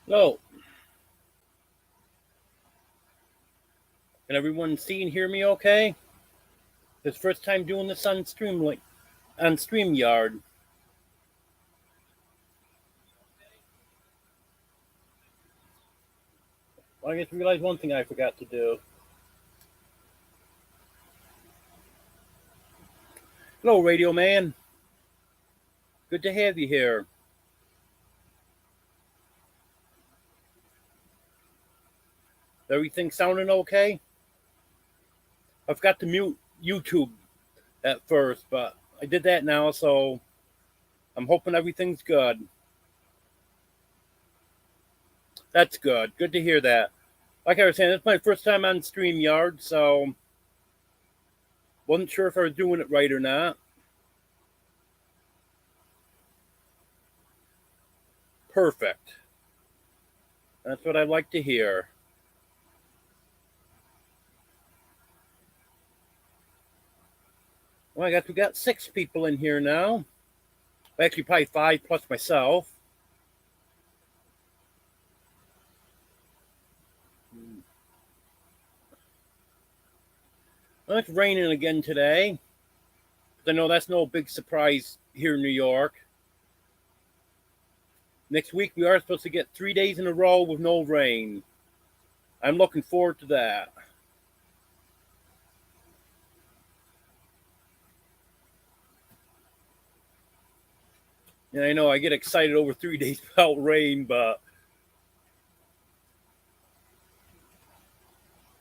No, can everyone see and hear me okay? This first time doing this on Streamlink on StreamYard. Well, I just realized one thing I forgot to do. Hello, Radio Man. Good to have you here. Everything sounding okay? I forgot to mute YouTube at first, but I did that now, so I'm hoping everything's good. That's good. Good to hear that. Like I was saying, it's my first time on StreamYard, so wasn't sure if I was doing it right or not. Perfect. That's what I like to hear. Well, I guess we got 6 people in here now. Actually, probably 5 plus myself. Well, it's raining again today. I know that's no big surprise here in New York. Next week, we are supposed to get 3 days in a row with no rain. I'm looking forward to that. And I know I get excited over 3 days without rain, but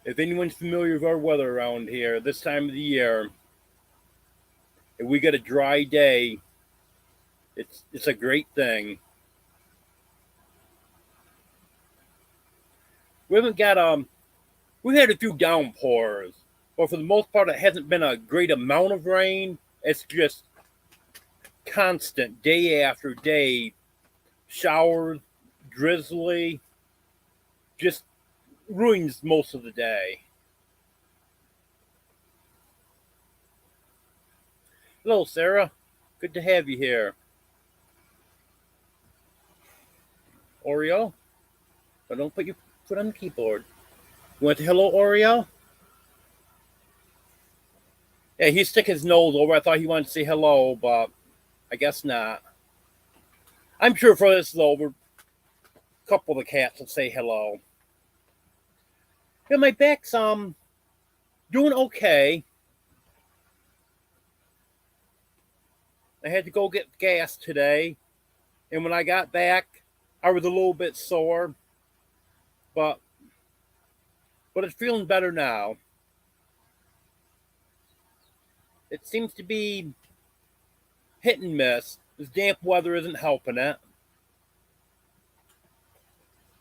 if anyone's familiar with our weather around here this time of the year, if we get a dry day, it's a great thing. We haven't got we've had a few downpours, but for the most part, it hasn't been a great amount of rain. It's just constant, day after day, showers, drizzly, just ruins most of the day. Hello, Sarah. Good to have you here. Oreo, but don't put your foot on the keyboard. You want to hello, Oreo? Yeah, he stuck his nose over. I thought he wanted to say hello, but I guess not. I'm sure for this is over, a couple of the cats will say hello. Yeah, my back's doing okay. I had to go get gas today, and when I got back, I was a little bit sore, but it's feeling better now. It seems to be hit and miss. This damp weather isn't helping it,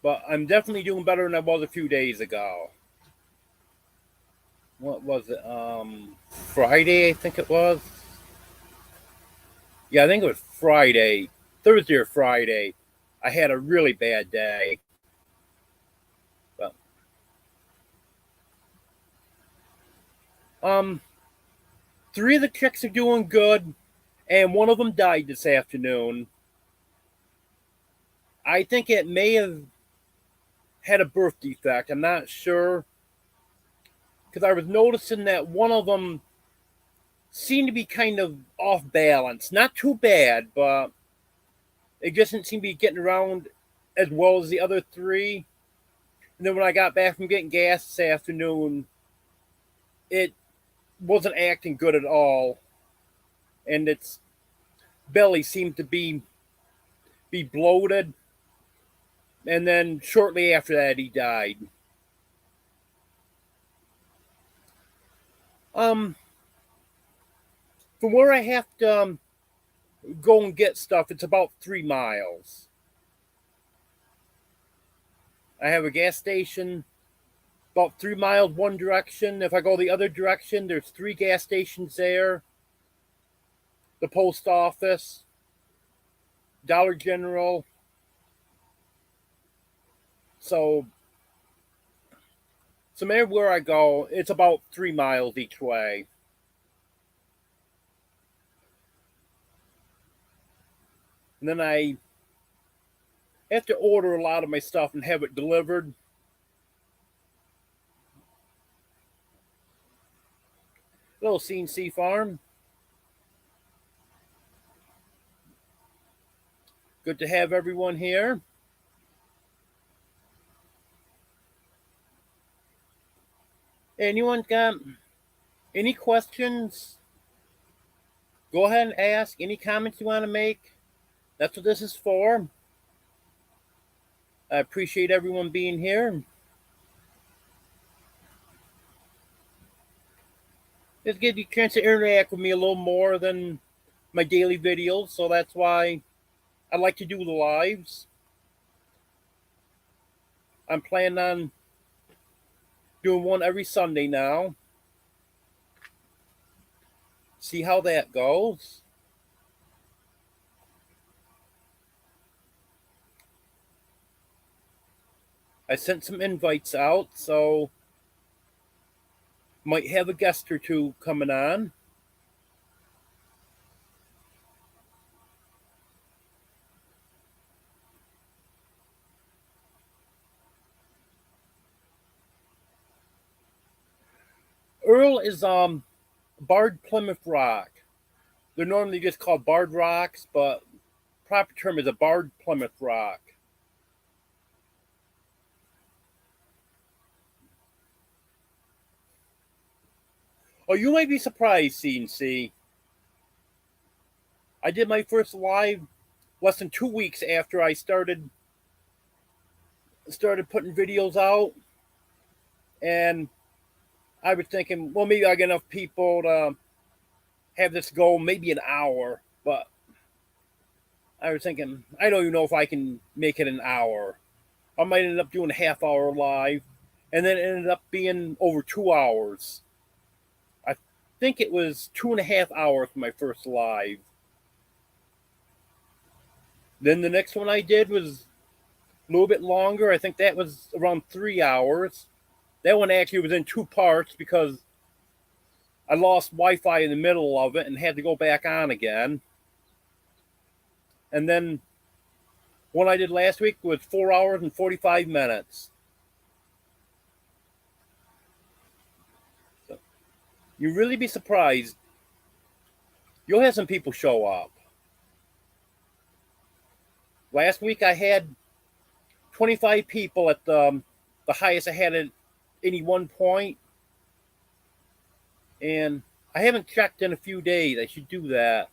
but I'm definitely doing better than I was a few days ago. What was it? Friday, I think it was. Yeah, I think it was Friday, Thursday or Friday. I had a really bad day. But, um, 3 of the chicks are doing good, and one of them died this afternoon. I think it may have had a birth defect. I'm not sure because I was noticing that one of them seemed to be kind of off balance. Not too bad, but it just didn't seem to be getting around as well as the other 3. And then when I got back from getting gas this afternoon, it wasn't acting good at all, and its belly seemed to be bloated. And then shortly after that, he died. Um, from where I have to go and get stuff, it's about 3 miles. I have a gas station about 3 miles one direction. If I go the other direction, there's 3 gas stations there. The post office, Dollar General. So everywhere I go, it's about 3 miles each way. And then I I have to order a lot of my stuff and have it delivered. Hello, CNC Farm. Good to have everyone here. Anyone got any questions? Go ahead and ask. Any comments you want to make? That's what this is for. I appreciate everyone being here. Just give you a chance to interact with me a little more than my daily videos, so that's why I like to do the lives. I'm planning on doing one every Sunday now. See how that goes. I sent some invites out, so might have a guest or two coming on. Earl is barred Plymouth Rock. They're normally just called barred rocks, but proper term is a barred Plymouth Rock. Oh, you might be surprised, CNC. I did my first live less than 2 weeks after I started putting videos out, and I was thinking, well, maybe I get enough people to have this go maybe an hour, but I was thinking, I don't even know if I can make it an hour. I might end up doing a half hour live, and then it ended up being over 2 hours. I think it was 2.5 hours for my first live. Then the next one I did was a little bit longer. I think that was around 3 hours. That one actually was in 2 parts because I lost Wi-Fi in the middle of it and had to go back on again. And then one I did last week was 4 hours and 45 minutes. So you'll really be surprised. You'll have some people show up. Last week I had 25 people at the highest I had at any one point. And I haven't checked in a few days. I should do that.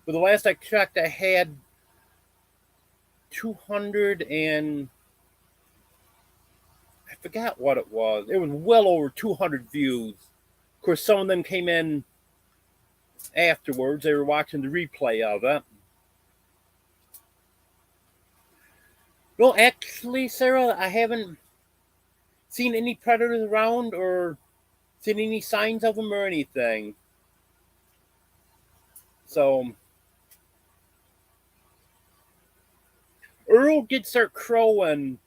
But the last I checked, I had 200 and I forgot what it was. It was well over 200 views. Of course, some of them came in afterwards. They were watching the replay of it. No, actually, Sarah, I haven't seen any predators around or seen any signs of them or anything. So, Earl did start crowing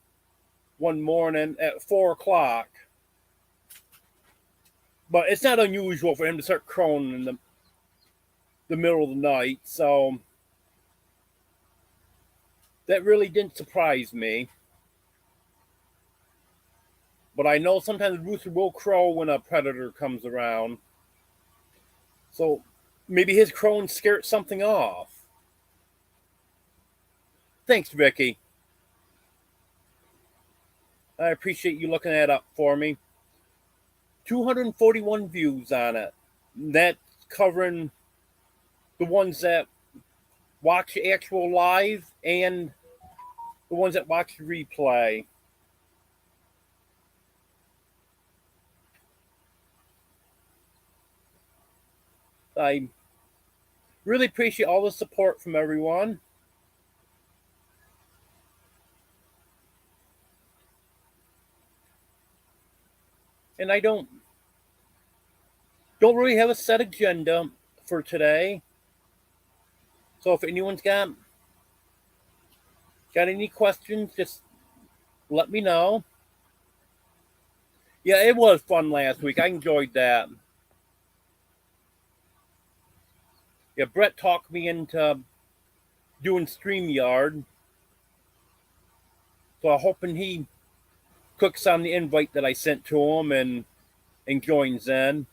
one morning at 4 o'clock. But it's not unusual for him to start crowing in the middle of the night. So, that really didn't surprise me. But I know sometimes the rooster will crow when a predator comes around. So maybe his crowing scared something off. Thanks, Vicky. I appreciate you looking that up for me. 241 views on it. That's covering the ones that watch the actual live and the ones that watch the replay. I really appreciate all the support from everyone. And I don't really have a set agenda for today. So if anyone's got any questions, just let me know. Yeah, it was fun last week. I enjoyed that. Yeah, Brett talked me into doing StreamYard. So I'm hoping he clicks on the invite that I sent to him and joins in.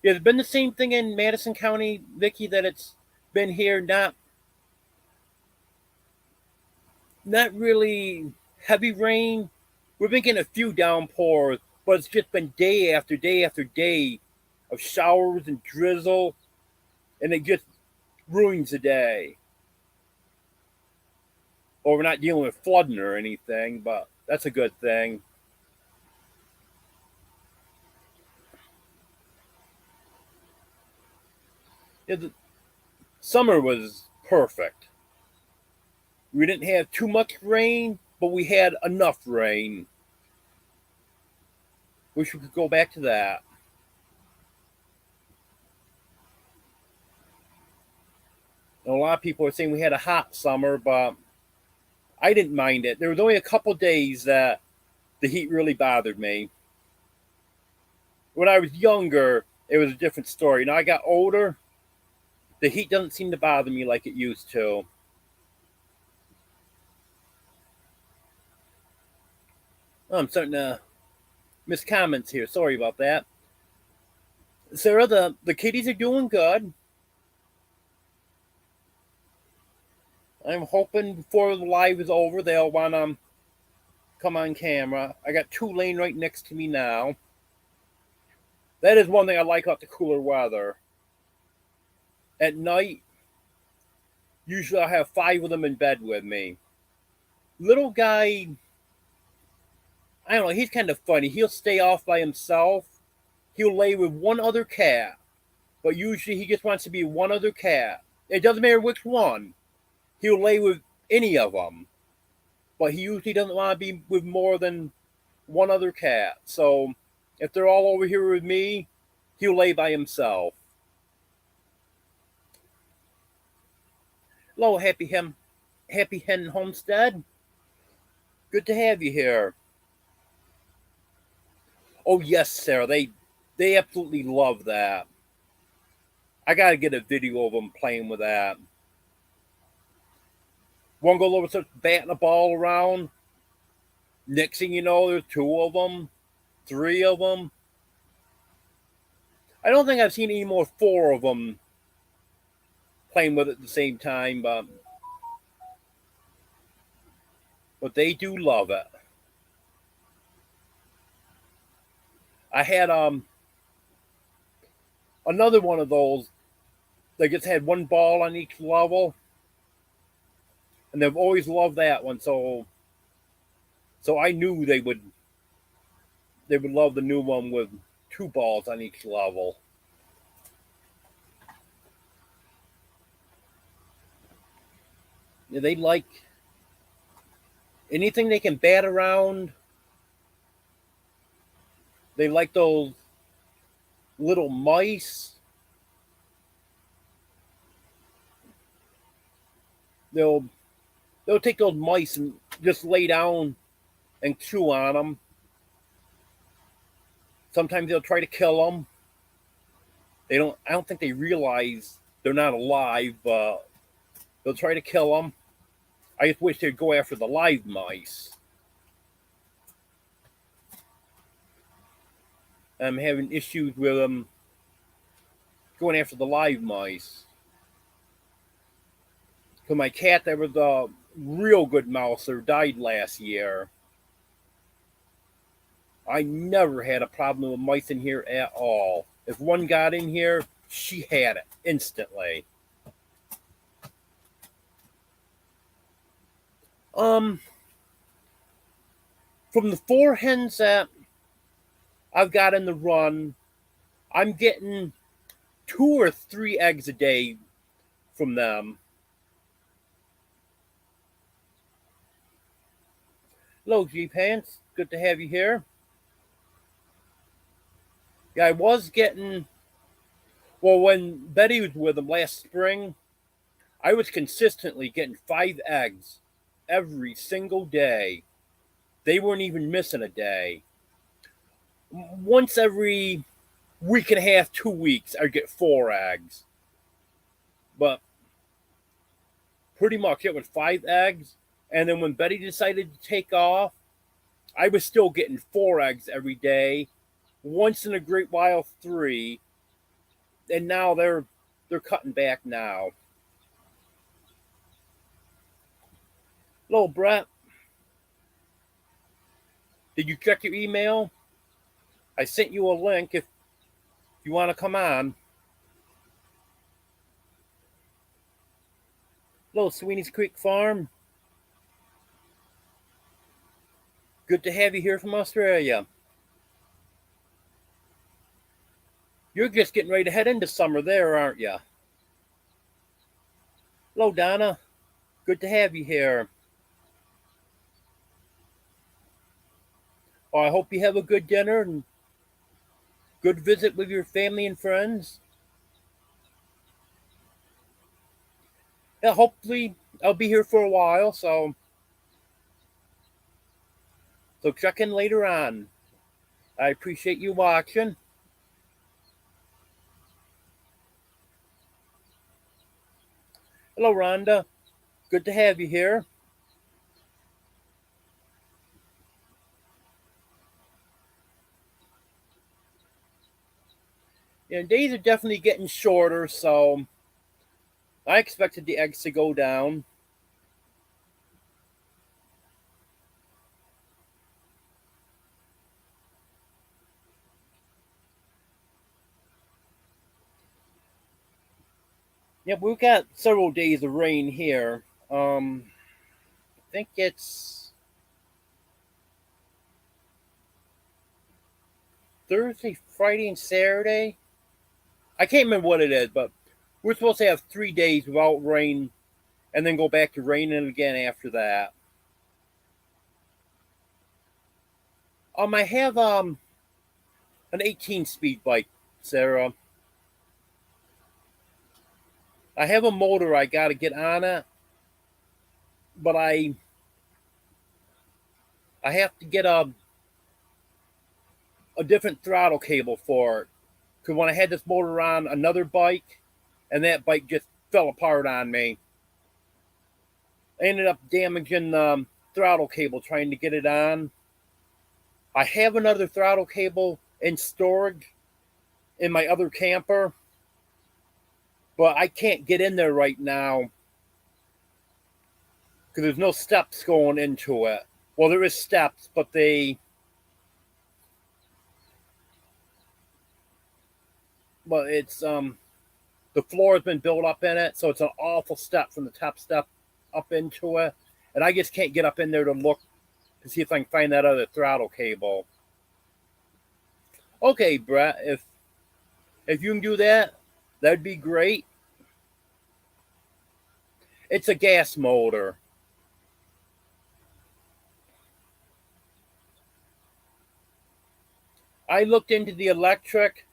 Yeah, it's been the same thing in Madison County, Vicky, that it's been here, not really heavy rain. We've been getting a few downpours, but it's just been day after day after day of showers and drizzle, and it just ruins the day. Or we're not dealing with flooding or anything, but that's a good thing. Yeah, the summer was perfect. We didn't have too much rain, but we had enough rain. Wish we could go back to that. And a lot of people are saying we had a hot summer, but I didn't mind it. There was only a couple days that the heat really bothered me. When I was younger, it was a different story. Now I got older, the heat doesn't seem to bother me like it used to. Oh, I'm starting to miss comments here. Sorry about that. Sarah, the kitties are doing good. I'm hoping before the live is over, they'll want to come on camera. I got two laying right next to me now. That is one thing I like about the cooler weather. At night, usually I have five of them in bed with me. Little guy, I don't know, he's kind of funny. He'll stay off by himself. He'll lay with one other cat, but usually he just wants to be one other cat. It doesn't matter which one. He'll lay with any of them, but he usually doesn't want to be with more than one other cat. So if they're all over here with me, he'll lay by himself. Hello, Happy Hen Homestead. Good to have you here. Oh yes, Sarah. They absolutely love that. I gotta get a video of them playing with that. One goes over, starts batting a ball around. Next thing you know, there's two of them, three of them. I don't think I've seen any more four of them playing with it at the same time, but they do love it. I had another one of those that just had one ball on each level, and they've always loved that one. So I knew they would love the new one with two balls on each level. Yeah, they like anything they can bat around. They like those little mice. They'll they'll take those mice and just lay down and chew on them. Sometimes they'll try to kill them. They don't. I don't think they realize they're not alive, but they'll try to kill them. I just wish they'd go after the live mice. I'm having issues with them going after the live mice. So my cat that was a real good mouser died last year. I never had a problem with mice in here at all. If one got in here, she had it instantly. Um, from the four hens that I've got in the run, I'm getting 2 or 3 eggs a day from them. Hello, G Pants. Good to have you here. Yeah, I was getting. Well, when Betty was with them last spring, I was consistently getting 5 eggs every single day. They weren't even missing a day. Once every week and a half, 2 weeks, I'd get 4 eggs. but pretty much it was 5 eggs. And then when Betty decided to take off, I was still getting 4 eggs every day. Once in a great while, 3. And now they're cutting back now. Hello, Brett. Did you check your email? I sent you a link if you want to come on. Hello, Sweeney's Creek Farm. Good to have you here from Australia. You're just getting ready to head into summer there, aren't you? Hello, Donna. Good to have you here. Oh, I hope you have a good dinner and good visit with your family and friends. Yeah, hopefully I'll be here for a while, so check in later on. I appreciate you watching. Hello, Rhonda. Good to have you here. Yeah, days are definitely getting shorter, so I expected the eggs to go down. Yeah, we've got several days of rain here. I think it's Thursday, Friday, and Saturday. I can't remember what it is, but we're supposed to have 3 days without rain and then go back to raining again after that. I have an 18-speed bike, Sarah. I have a motor I got to get on it, but I have to get a different throttle cable for it. Because when I had this motor on another bike, and that bike just fell apart on me, I ended up damaging the throttle cable trying to get it on. I have another throttle cable in storage in my other camper, but I can't get in there right now because there's no steps going into it. Well, there is steps, but it's the floor has been built up in it, so it's an awful step from the top step up into it, and I just can't get up in there to look to see if I can find that other throttle cable. Okay, Brett, if you can do that, that'd be great. It's a gas motor. I looked into the electric,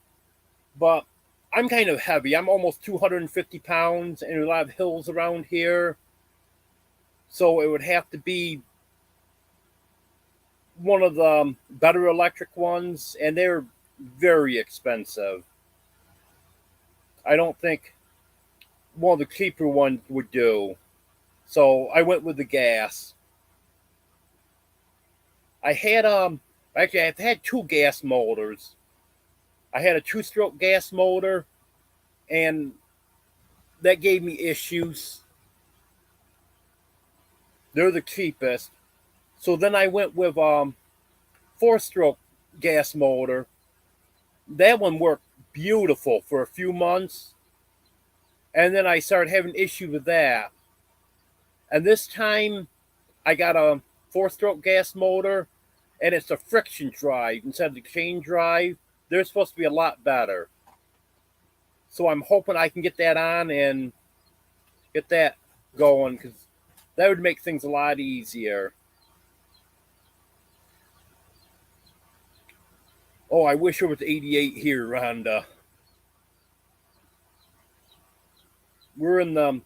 but I'm kind of heavy. I'm almost 250 pounds, and a lot of hills around here. So it would have to be one of the better electric ones, and they're very expensive. I don't think one of the cheaper ones would do. So I went with the gas. I had actually I've had 2 gas motors. I had a 2-stroke gas motor, and that gave me issues. They're the cheapest. So then I went with 4-stroke gas motor. That one worked beautiful for a few months, and then I started having issues with that. And this time I got a 4-stroke gas motor, and it's a friction drive instead of the chain drive. They're supposed to be a lot better. So I'm hoping I can get that on and get that going, because that would make things a lot easier. Oh, I wish it was 88 here, Rhonda. We're in the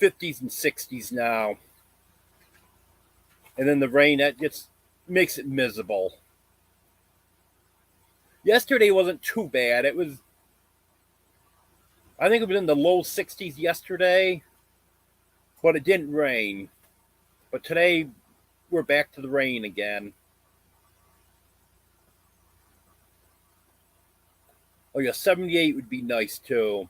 50s and 60s now. And then the rain, that just makes it miserable. Yesterday wasn't too bad. It was I think it was in the low 60s yesterday, but it didn't rain. But today we're back to the rain again. Oh yeah, 78 would be nice too.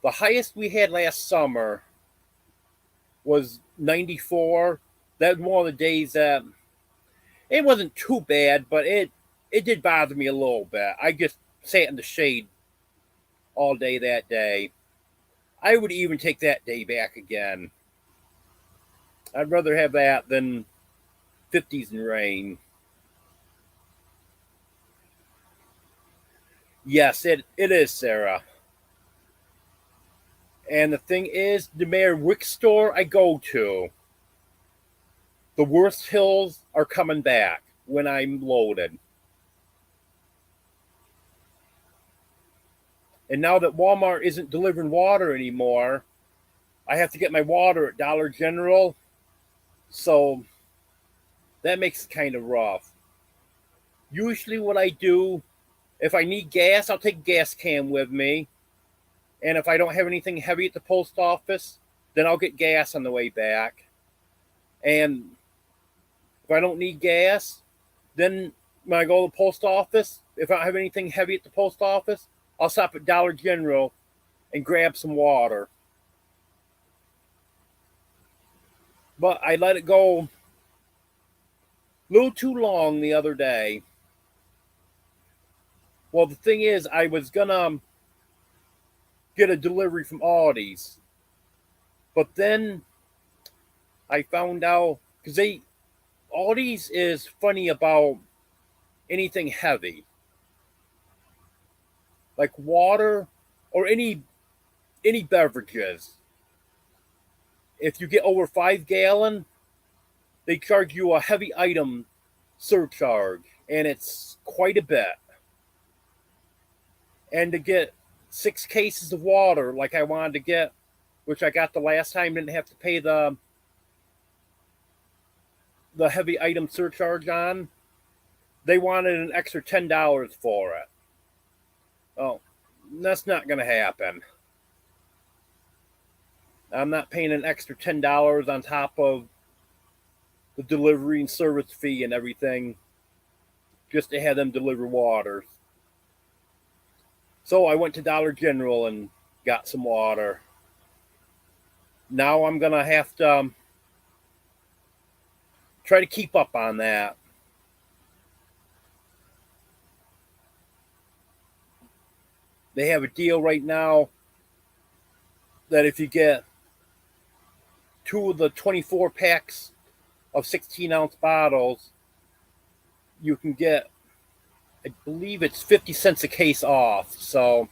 The highest we had last summer was 94. That was one of the days that it wasn't too bad, but it did bother me a little bit. I just sat in the shade all day that day. I would even take that day back again. I'd rather have that than 50s and rain. Yes, it is, Sarah. And the thing is, no matter which store I go to, the worst hills are coming back when I'm loaded. And now that Walmart isn't delivering water anymore, I have to get my water at Dollar General. So that makes it kind of rough. Usually, what I do, if I need gas, I'll take a gas can with me. And if I don't have anything heavy at the post office, then I'll get gas on the way back. And if I don't need gas, then when I go to the post office, if I don't have anything heavy at the post office, I'll stop at Dollar General and grab some water. But I let it go a little too long the other day. Well, the thing is, I was gonna get a delivery from Aldi's, but then I found out because Aldi's is funny about anything heavy, like water or any beverages. If you get over 5 gallon, they charge you a heavy item surcharge, and it's quite a bit. And to get 6 cases of water, like I wanted to get, which I got the last time, didn't have to pay the heavy item surcharge on. They wanted an extra $10 for it. Oh, that's not going to happen. I'm not paying an extra $10 on top of the delivery and service fee and everything just to have them deliver water. So I went to Dollar General and got some water. Now I'm going to have to try to keep up on that. They have a deal right now that if you get 2 of the 24 packs of 16-ounce bottles, you can get, I believe it's 50 cents a case off. So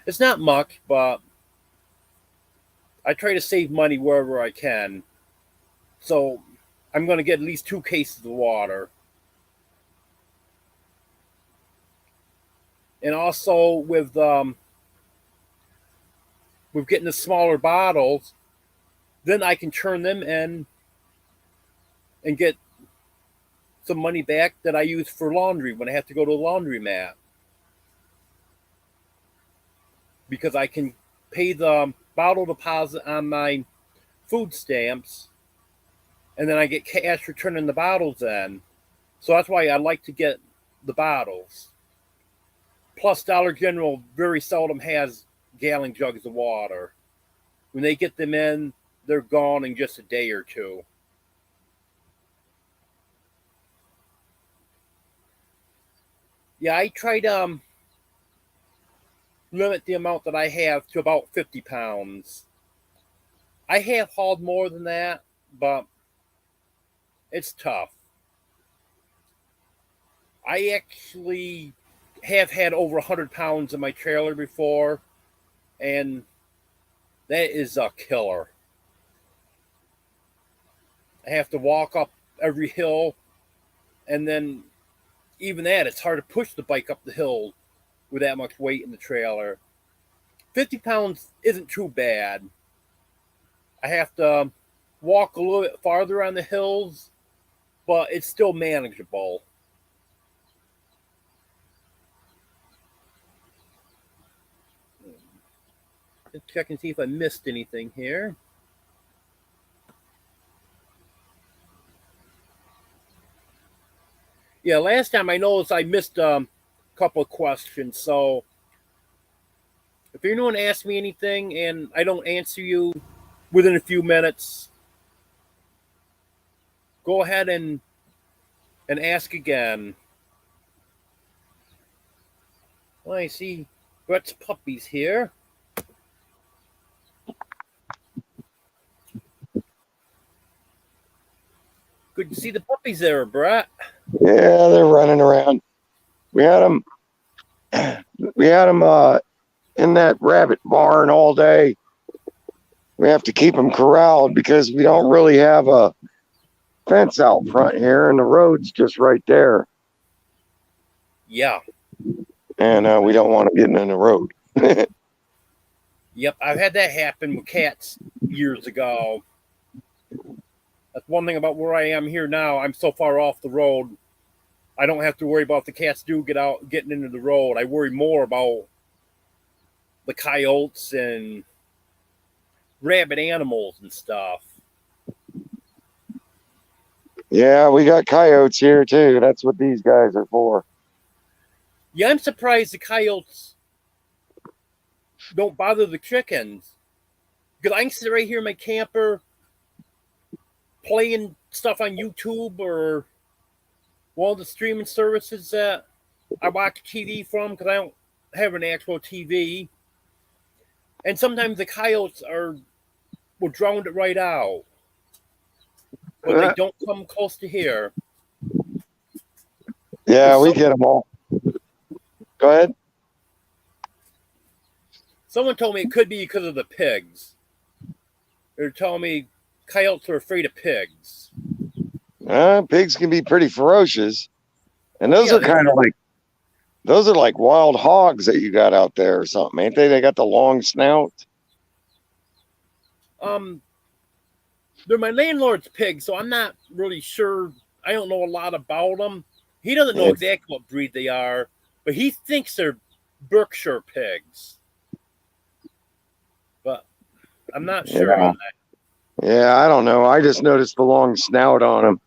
it's not much, but I try to save money wherever I can. So I'm going to get at least 2 cases of water. And also with getting the smaller bottles, then I can turn them in and get some money back that I use for laundry when I have to go to a laundromat. Because I can pay the bottle deposit on my food stamps, and then I get cash for turning the bottles in. So that's why I like to get the bottles. Plus, Dollar General very seldom has gallon jugs of water. When they get them in, they're gone in just a day or two. Yeah, I try to limit the amount that I have to about 50 pounds. I have hauled more than that, but it's tough. I actually have had over 100 pounds in my trailer before, and that is a killer. I have to walk up every hill, and then even that, it's hard to push the bike up the hill with that much weight in the trailer. 50 pounds isn't too bad. I have to walk a little bit farther on the hills, but it's still manageable. Let's check and see if I missed anything here. Yeah, last time I noticed I missed a couple of questions. So if anyone asks me anything and I don't answer you within a few minutes, go ahead and ask again. Well, I see Brett's puppies here. Good to see the puppies there, Brett. Yeah, they're running around. We had them. We had them in that rabbit barn all day. We have to keep them corralled because we don't really have a fence out front here, and the road's just right there. Yeah. And we don't want them getting in the road. Yep, I've had that happen with cats years ago. That's one thing about where I am here now. I'm so far off the road. I don't have to worry about if the cats do getting into the road. I worry more about the coyotes and rabid animals and stuff. Yeah, we got coyotes here too. That's what these guys are for. Yeah, I'm surprised the coyotes don't bother the chickens. Because I can sit right here in my camper playing stuff on YouTube or one of the streaming services that I watch TV from because I don't have an actual TV. And sometimes the coyotes will drown it right out. But they don't come close to here. Yeah, we get them all. Go ahead. Someone told me it could be because of the pigs. They're telling me coyotes are afraid of pigs. Pigs can be pretty ferocious. And those are kind of like wild hogs that you got out there or something, ain't they? They got the long snout. They're my landlord's pigs, so I'm not really sure. I don't know a lot about them. He doesn't know exactly what breed they are, but he thinks they're Berkshire pigs. But I'm not sure on that. Yeah, I don't know. I just noticed the long snout on them.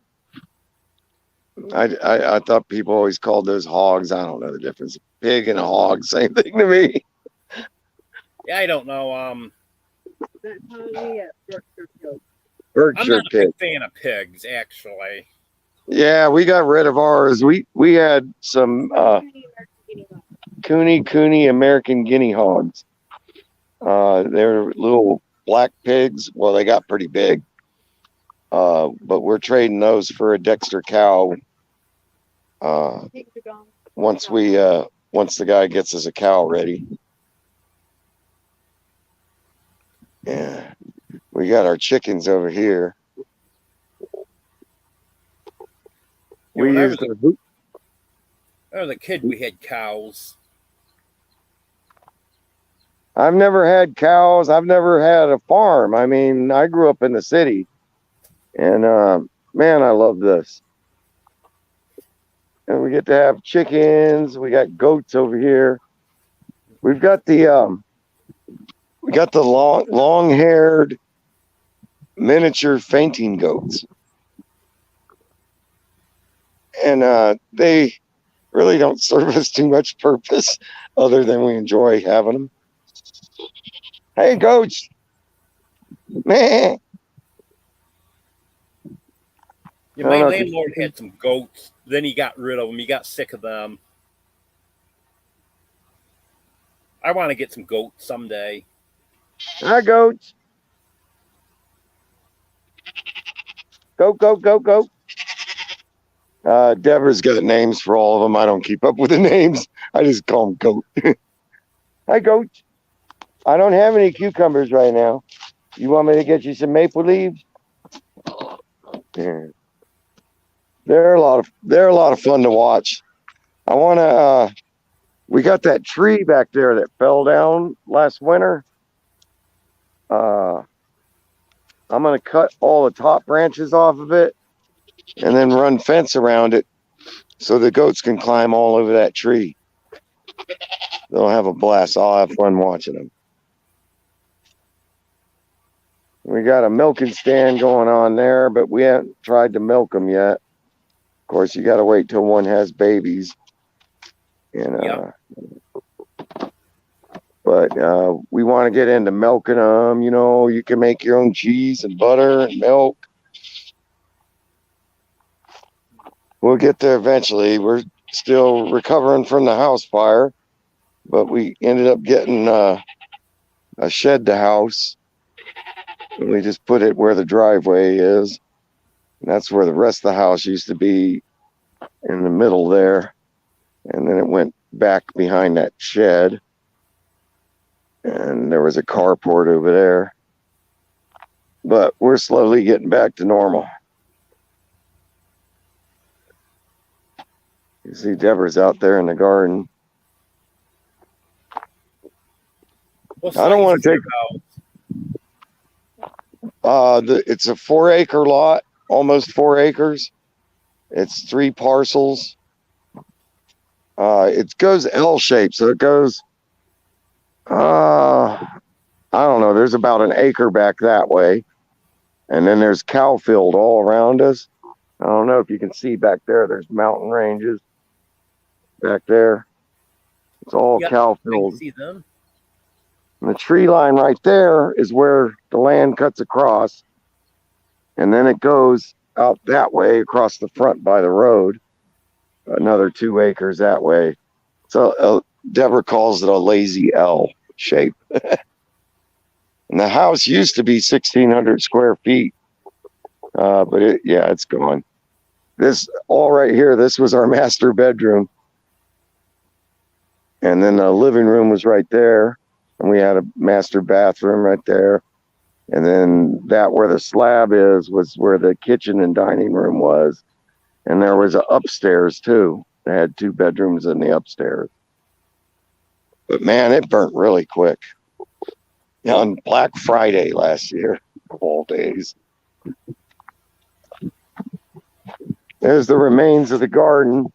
I thought people always called those hogs. I don't know the difference. Pig and a hog, same thing to me. Yeah, I don't know. Berkshire I'm not a pig. big fan of pigs, actually. Yeah, we got rid of ours. We had some Cooney American Guinea hogs. They're little black pigs. Well, they got pretty big. But we're trading those for a Dexter cow. Once the guy gets us a cow ready. Yeah. We got our chickens over here. When I was a kid, we had cows. I've never had cows. I've never had a farm. I mean, I grew up in the city. And man, I love this. And we get to have chickens. We got goats over here. We've got the long-haired miniature fainting goats. And they really don't serve us too much purpose other than we enjoy having them. Hey, goats. Man. Yeah, my landlord had some goats. Then he got rid of them. He got sick of them. I want to get some goats someday. Hi, goats. Goat. Deborah's got names for all of them. I don't keep up with the names. I just call them goat. Hi, goat. I don't have any cucumbers right now. You want me to get you some maple leaves? Yeah. They're a lot of fun to watch. I want to. We got that tree back there that fell down last winter. I'm going to cut all the top branches off of it and then run fence around it so the goats can climb all over that tree. They'll have a blast. I'll have fun watching them. We got a milking stand going on there, but we haven't tried to milk them yet. Of course, you got to wait till one has babies. And Yep. but we want to get into milking them. You know, you can make your own cheese and butter and milk. We'll get there eventually. We're still recovering from the house fire, but we ended up getting a shed to house. And we just put it where the driveway is. And that's where the rest of the house used to be, in the middle there. And then it went back behind that shed. And there was a carport over there. But we're slowly getting back to normal. You see Deborah's out there in the garden. I don't want to take. It's a 4-acre lot, almost 4 acres. It's 3 parcels. It goes L-shaped, so it goes. I don't know. There's about an acre back that way, and then there's cow field all around us. I don't know if you can see back there. There's mountain ranges back there. It's all cow field. I can see them. And the tree line right there is where the land cuts across. And then it goes out that way across the front by the road. Another 2 acres that way. So Deborah calls it a lazy L shape. And the house used to be 1,600 square feet. But it's gone. This all right here, this was our master bedroom. And then the living room was right there. And we had a master bathroom right there. And then that where the slab is was where the kitchen and dining room was. And there was an upstairs too. They had 2 bedrooms in the upstairs. But man, it burnt really quick. On Black Friday last year, of all days. There's the remains of the garden.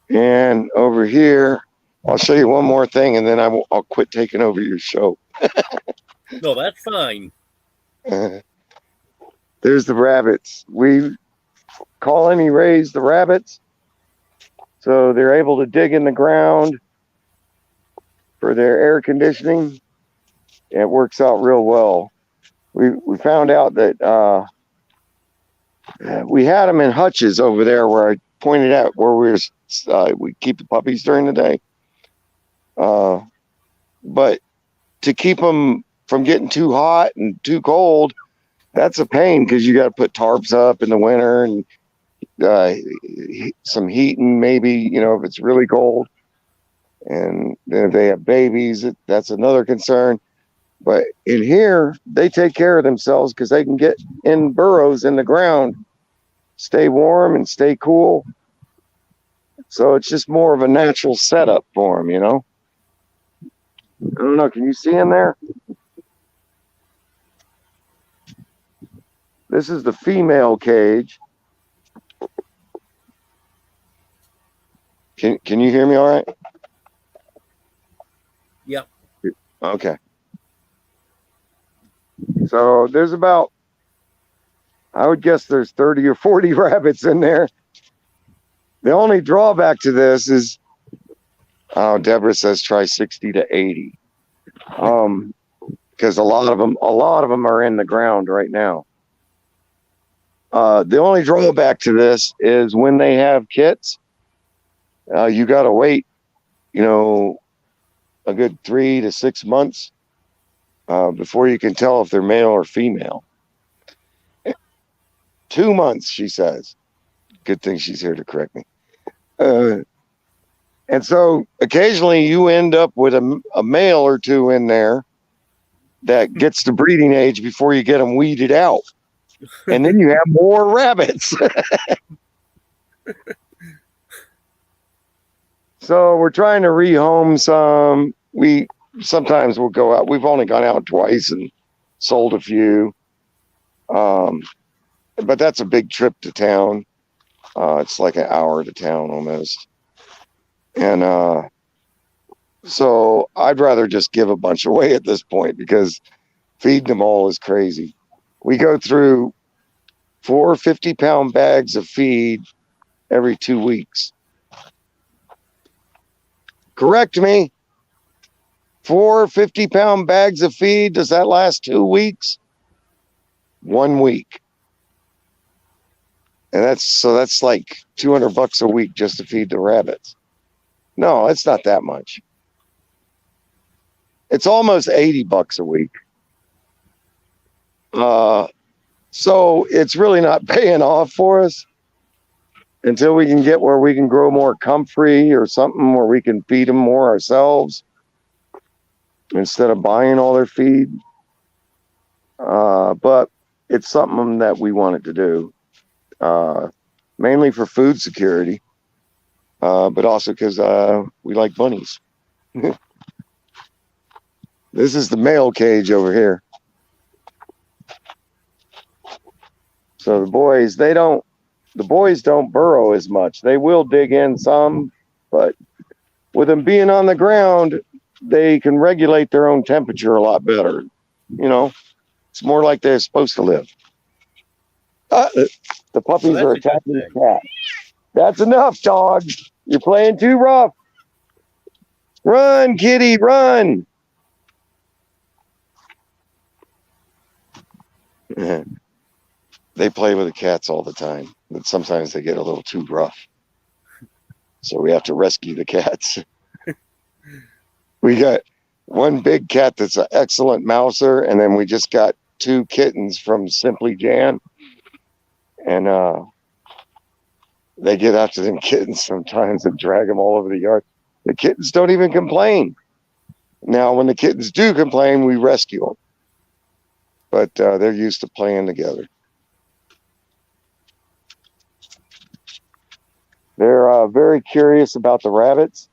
And over here, I'll show you one more thing, and then I'll quit taking over your show. No, that's fine. There's the rabbits. We colony raised the rabbits, so they're able to dig in the ground for their air conditioning. It works out real well. We found out that we had them in hutches over there where I pointed out where we keep the puppies during the day. But to keep them from getting too hot and too cold, that's a pain because you got to put tarps up in the winter and some heating maybe, if it's really cold. And then if they have babies, that's another concern. But in here, they take care of themselves because they can get in burrows in the ground, stay warm and stay cool. So it's just more of a natural setup for them, I don't know. Can you see in there? This is the female cage. Can you hear me all right? Yep. Okay. So there's about, I would guess there's 30 or 40 rabbits in there. The only drawback to this is, Deborah says try 60 to 80. Because a lot of them are in the ground right now. The only drawback to this is when they have kits, you got to wait, a good 3 to 6 months before you can tell if they're male or female. 2 months, she says. Good thing she's here to correct me. And so occasionally you end up with a male or 2 in there that gets to breeding age before you get them weeded out. And then you have more rabbits. So we're trying to rehome some. Sometimes we'll go out. We've only gone out twice and sold a few. But that's a big trip to town. It's like an hour to town almost. And so I'd rather just give a bunch away at this point because feeding them all is crazy. We go through 4 50-pound bags of feed every 2 weeks. Correct me. 4 50-pound bags of feed. Does that last 2 weeks? 1 week. And that's like $200 a week just to feed the rabbits. No, it's not that much. It's almost $80 a week. So it's really not paying off for us until we can get where we can grow more comfrey or something where we can feed them more ourselves instead of buying all their feed. But it's something that we wanted to do, mainly for food security, but also because we like bunnies. This is the male cage over here. So the boys don't burrow as much. They will dig in some, but with them being on the ground, they can regulate their own temperature a lot better. You know, it's more like they're supposed to live. The puppies are attacking the cat. That's enough, dog. You're playing too rough. Run, kitty, run. They play with the cats all the time, but sometimes they get a little too rough. So we have to rescue the cats. We got one big cat that's an excellent mouser, and then we just got 2 kittens from Simply Jan. And they get after them kittens sometimes and drag them all over the yard. The kittens don't even complain. Now, when the kittens do complain, we rescue them. But they're used to playing together. They're very curious about the rabbits.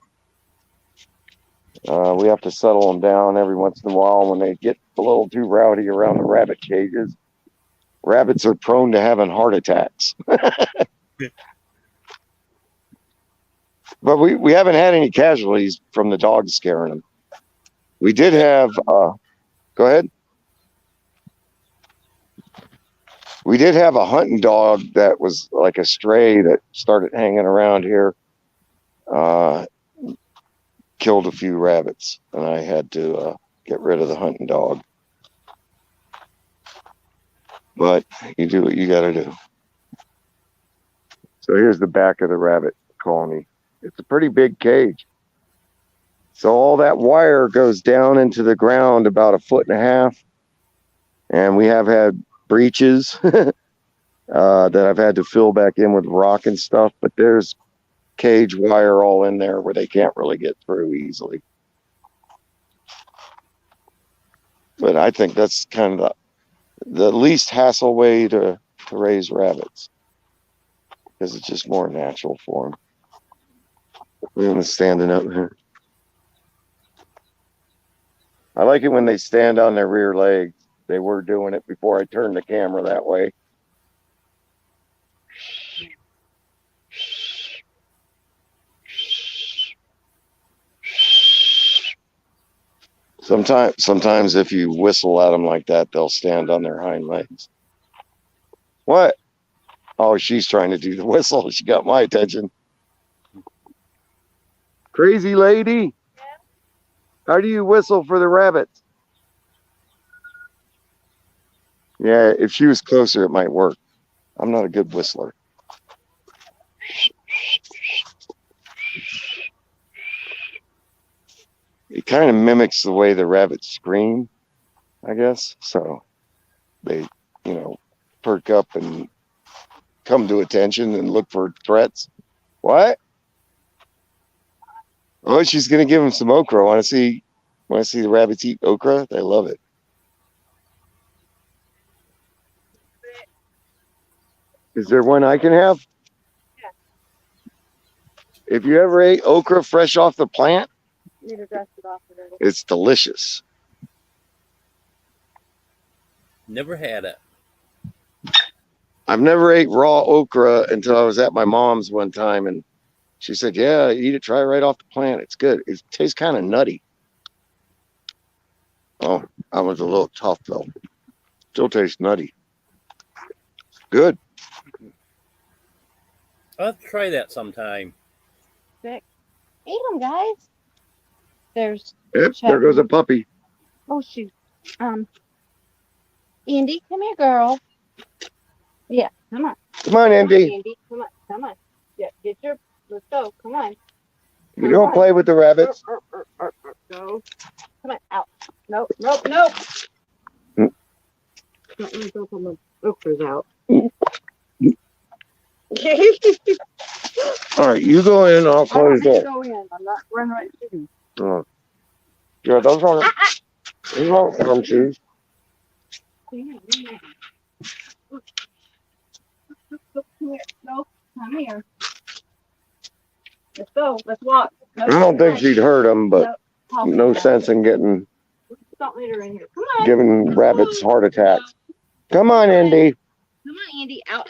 We have to settle them down every once in a while when they get a little too rowdy around the rabbit cages. Rabbits are prone to having heart attacks. But we haven't had any casualties from the dogs scaring them. We did have, go ahead. We did have a hunting dog that was like a stray that started hanging around here. Killed a few rabbits, and I had to get rid of the hunting dog. But you do what you got to do. So here's the back of the rabbit colony. It's a pretty big cage. So all that wire goes down into the ground about 1.5 feet. And we have had breaches that I've had to fill back in with rock and stuff. But there's cage wire all in there where they can't really get through easily. But I think that's kind of the least hassle way to raise rabbits, because it's just more natural for them. We're standing up here. I like it when they stand on their rear legs. They were doing it before I turned the camera that way. Sometimes if you whistle at them like that, they'll stand on their hind legs. What? Oh, she's trying to do the whistle. She got my attention. Crazy lady. Yeah. How do you whistle for the rabbits? Yeah, if she was closer, it might work. I'm not a good whistler. It kind of mimics the way the rabbits scream, I guess. So they, perk up and come to attention and look for threats. What? Oh, she's gonna give them some okra. Want to see the rabbits eat okra? They love it. Is there one I can have? Yeah. If you ever ate okra fresh off the plant, you need to dust it off already. It's delicious. Never had it. I've never ate raw okra until I was at my mom's one time, and She said, yeah, eat it, try it right off the plant. It's good. It tastes kind of nutty. Oh, I was a little tough though. Still tastes nutty. Good. I'll have to try that sometime. Eat them, guys. There's Yep, there goes a puppy. oh shoot. Indy, come here, girl. Yeah, come on. Come on, Indy. Indy, come on. Yeah, let's go. Come on. You don't play with the rabbits. Go. Come on, out. Nope. Mm. Let me go from the okras out. All right, you go in. I'll close I that. go in. I'm not running right to you. Oh. Yeah, those aren't farm shoes. Come here. No, come here. Let's go. Let's walk. I don't think she'd hurt them, but no sense in Don't let her in here. Come on. giving rabbits heart attacks. Come on, Indy. Come on, Indy. Out.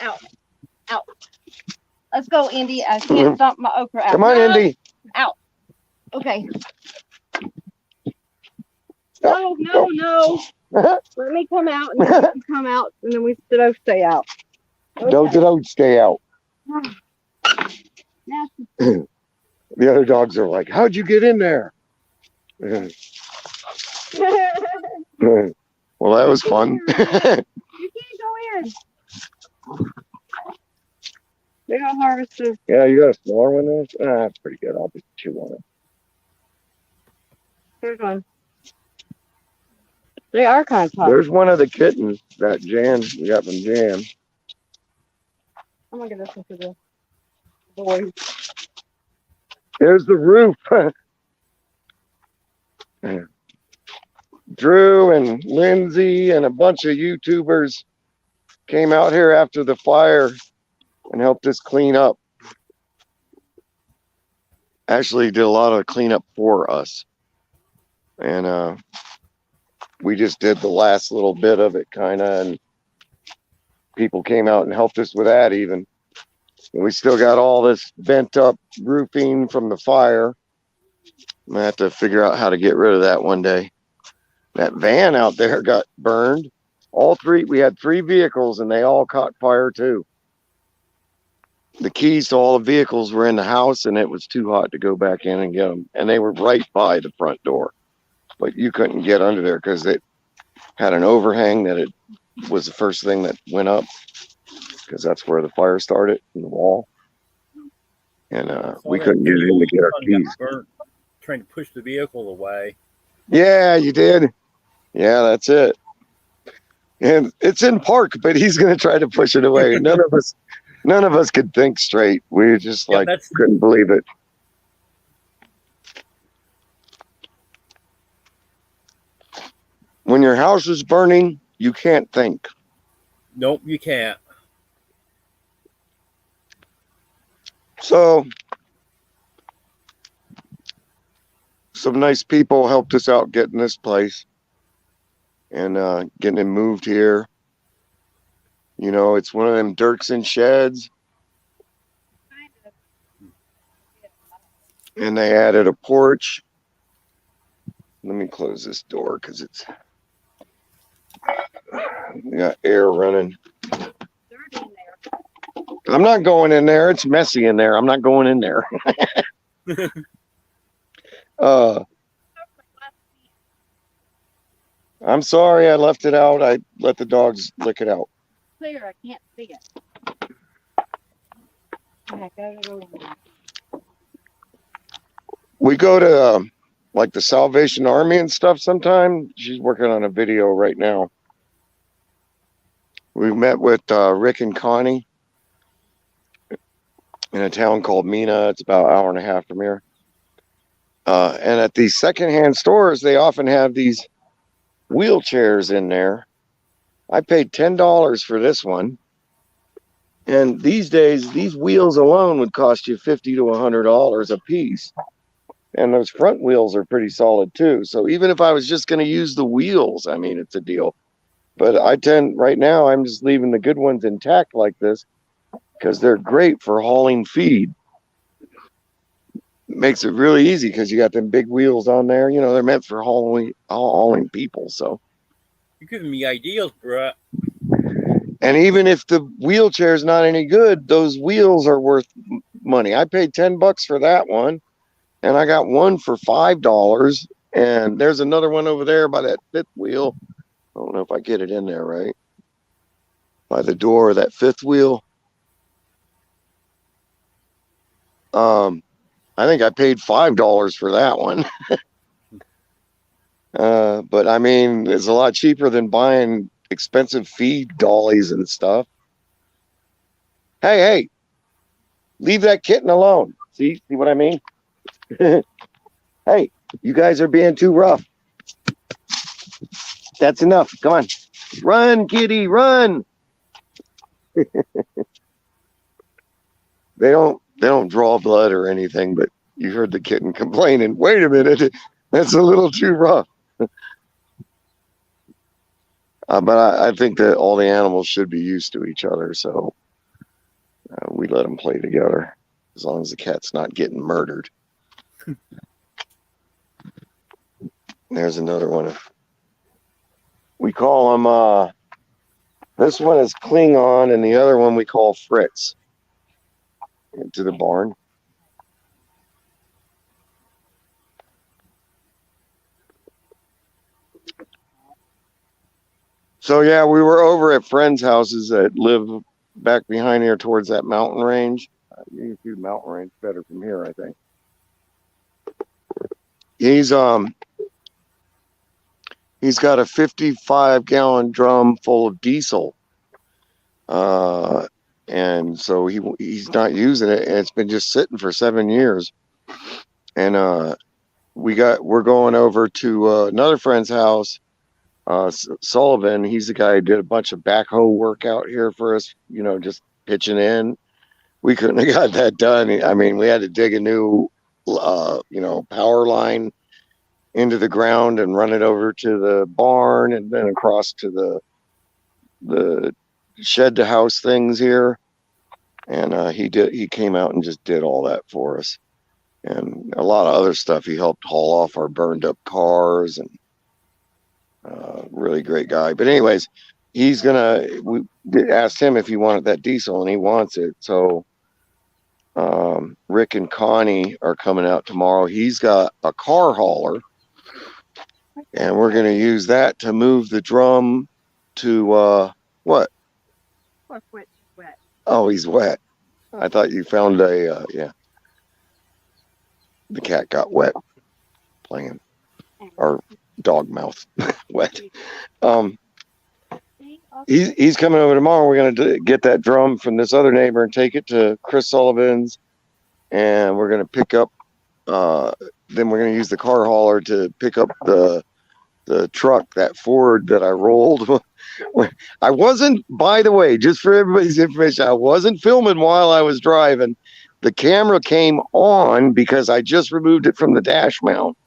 Let's go, Indy. I can't dump my okra out. Come on, No. Indy. Okay. No. Let me come out, and then you come out, and then we both stay out. Okay. Don't stay out. Now The other dogs are like, how'd you get in there? Well, that was fun. You can't go in. They got harvested. Yeah, you got a smaller one there? That's pretty good. I'll just chew on it. Here's one. They are kind of tough. There's one of the kittens that Jan we got from Jan. I'm gonna get this one for the boys. There's the roof. Drew and Lindsay and a bunch of YouTubers came out here after the fire and helped us clean up. Actually did a lot of cleanup for us. And we just did the last little bit of it kind of, and people came out and helped us with that even. And we still got all this bent up roofing from the fire. I'm gonna have to figure out how to get rid of that one day. That van out there got burned. We had 3 vehicles and they all caught fire too. The keys to all the vehicles were in the house and it was too hot to go back in and get them. And they were right by the front door. But you couldn't get under there because it had an overhang that it was the first thing that went up, because that's where the fire started in the wall. And we couldn't get in to get our keys. Burnt, trying to push the vehicle away. Yeah, you did. Yeah, that's it. And it's in park, but he's gonna try to push it away. None of us could think straight. We just couldn't believe it. When your house is burning, you can't think. Nope, you can't. So some nice people helped us out getting this place and getting it moved here. You know, it's one of them Dirksen sheds. And they added a porch. Let me close this door because it's we got air running. I'm not going in there. It's messy in there. I'm not going in there. I'm sorry I left it out. I let the dogs lick it out. Clear, I can't see it. I gotta go. We go to like the Salvation Army and stuff sometime. She's working on a video right now. We met with Rick and Connie in a town called Mina. It's about an hour and a half from here. And at these secondhand stores, they often have these wheelchairs in there. I paid $10 for this one. And these days, these wheels alone would cost you $50 to $100 a piece. And those front wheels are pretty solid too. So even if I was just going to use the wheels, I mean, it's a deal. But right now, I'm just leaving the good ones intact like this because they're great for hauling feed. makes it really easy because you got them big wheels on there. You know, they're meant for hauling people. So, You're giving me ideas, Brett. and even if the wheelchair's not any good, those wheels are worth money. I paid $10 for that one, and I got one for $5. And there's another one over there by that fifth wheel. I don't know if I get it in there right. By the door, that fifth wheel. I think I paid $5 for that one. But I mean, it's a lot cheaper than buying expensive feed dollies and stuff. Hey, leave that kitten alone. See what I mean? Hey, you guys are being too rough. That's enough. Come on. Run, kitty, run. They don't draw blood or anything, but you heard the kitten complaining. Wait a minute, that's a little too rough. But I think that all the animals should be used to each other, so we let them play together as long as the cat's not getting murdered. There's another one. We call them, this one is Klingon, and the other one we call Fritz. Into the barn. So yeah, we were over at friends' houses that live back behind here towards that mountain range. You can see the mountain range better from here, I think. He's got a 55-gallon drum full of diesel. And so he's not using it, and it's been just sitting for 7 years. And we're going over to another friend's house, Sullivan. He's the guy who did a bunch of backhoe work out here for us, you know, just pitching in. We couldn't have got that done. I mean, we had to dig a new power line into the ground and run it over to the barn and then across to the shed to house things here. And he came out and just did all that for us, and a lot of other stuff. He helped haul off our burned up cars, and really great guy. But anyways, we asked him if he wanted that diesel, and he wants it. So Rick and Connie are coming out tomorrow. He's got a car hauler, and we're going to use that to move the drum to what? Wet. Oh, he's wet. I thought you found yeah. The cat got wet playing, or dog mouth wet. He's coming over tomorrow. We're going to get that drum from this other neighbor and take it to Chris Sullivan's, and we're going to pick up. Then we're going to use the car hauler to pick up the truck, that Ford that I rolled. I wasn't, by the way, just for everybody's information, I wasn't filming while I was driving. The camera came on because I just removed it from the dash mount.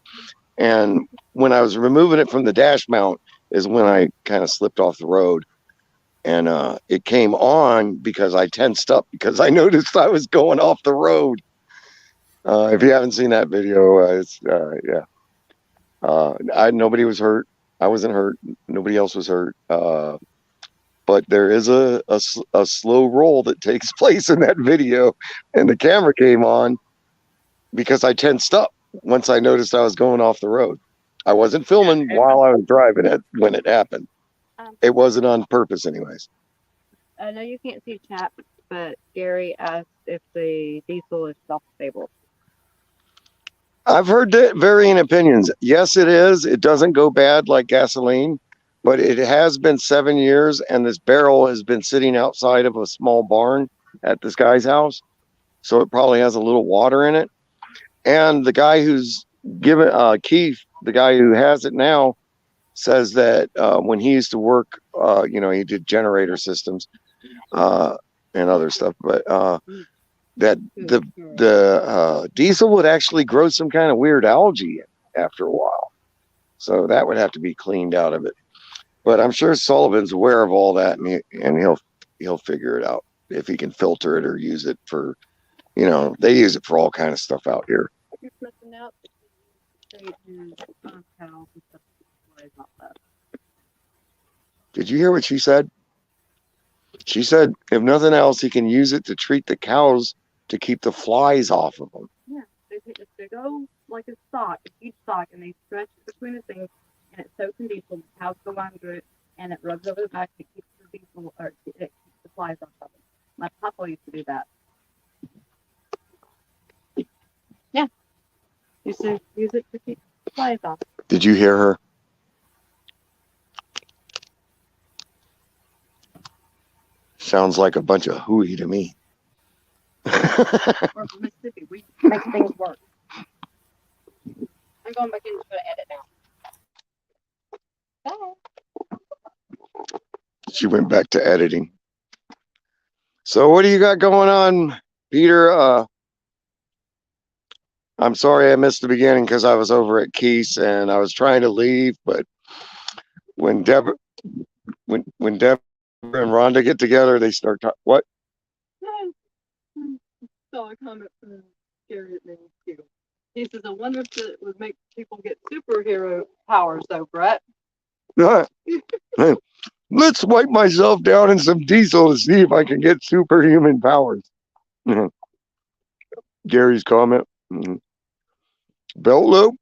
And when I was removing it from the dash mount is when I kind of slipped off the road. And it came on because I tensed up because I noticed I was going off the road. If you haven't seen that video, nobody was hurt. I wasn't hurt. Nobody else was hurt. But there is a slow roll that takes place in that video, and the camera came on because I tensed up once I noticed I was going off the road. I wasn't filming while I was driving it when it happened. It wasn't on purpose anyways. I know you can't see chat, but Gary asked if the diesel is self-stable. I've heard varying opinions. Yes, it is. It doesn't go bad like gasoline, but it has been 7 years, and this barrel has been sitting outside of a small barn at this guy's house. So it probably has a little water in it. And the guy who's given, Keith, the guy who has it now, says that when he used to work, he did generator systems and other stuff, but that the diesel would actually grow some kind of weird algae after a while. So that would have to be cleaned out of it. But I'm sure Sullivan's aware of all that, and he'll figure it out if he can filter it or use it for, they use it for all kind of stuff out here. you're missing out, they use cows and stuff. About that. Did you hear what she said? She said, if nothing else, he can use it to treat the cows to keep the flies off of them. Yeah, they take this big old, like a sock, a huge sock, and they stretch it between the things, and it's soaked in diesel. The cows go under it, and it rubs over the back to keep the diesel, or it keeps the flies off of it. My papa used to do that. Yeah, used to use it to keep the flies off. Did you hear her? Sounds like a bunch of hooey to me. We're from Mississippi. We make things work. I'm going back in to edit now. Bye. She went back to editing. So what do you got going on, Peter? I'm sorry I missed the beginning because I was over at Keith's and I was trying to leave, but when Deborah and Rhonda get together, they start talking. What? Saw a comment from Gary at me too. He says, I wonder if it would make people get superhero powers though, Brett. Let's wipe myself down in some diesel to see if I can get superhuman powers. Gary's comment. Belt loop?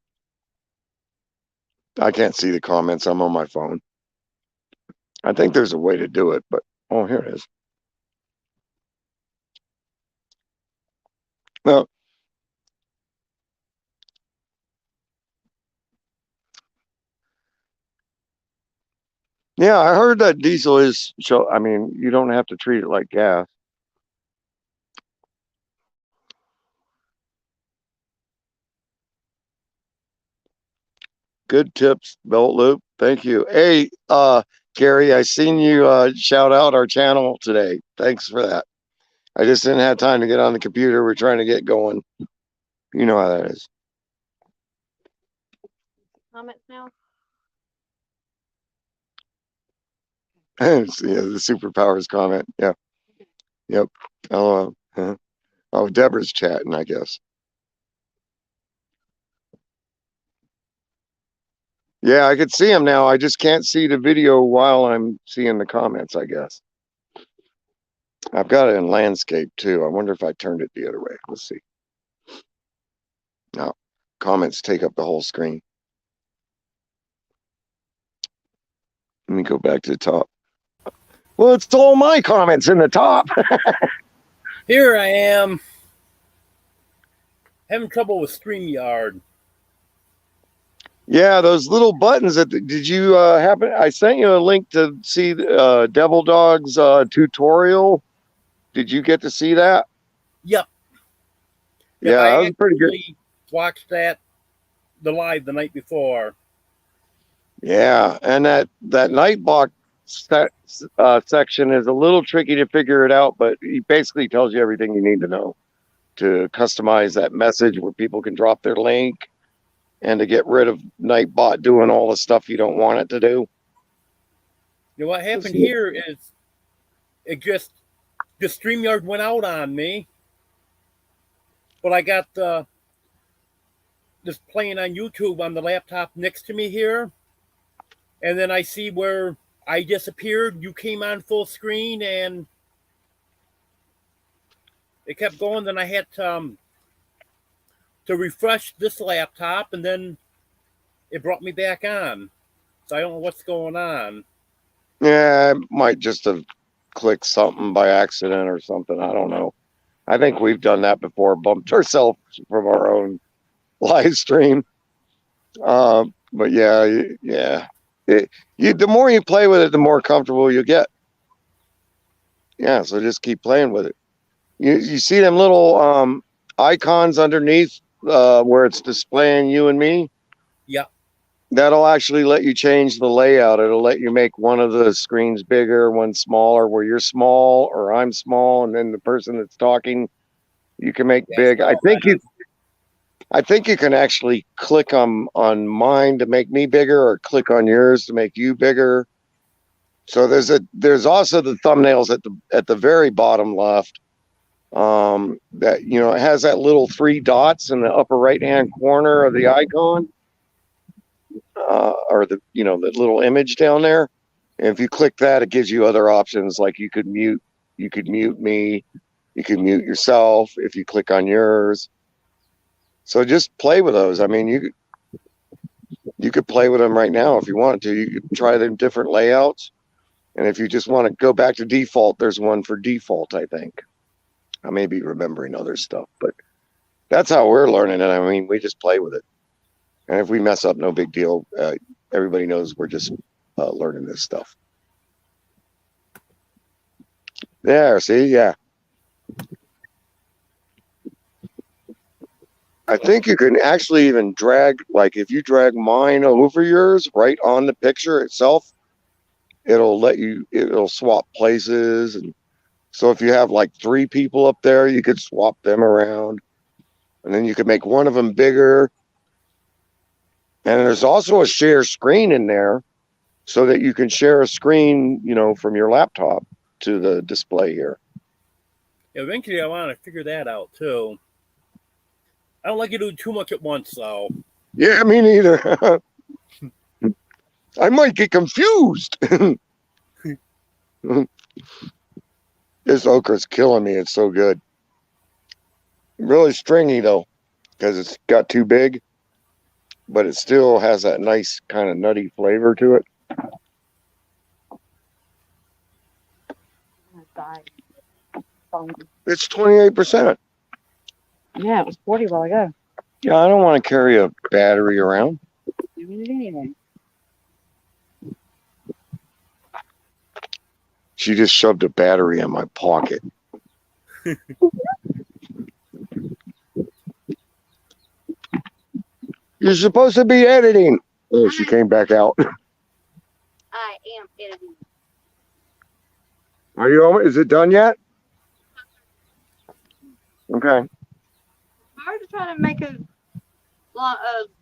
I can't see the comments. I'm on my phone. I think there's a way to do it, but oh, here it is. No. Yeah, I heard that diesel is, I mean, you don't have to treat it like gas. Good tips, belt loop. Thank you. Hey, Gary, I seen you shout out our channel today. Thanks for that. I just didn't have time to get on the computer. We're trying to get going. You know how that is. Comments now? Yeah, the superpowers comment. Yeah. Yep. Oh, oh, Deborah's chatting, I guess. Yeah, I could see him now. I just can't see the video while I'm seeing the comments, I guess. I've got it in landscape too. I wonder if I turned it the other way. Let's see. No, comments take up the whole screen. Let me go back to the top. Well, it's all my comments in the top. Here I am. Having trouble with StreamYard. Yeah, those little buttons that did you happen? I sent you a link to see Devil Dog's tutorial. Did you get to see that? Yep. Yeah, that was pretty good. Watched that the night before. Yeah, and that Nightbot section is a little tricky to figure it out, but he basically tells you everything you need to know to customize that message where people can drop their link and to get rid of Nightbot doing all the stuff you don't want it to do. You know, what happened here is the StreamYard went out on me, but I got this playing on YouTube on the laptop next to me here, and then I see where I disappeared. You came on full screen, and it kept going. Then I had to refresh this laptop, and then it brought me back on. So I don't know what's going on. Yeah, I might just have clicked something by accident or something. I don't know. I think we've done that before, bumped ourselves from our own live stream. But yeah. The more you play with it, the more comfortable you get. Yeah, so just keep playing with it. You see them little icons underneath where it's displaying you and me? Yeah. That'll actually let you change the layout. It'll let you make one of the screens bigger, one smaller, where you're small or I'm small, and then the person that's talking, you can make big. I think you can actually click on mine to make me bigger, or click on yours to make you bigger. So there's also the thumbnails at the very bottom left. That, it has that little 3 dots in the upper right hand corner of the icon, or the little image down there. And if you click that, it gives you other options, like you could mute me, you could mute yourself if you click on yours. So just play with those. I mean, you could play with them right now if you want to. You could try them different layouts. And if you just want to go back to default, there's one for default, I think. I may be remembering other stuff, but that's how we're learning it. I mean, we just play with it. And if we mess up, no big deal. Everybody knows we're just learning this stuff. There, see? Yeah. I think you can actually even drag, like if you drag mine over yours right on the picture itself, it'll swap places. And so if you have like 3 people up there, you could swap them around. And then you could make one of them bigger. And there's also a share screen in there so that you can share a screen, from your laptop to the display here. Eventually, I want to figure that out too. I don't like to do too much at once, though. Yeah, me neither. I might get confused. This okra's killing me. It's so good. Really stringy, though, because it's got too big, but it still has that nice kind of nutty flavor to it. It's 28%. Yeah, it was 40 while ago. Yeah, I don't want to carry a battery around. Doing it anyway. She just shoved a battery in my pocket. You're supposed to be editing. Oh, she came back out. I am editing. Are you on? Is it done yet? Okay. Hard to try to make a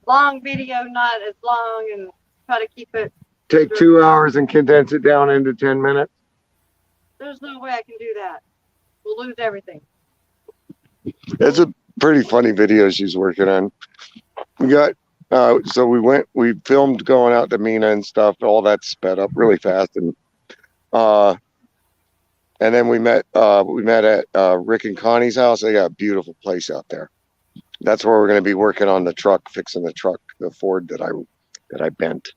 long video, not as long, and try to keep it. Take 2 hours and condense it down into 10 minutes. There's no way I can do that. We'll lose everything. It's a pretty funny video she's working on. We got, so we filmed going out to Mina and stuff. All that sped up really fast. And then we met at Rick and Connie's house. They got a beautiful place out there. That's where we're going to be working on the truck, fixing the truck, the Ford that I bent.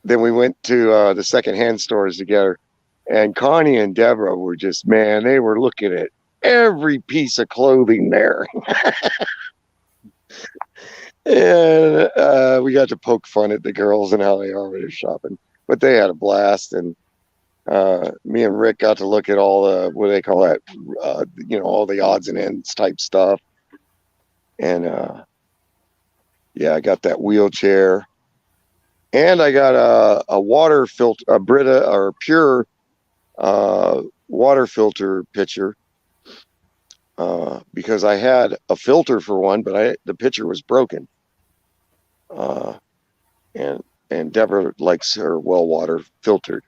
Then we went to the secondhand stores together, and Connie and Deborah were just, man, they were looking at every piece of clothing there. And we got to poke fun at the girls and how they are when they're shopping, but they had a blast. And me and Rick got to look at all the, what do they call that? All the odds and ends type stuff. And yeah, I got that wheelchair, and I got a water filter, a Brita or Pure water filter pitcher, because I had a filter for one, but the pitcher was broken. And Deborah likes her well water filtered.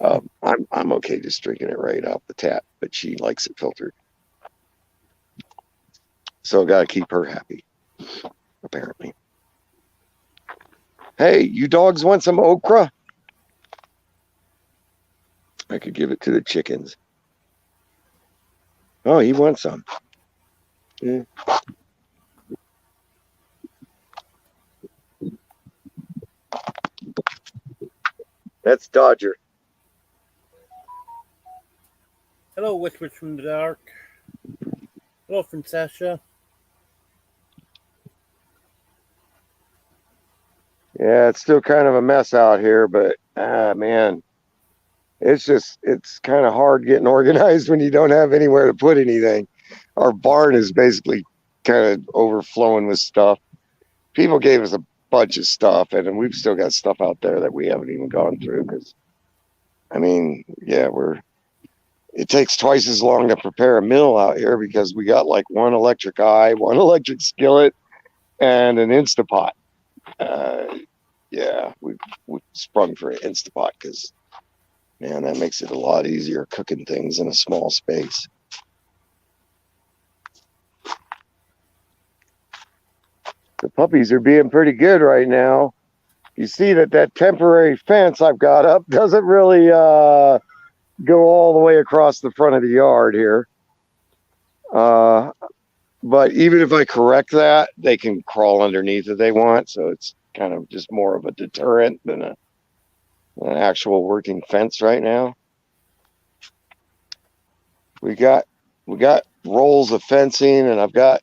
I'm okay just drinking it right off the tap, but she likes it filtered. So got to keep her happy, apparently. Hey, you dogs want some okra? I could give it to the chickens. Oh, he wants some. Yeah. That's Dodger. Hello, Whispers from the Dark. Hello, Francesca. Yeah, it's still kind of a mess out here, but man, it's kind of hard getting organized when you don't have anywhere to put anything. Our barn is basically kind of overflowing with stuff. People gave us a bunch of stuff, and we've still got stuff out there that we haven't even gone through because, I mean, yeah, it takes twice as long to prepare a meal out here because we got like one electric eye, one electric skillet, and an Instapot. Yeah, we sprung for an Instapot because Man, that makes it a lot easier cooking things in a small space. The puppies are being pretty good right now. You see that temporary fence I've got up doesn't really go all the way across the front of the yard here. But even if I correct that, they can crawl underneath if they want. So it's kind of just more of a deterrent than an actual working fence right now. We got rolls of fencing, and I've got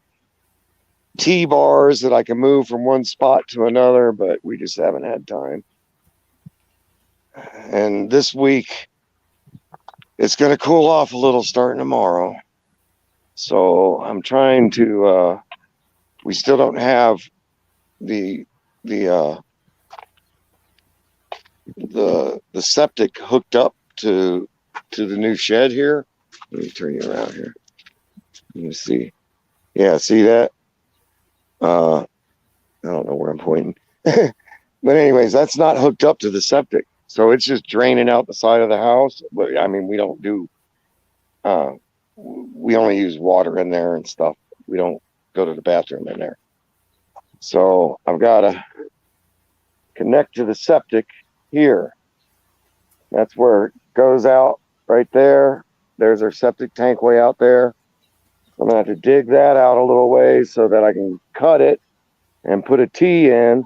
T-bars that I can move from one spot to another, but we just haven't had time. And this week, it's going to cool off a little starting tomorrow. So I'm trying to, we still don't have the septic hooked up to the new shed here. Let me turn you around here. Let me see. Yeah, see that? I don't know where I'm pointing. But anyways, that's not hooked up to the septic. So it's just draining out the side of the house. But I mean, we don't do, we only use water in there and stuff. We don't go to the bathroom in there. So I've got to connect to the septic here. That's where it goes out right there. There's our septic tank way out there. I'm going to have to dig that out a little ways so that I can cut it and put a T in,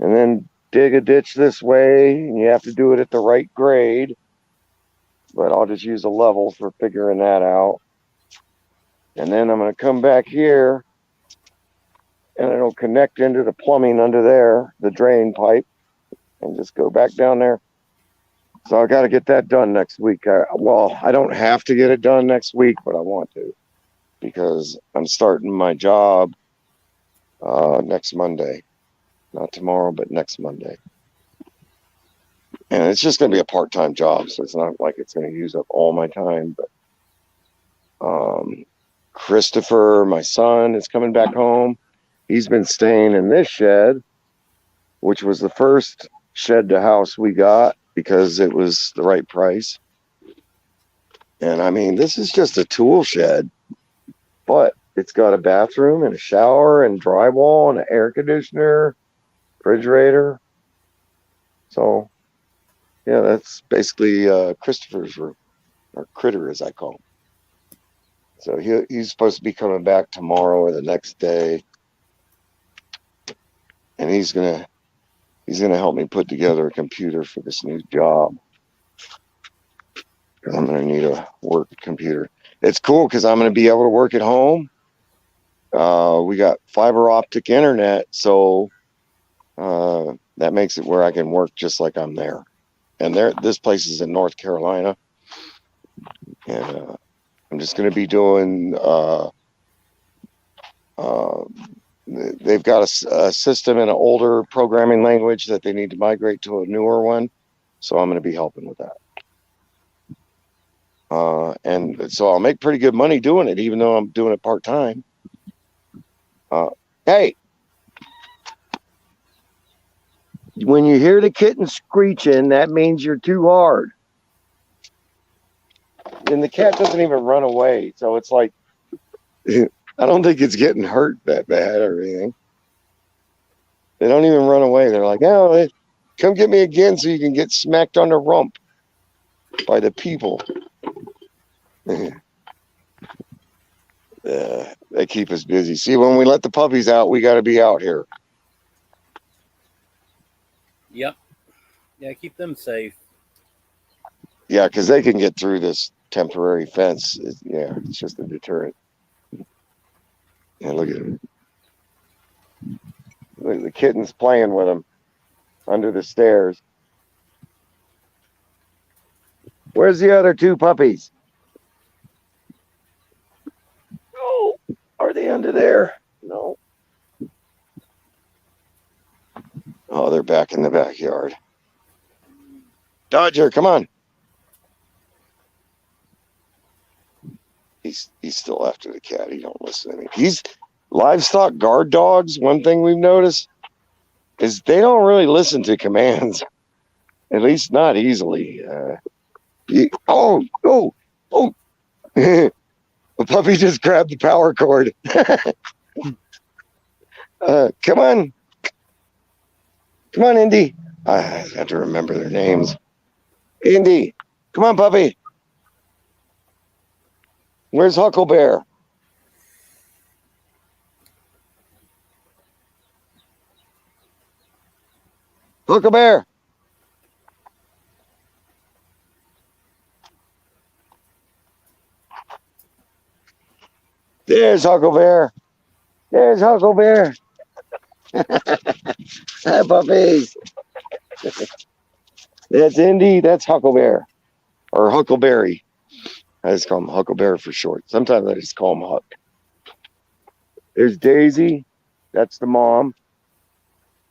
and then dig a ditch this way. And you have to do it at the right grade, but I'll just use a level for figuring that out. And then I'm going to come back here, and it'll connect into the plumbing under there, the drain pipe, and just go back down there. So I got to get that done next week. Well, I don't have to get it done next week, but I want to, because I'm starting my job next Monday. Not tomorrow, but next Monday. And it's just going to be a part-time job, so it's not like it's going to use up all my time. But Christopher, my son, is coming back home. He's been staying in this shed, which was the first shed to house we got because it was the right price. And I mean, this is just a tool shed, but it's got a bathroom and a shower and drywall and an air conditioner, refrigerator. So, yeah, that's basically Christopher's room, or Critter as I call him. So he's supposed to be coming back tomorrow or the next day, and he's gonna help me put together a computer for this new job. I'm gonna need a work computer. It's cool because I'm gonna be able to work at home. We got fiber optic internet, so that makes it where I can work just like I'm there. And this place is in North Carolina, and I'm just going to be doing. They've got a system in an older programming language that they need to migrate to a newer one, so I'm going to be helping with that. And so I'll make pretty good money doing it, even though I'm doing it part time. Hey, when you hear the kitten screeching, that means you're too hard. And the cat doesn't even run away, so it's like, I don't think it's getting hurt that bad or anything. They don't even run away. They're like, oh, come get me again so you can get smacked on the rump by the people. They keep us busy. See, when we let the puppies out, we got to be out here. Yep. Yeah, keep them safe. Yeah, because they can get through this temporary fence. It's just a deterrent. Yeah, look at him. Look, the kitten's playing with him under the stairs. Where's the other two puppies? Oh, are they under there? No. Oh, they're back in the backyard. Dodger, come on. He's still after the cat. He don't listen to me. He's livestock guard dogs. One thing we've noticed is they don't really listen to commands, at least not easily. Oh, oh, oh. The puppy just grabbed the power cord. Come on. Come on, Indy. I have to remember their names. Indy, come on, puppy. Where's Hucklebear? Hucklebear. There's Hucklebear. There's Hucklebear. Hi, puppies. That's Indy. That's Hucklebear. Or Huckleberry. I just call him Hucklebear for short. Sometimes I just call him Huck. There's Daisy. That's the mom.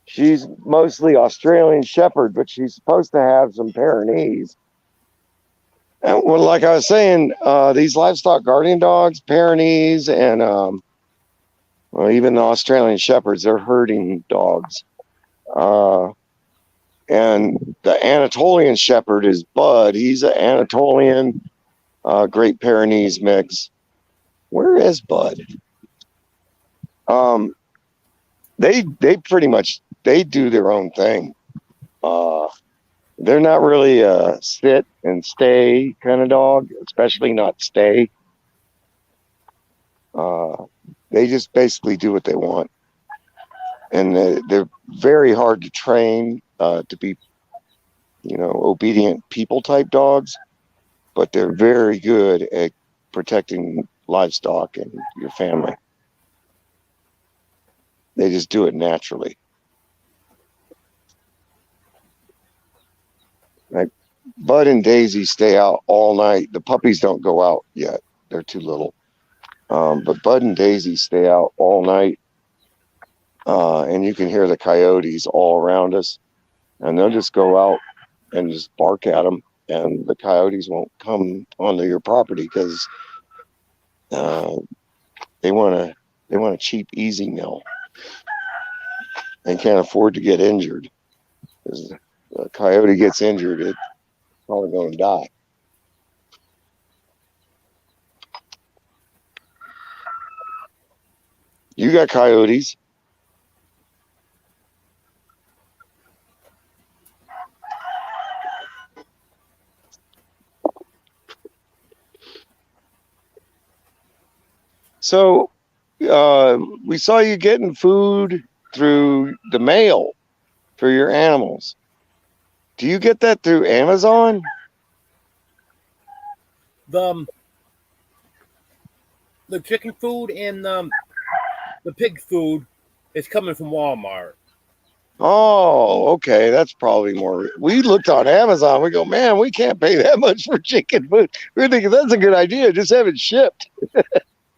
She's mostly Australian Shepherd, but she's supposed to have some Pyrenees. And well, like I was saying, these livestock guardian dogs, Pyrenees, and well, even the Australian Shepherds, they're herding dogs. And the Anatolian Shepherd is Bud. He's an Anatolian Great Pyrenees mix. Where is Bud? They pretty much they do their own thing. They're not really a sit and stay kind of dog, especially not stay. They just basically do what they want, and they're very hard to train to be, obedient people type dogs. But they're very good at protecting livestock and your family. They just do it naturally. Like Bud and Daisy stay out all night. The puppies don't go out yet. They're too little. But Bud and Daisy stay out all night. And you can hear the coyotes all around us. And they'll just go out and just bark at them. And the coyotes won't come onto your property because they want a cheap, easy meal. They can't afford to get injured. Because a coyote gets injured, it's probably going to die. You got coyotes. So we saw you getting food through the mail for your animals. Do you get that through Amazon? The chicken food and the pig food is coming from Walmart. Oh, okay. That's probably more. We looked on Amazon. We go, man, we can't pay that much for chicken food. We're thinking that's a good idea. Just have it shipped.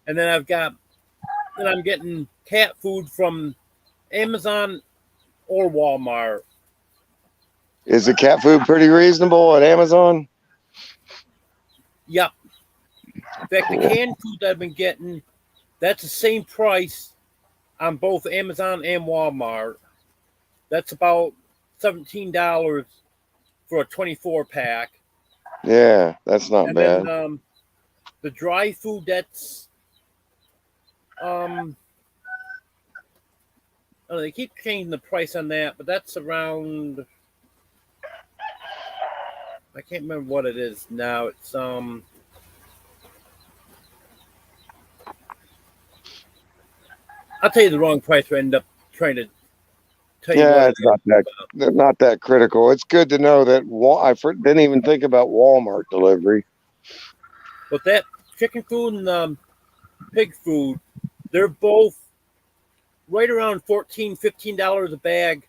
And then I'm getting cat food from Amazon or Walmart. Is the cat food pretty reasonable at Amazon? Yep. In fact, the canned food that I've been getting, that's the same price on both Amazon and Walmart. That's about $17 for a 24 pack. Yeah, that's not bad. Then, the dry food, that's they keep changing the price on that, but that's around, I can't remember what it is now. It's I'll tell you the wrong price. I end up trying to tell you. Yeah, it's not that critical. It's good to know that I didn't even think about Walmart delivery. But that chicken food and pig food, they're both right around $14, $15 a bag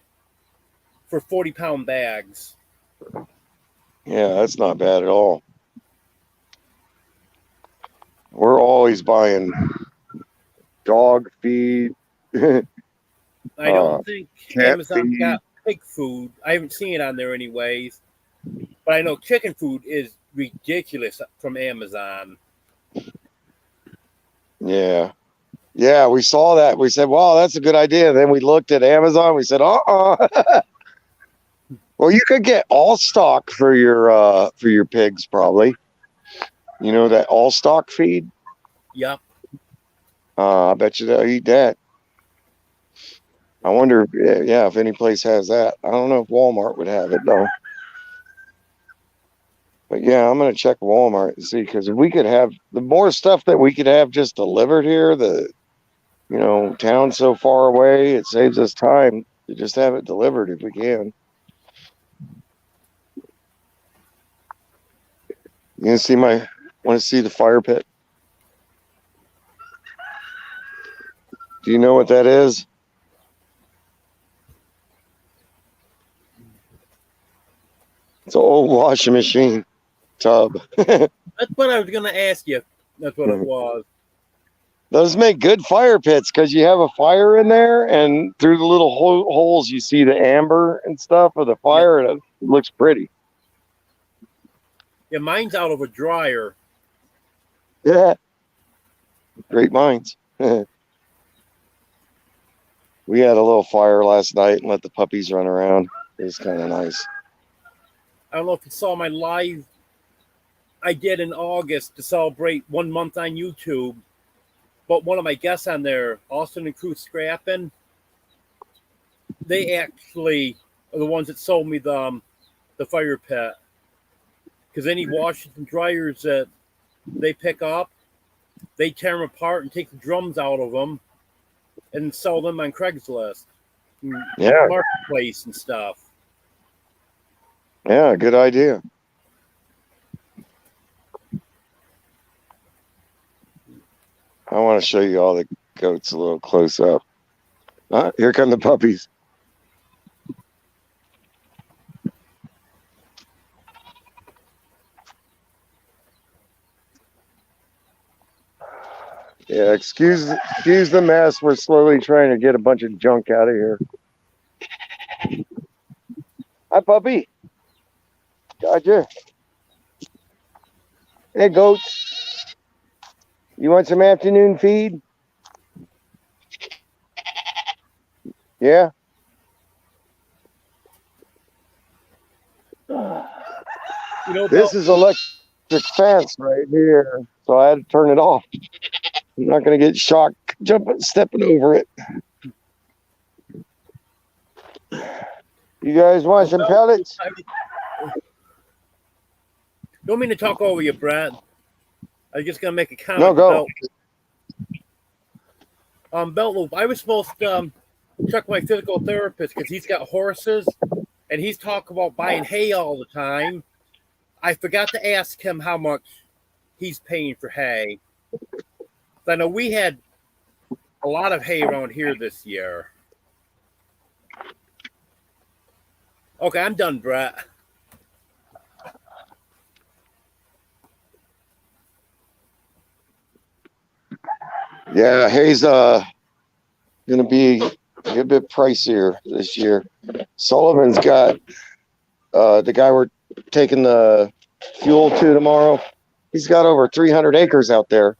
for 40-pound bags. Yeah, that's not bad at all. We're always buying dog feed. I don't think Amazon feed. got pig food. I haven't seen it on there anyways. But I know chicken food is ridiculous from Amazon. Yeah. Yeah, we saw that. We said, wow, that's a good idea. Then we looked at Amazon. We said, Well, you could get all stock for your pigs, probably. You know that all stock feed. Yep. I bet you they'll eat that. I wonder, yeah, if any place has that. I don't know if Walmart would have it though. But yeah, I'm gonna check Walmart and see, because if we could have the more stuff that we could have just delivered here, town's so far away, it saves us time to just have it delivered if we can. You want to see the fire pit? Do you know what that is? It's an old washing machine tub. That's what I was going to ask you. That's what it was. Those make good fire pits because you have a fire in there, and through the little holes you see the amber and stuff of the fire, and it looks pretty. Yeah, mine's out of a dryer. Yeah. Great minds. We had a little fire last night and let the puppies run around. It was kind of nice. I don't know if you saw my live I did in August to celebrate 1 month on YouTube. But one of my guests on there, Austin and Crew Scrapping, they actually are the ones that sold me the fire pit. Because any washers and dryers that they pick up, they tear them apart and take the drums out of them and sell them on Craigslist. Yeah. Marketplace and stuff. Yeah, good idea. I want to show you all the goats a little close up. Here come the puppies. Yeah, excuse the mess. We're slowly trying to get a bunch of junk out of here. Hi, puppy. Gotcha. Hey, goats. You want some afternoon feed? Yeah. This is electric fence right here, so I had to turn it off. I'm not going to get shocked stepping over it. You guys want some pellets? Don't mean to talk over you, Brad. I was just going to make a comment. No, go. Belt Loop, I was supposed to check my physical therapist because he's got horses and he's talking about buying hay all the time. I forgot to ask him how much he's paying for hay. I know we had a lot of hay around here this year. Okay, I'm done, Brett. Yeah, hay's gonna be a bit pricier this year. Sullivan's got the guy we're taking the fuel to tomorrow. He's got over 300 acres out there,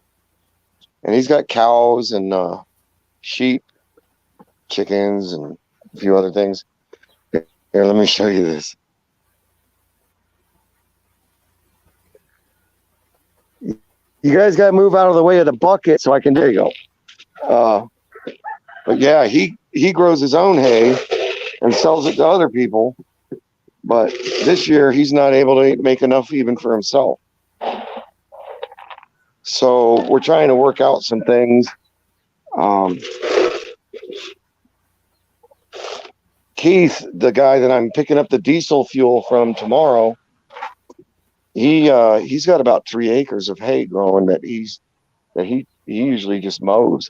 and he's got cows and sheep, chickens, and a few other things. Here, let me show you this. You guys got to move out of the way of the bucket so I can. There you go. But yeah, he grows his own hay and sells it to other people. But this year he's not able to make enough even for himself. So we're trying to work out some things. Keith, the guy that I'm picking up the diesel fuel from tomorrow, he's got about 3 acres of hay growing that he usually just mows.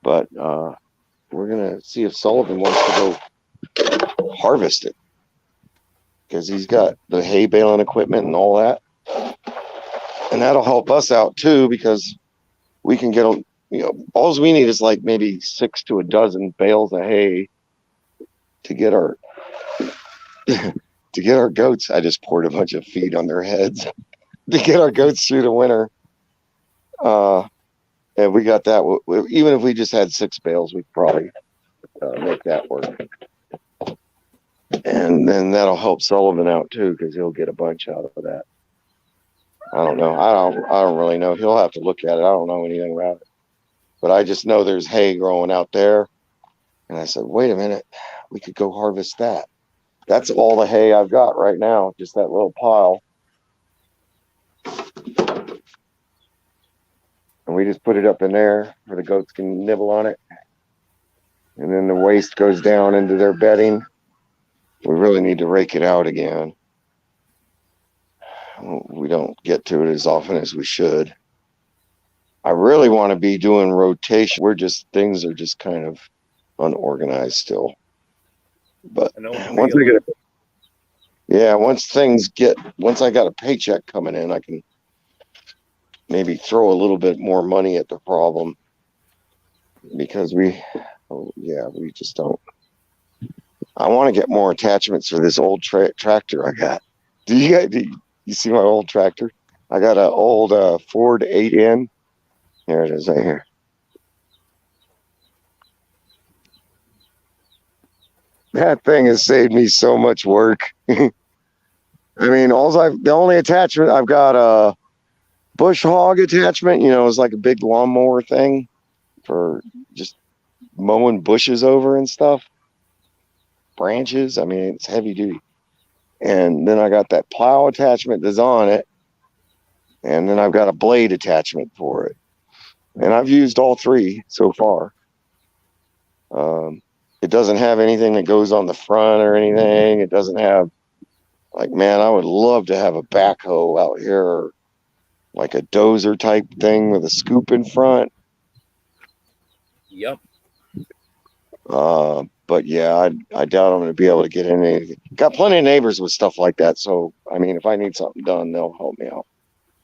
But we're gonna see if Sullivan wants to go harvest it, because he's got the hay baling equipment and all that, and that'll help us out too, because we can get all we need is like maybe 6 to a dozen bales of hay to get our goats. I just poured a bunch of feed on their heads to get our goats through the winter. And we got that. Even if we just had 6 bales, we'd probably make that work. And then that'll help Sullivan out too, because he'll get a bunch out of that. I don't know. I don't really know. He'll have to look at it. I don't know anything about it. But I just know there's hay growing out there. And I said, wait a minute, we could go harvest that. That's all the hay I've got right now, just that little pile. And we just put it up in there where the goats can nibble on it. And then the waste goes down into their bedding. We really need to rake it out again. We don't get to it as often as we should. I really want to be doing rotation. Things are just kind of unorganized still. But once I got a paycheck coming in, I can maybe throw a little bit more money at the problem, because we just don't. I want to get more attachments for this old tractor I got. Do you see my old tractor? I got an old Ford 8N. Here it is right here. That thing has saved me so much work. I mean, the only attachment I've got a bush hog attachment. It's like a big lawnmower thing for just mowing bushes over and stuff. Branches. I mean, it's heavy duty. And then I got that plow attachment that's on it. And then I've got a blade attachment for it. And I've used all three so far. It doesn't have anything that goes on the front or anything. It doesn't have, man, I would love to have a backhoe out here, like a dozer type thing with a scoop in front. Yep. But yeah, I doubt I'm going to be able to get in anything. Got plenty of neighbors with stuff like that. So, I mean, if I need something done, they'll help me out.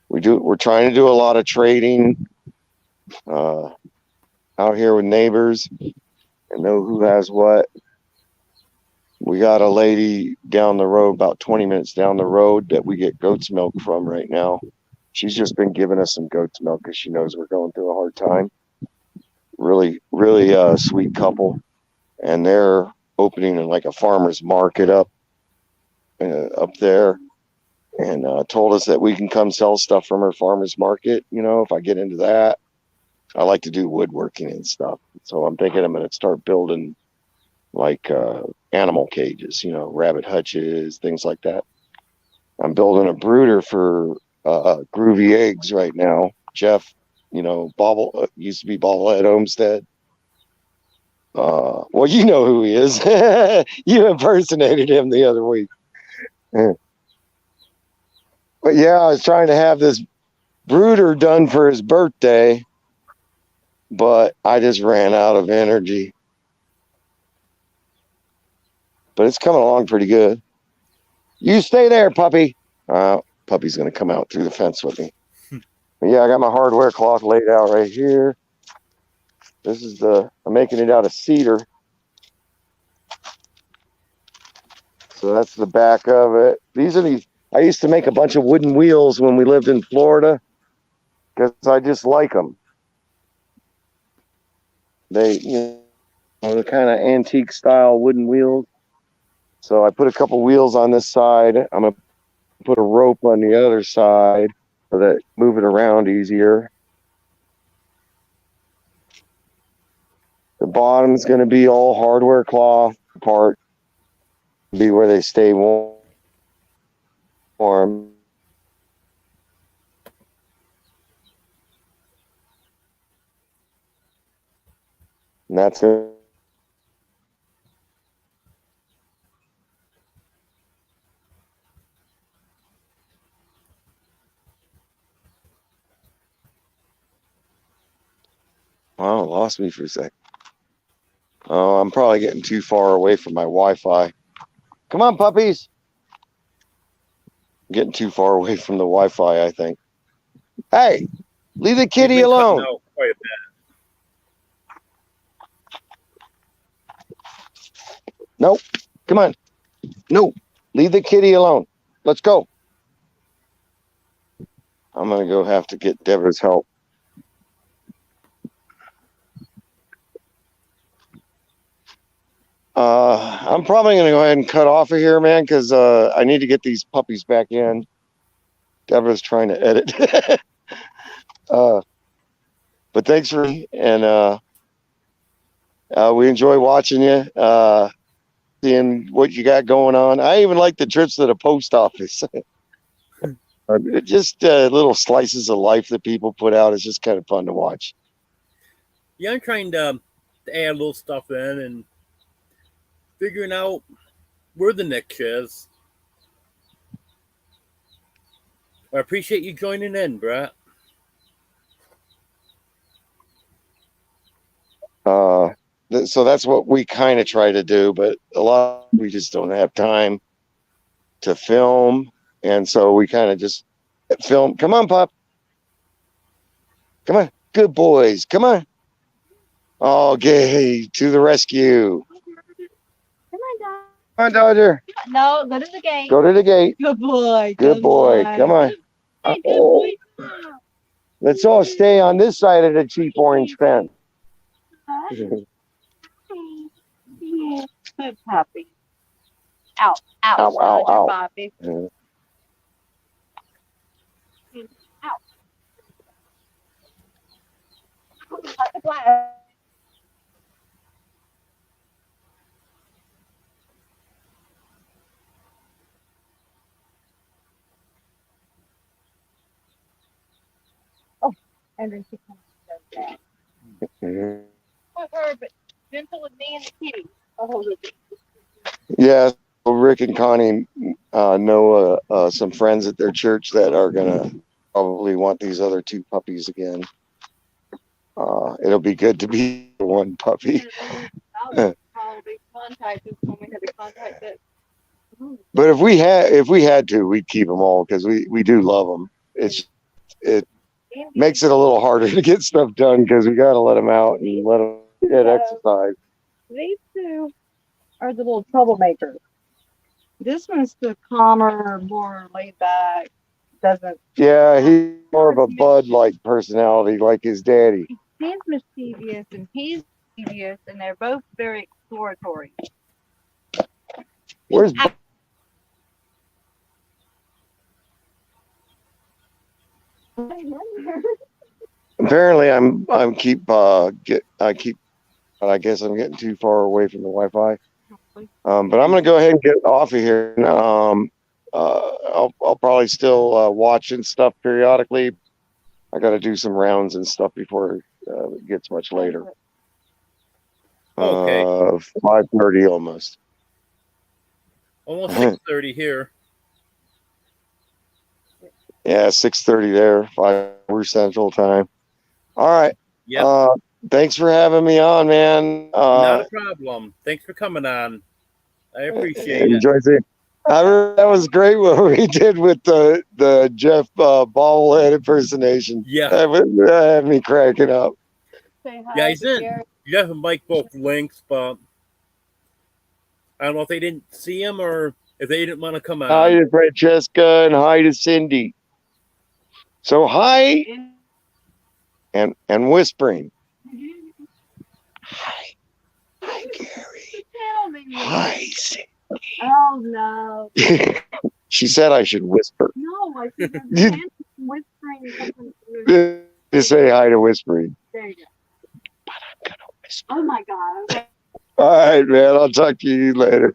We're trying to do a lot of trading out here with neighbors and know who has what. We got a lady down the road, about 20 minutes down the road, that we get goat's milk from right now. She's just been giving us some goat's milk because she knows we're going through a hard time. Really, really sweet couple. And they're opening like a farmer's market up there, and told us that we can come sell stuff from her farmer's market. If I get into that, I like to do woodworking and stuff. So I'm thinking I'm going to start building like animal cages, rabbit hutches, things like that. I'm building a brooder for Groovy Eggs right now. Jeff, used to be Bobblehead Homestead. Well, you know who he is. You impersonated him the other week. But yeah, I was trying to have this brooder done for his birthday, but I just ran out of energy. But it's coming along pretty good. You stay there, puppy. Puppy's going to come out through the fence with me. But yeah, I got my hardware cloth laid out right here. This is I'm making it out of cedar. So that's the back of it. I used to make a bunch of wooden wheels when we lived in Florida because I just like them. They, the kind of antique style wooden wheels. So I put a couple wheels on this side. I'm going to put a rope on the other side so that move it around easier. The bottom's going to be all hardware cloth part. Be where they stay warm. And that's it. Oh, lost me for a sec. Oh, I'm probably getting too far away from my Wi-Fi. Come on, puppies. I'm getting too far away from the Wi-Fi, I think. Hey, leave the kitty alone. Quite a bit. Nope. Come on. No, leave the kitty alone. Let's go. I'm going to go have to get Deborah's help. I'm probably going to go ahead and cut off of here, man, because I need to get these puppies back in. Deborah's trying to edit. But thanks for, and we enjoy watching you, seeing what you got going on. I even like the trips to the post office. Just little slices of life that people put out. It's just kind of fun to watch. Yeah, I'm trying to add a little stuff in and figuring out where the niche is. I appreciate you joining in, Brett. So that's what we kind of try to do, but a lot we just don't have time to film, and so we kind of just film. Come on, pup. Come on, good boys. Come on. Oh, gay to the rescue. Come on, dog. Come on, Dodger. No, go to the gate. Go to the gate. Good boy. Good boy. Come on. Hey, good boy. Let's all stay on this side of the cheap orange fence. Good puppy. Out. Ow, ow, ow. Puppy. Yeah. Out. Cut the glass. Oh, and then she comes and does that. With her, but gentle with me and the kitty. Oh, Yeah, so Rick and Connie know some friends at their church that are gonna probably want these other two puppies again. It'll be good to be one puppy. I'll probably contact us when we had to contact it. But if we had to, we'd keep them all because we do love them. It makes it a little harder to get stuff done because we got to let them out and let them get exercise. These two are the little troublemakers. This one's the calmer, more laid back. Doesn't. Yeah, he's more of a Bud-like personality, like his daddy. He's mischievous and he's mischievous, and they're both very exploratory. Where's apparently I guess I'm getting too far away from the Wi-Fi. But I'm gonna go ahead and get off of here. I'll probably still watch and stuff periodically. I got to do some rounds and stuff before it gets much later. Okay. 5:30 almost. Almost 6:30 here. Yeah, 6:30 there. 5 Central Time. All right. Yeah. Thanks for having me on, man. Not a problem. Thanks for coming on. I appreciate it. Enjoy it. That was great what we did with the Jeff bobblehead impersonation. Yeah. That had me cracking up. Say hi Yeah, he's to in. Gary. Jeff and Mike both links, but I don't know if they didn't see him or if they didn't want to come on. Hi to Francesca and hi to Cindy. So hi and whispering. Hi. Hi, Gary. Tell me. Hi, Cindy. Oh no. She said I should whisper. No, I think I'm whispering something to Just say hi to whispering. There you go. But I'm gonna whisper. Oh my god. Okay. All right, man. I'll talk to you later.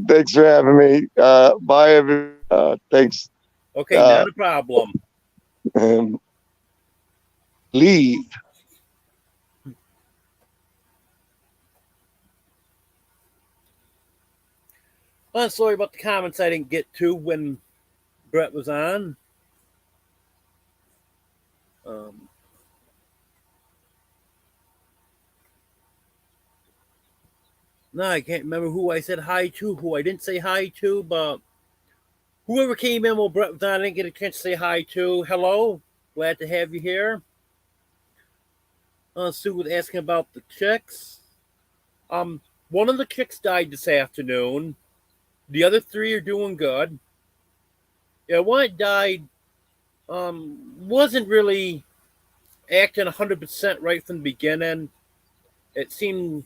Thanks for having me. Bye, everyone. Thanks. Okay, not a problem. Leave. Well, sorry about the comments I didn't get to when Brett was on. No, I can't remember who I said hi to, who I didn't say hi to, but whoever came in while Brett was on, I didn't get a chance to say hi to. Hello, glad to have you here. Sue was asking about the chicks. One of the chicks died this afternoon. The other 3 are doing good. Yeah, one that died wasn't really acting 100% right from the beginning. It seemed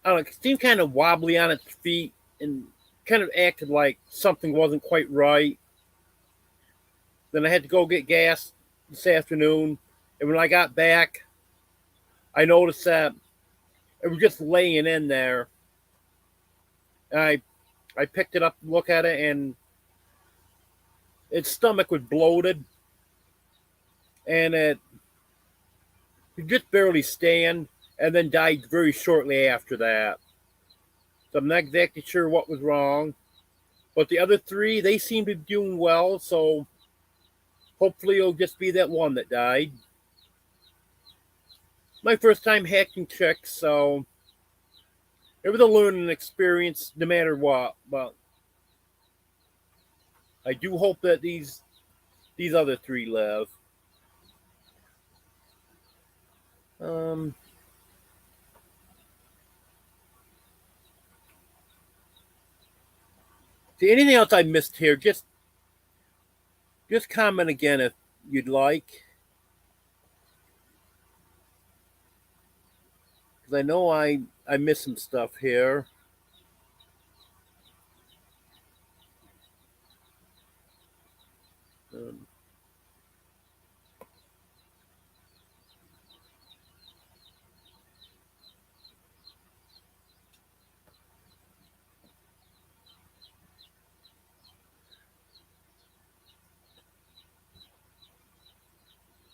I don't know, it seemed kind of wobbly on its feet and kind of acted like something wasn't quite right. Then I had to go get gas this afternoon. And when I got back, I noticed that it was just laying in there. And I picked it up to look at it, and its stomach was bloated, and it could just barely stand, and then died very shortly after that. So I'm not exactly sure what was wrong. But the other three, they seem to be doing well, so hopefully it'll just be that one that died. My first time hatching chicks, so it was a learning experience no matter what. But I do hope that these other three live. See, anything else I missed here, just comment again if you'd like. Because I know I missed some stuff here. Um,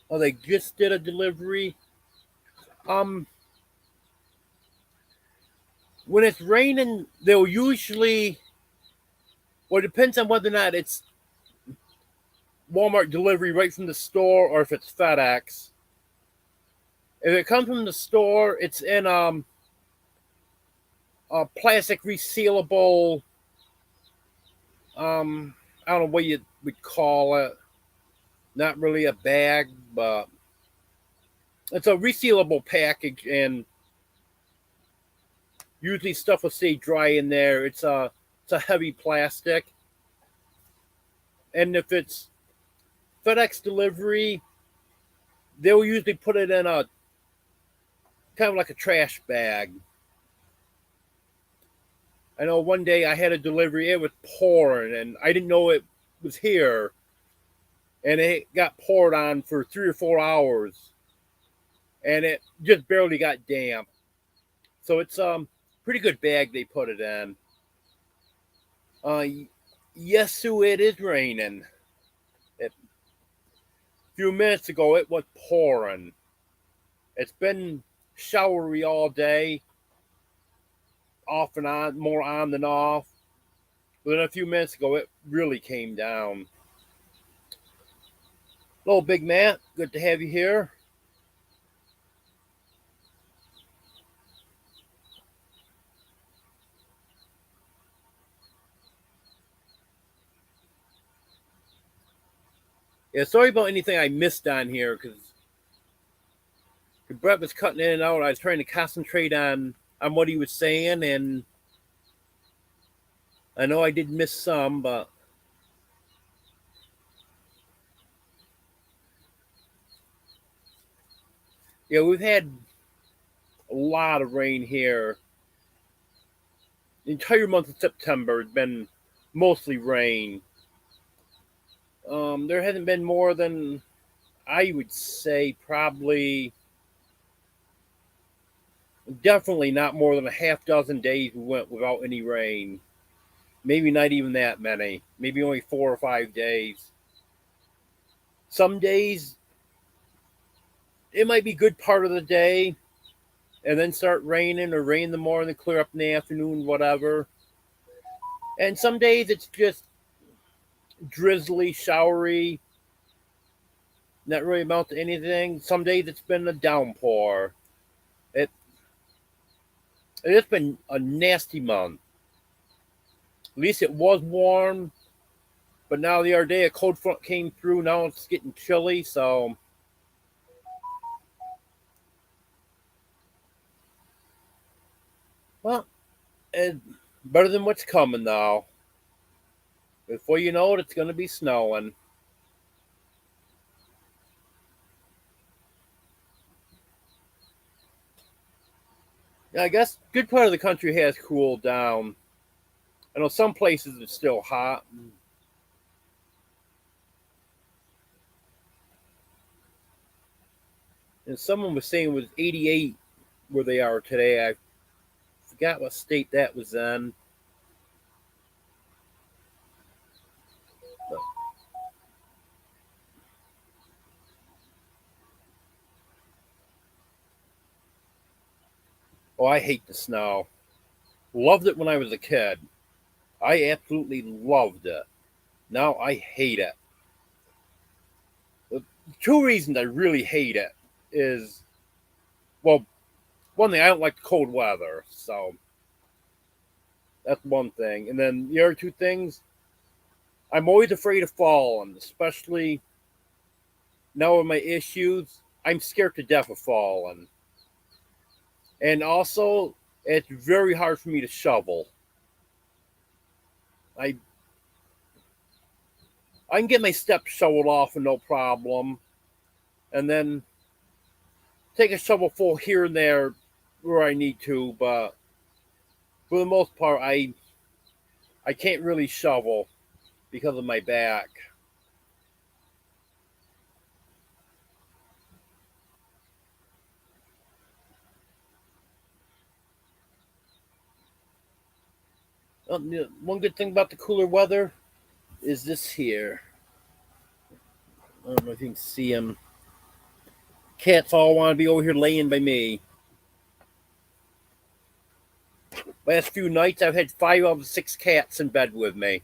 oh, they just did a delivery. When it's raining, they'll usually. Well, it depends on whether or not it's Walmart delivery right from the store or if it's FedEx. If it comes from the store, it's in a plastic resealable. I don't know what you would call it. Not really a bag, but it's a resealable package, and usually stuff will stay dry in there. It's a heavy plastic, and if it's FedEx delivery, they'll usually put it in a kind of like a trash bag. I know one day I had a delivery, it was pouring, and I didn't know it was here. And it got poured on for 3 or 4 hours. And it just barely got damp. So it's pretty good bag they put it in. Yes, Sue, it is raining. A few minutes ago, it was pouring. It's been showery all day, off and on, more on than off. But then a few minutes ago, it really came down. Hello, Big Matt. Good to have you here. Yeah, sorry about anything I missed on here, because Brett was cutting in and out. I was trying to concentrate on what he was saying, and I know I did miss some, but yeah, we've had a lot of rain here. The entire month of September has been mostly rain. There hasn't been more than, I would say, probably, definitely not more than a half dozen days we went without any rain. Maybe not even that many. Maybe only 4 or 5 days. Some days, it might be a good part of the day, and then start raining, or rain in the morning, clear up in the afternoon, whatever. And some days it's just drizzly, showery, not really amount to anything. Some days it's been a downpour. It's been a nasty month. At least it was warm, but now the other day a cold front came through. Now it's getting chilly, so well, it's better than what's coming now. Before you know it, it's going to be snowing. Yeah, I guess good part of the country has cooled down. I know some places it's still hot. And someone was saying it was 88 where they are today. I forgot what state that was in. But, oh, I hate the snow. Loved it when I was a kid. I absolutely loved it. Now I hate it. The two reasons I really hate it is, well, one thing, I don't like the cold weather. So that's one thing. And then the other two things, I'm always afraid of falling, especially now with my issues. I'm scared to death of falling. And also, it's very hard for me to shovel. I I can get my steps shoveled off with no problem, and then take a shovelful here and there where I need to. But for the most part, I can't really shovel because of my back. One good thing about the cooler weather is this here. I don't know if you can see them. Cats all want to be over here laying by me. Last few nights, I've had 5 of the 6 cats in bed with me.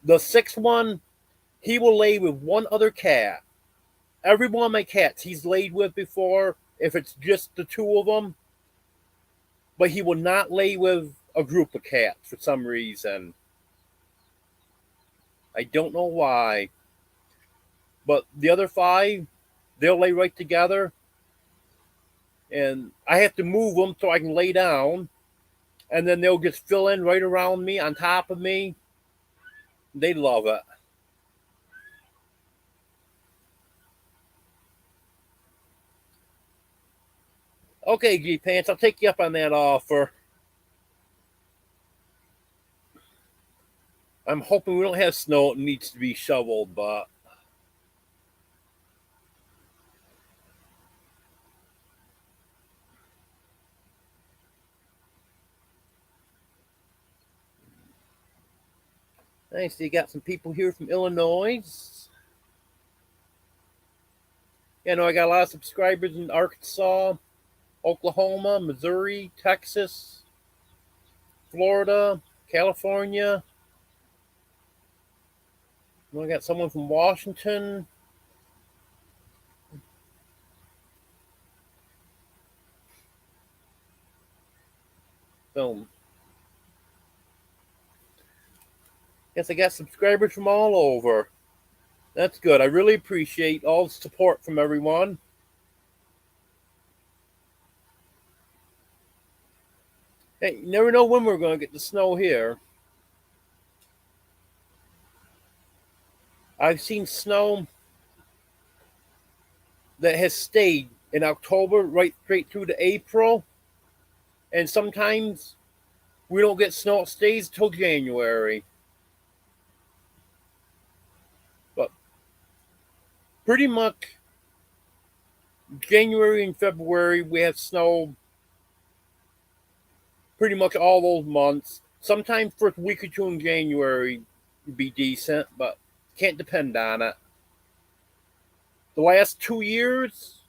The sixth one, he will lay with one other cat. Every one of my cats he's laid with before, if it's just the two of them, but he will not lay with a group of cats for some reason. I don't know why. But the other 5, they'll lay right together, and I have to move them so I can lay down, and then they'll just fill in right around me, on top of me. They love it. Okay, G Pants, I'll take you up on that offer. I'm hoping we don't have snow that needs to be shoveled, but nice. You got some people here from Illinois. Yeah, I know I got a lot of subscribers in Arkansas, Oklahoma, Missouri, Texas, Florida, California. I got someone from Washington. So, guess I got subscribers from all over. That's good. I really appreciate all the support from everyone. Hey, you never know when we're going to get the snow here. I've seen snow that has stayed in October right straight through to April. And sometimes we don't get snow that stays till January. But pretty much January and February, we have snow pretty much all those months. Sometimes first week or two in January would be decent, but can't depend on it. The last 2 years,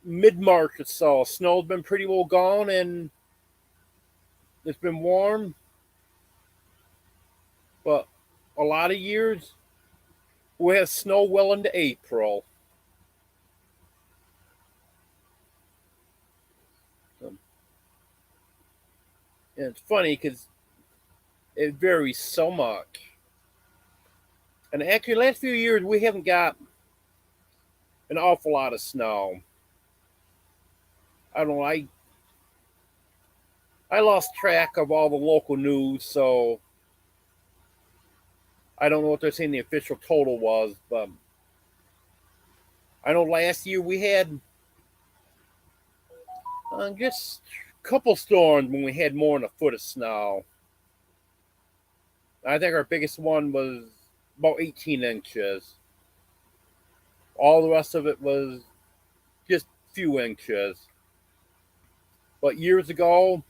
mid-March or so, snow's been pretty well gone and it's been warm. But a lot of years, we have snow well into April. And it's funny because it varies so much. And actually, the last few years, we haven't got an awful lot of snow. I don't know. I lost track of all the local news, so I don't know what they're saying the official total was. But I know last year we had Just a couple storms when we had more than a foot of snow. I think our biggest one was about 18 inches. All the rest of it was just a few inches. But years ago,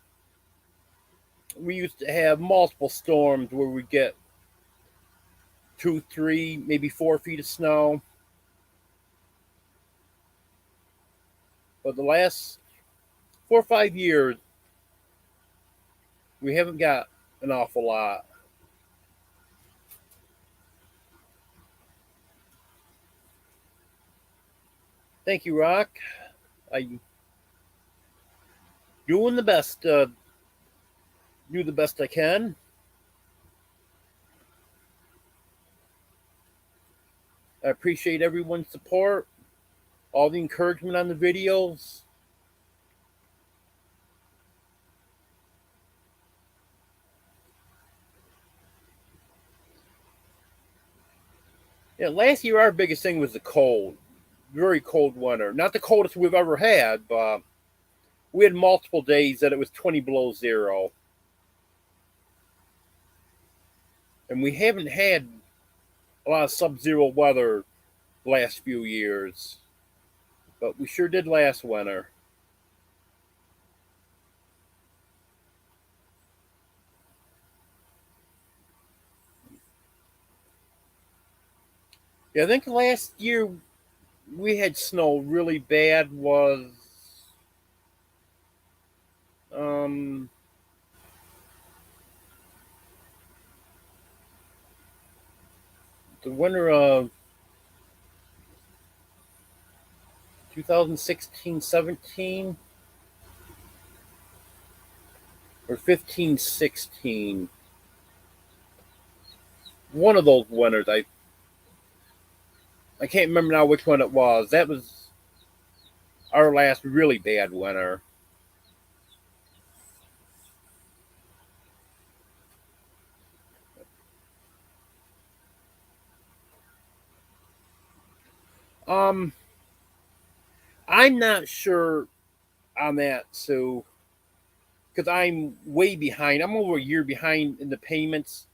we used to have multiple storms where we get 2, 3, maybe 4 feet of snow. But the last 4 or 5 years, we haven't got an awful lot. Thank you, Rock. I'm doing the best. Do the best I can. I appreciate everyone's support, all the encouragement on the videos. Yeah, last year our biggest thing was the cold. Very cold winter. Not the coldest we've ever had, but we had multiple days that it was 20 below zero. And we haven't had a lot of sub-zero weather the last few years. But we sure did last winter. Yeah, I think last year we had snow really bad was the winter of 2016-17 or 15-16. One of those winters. I can't remember now which one it was. That was our last really bad winter. I'm not sure on that, Sue, because I'm way behind. I'm over a year behind in the payments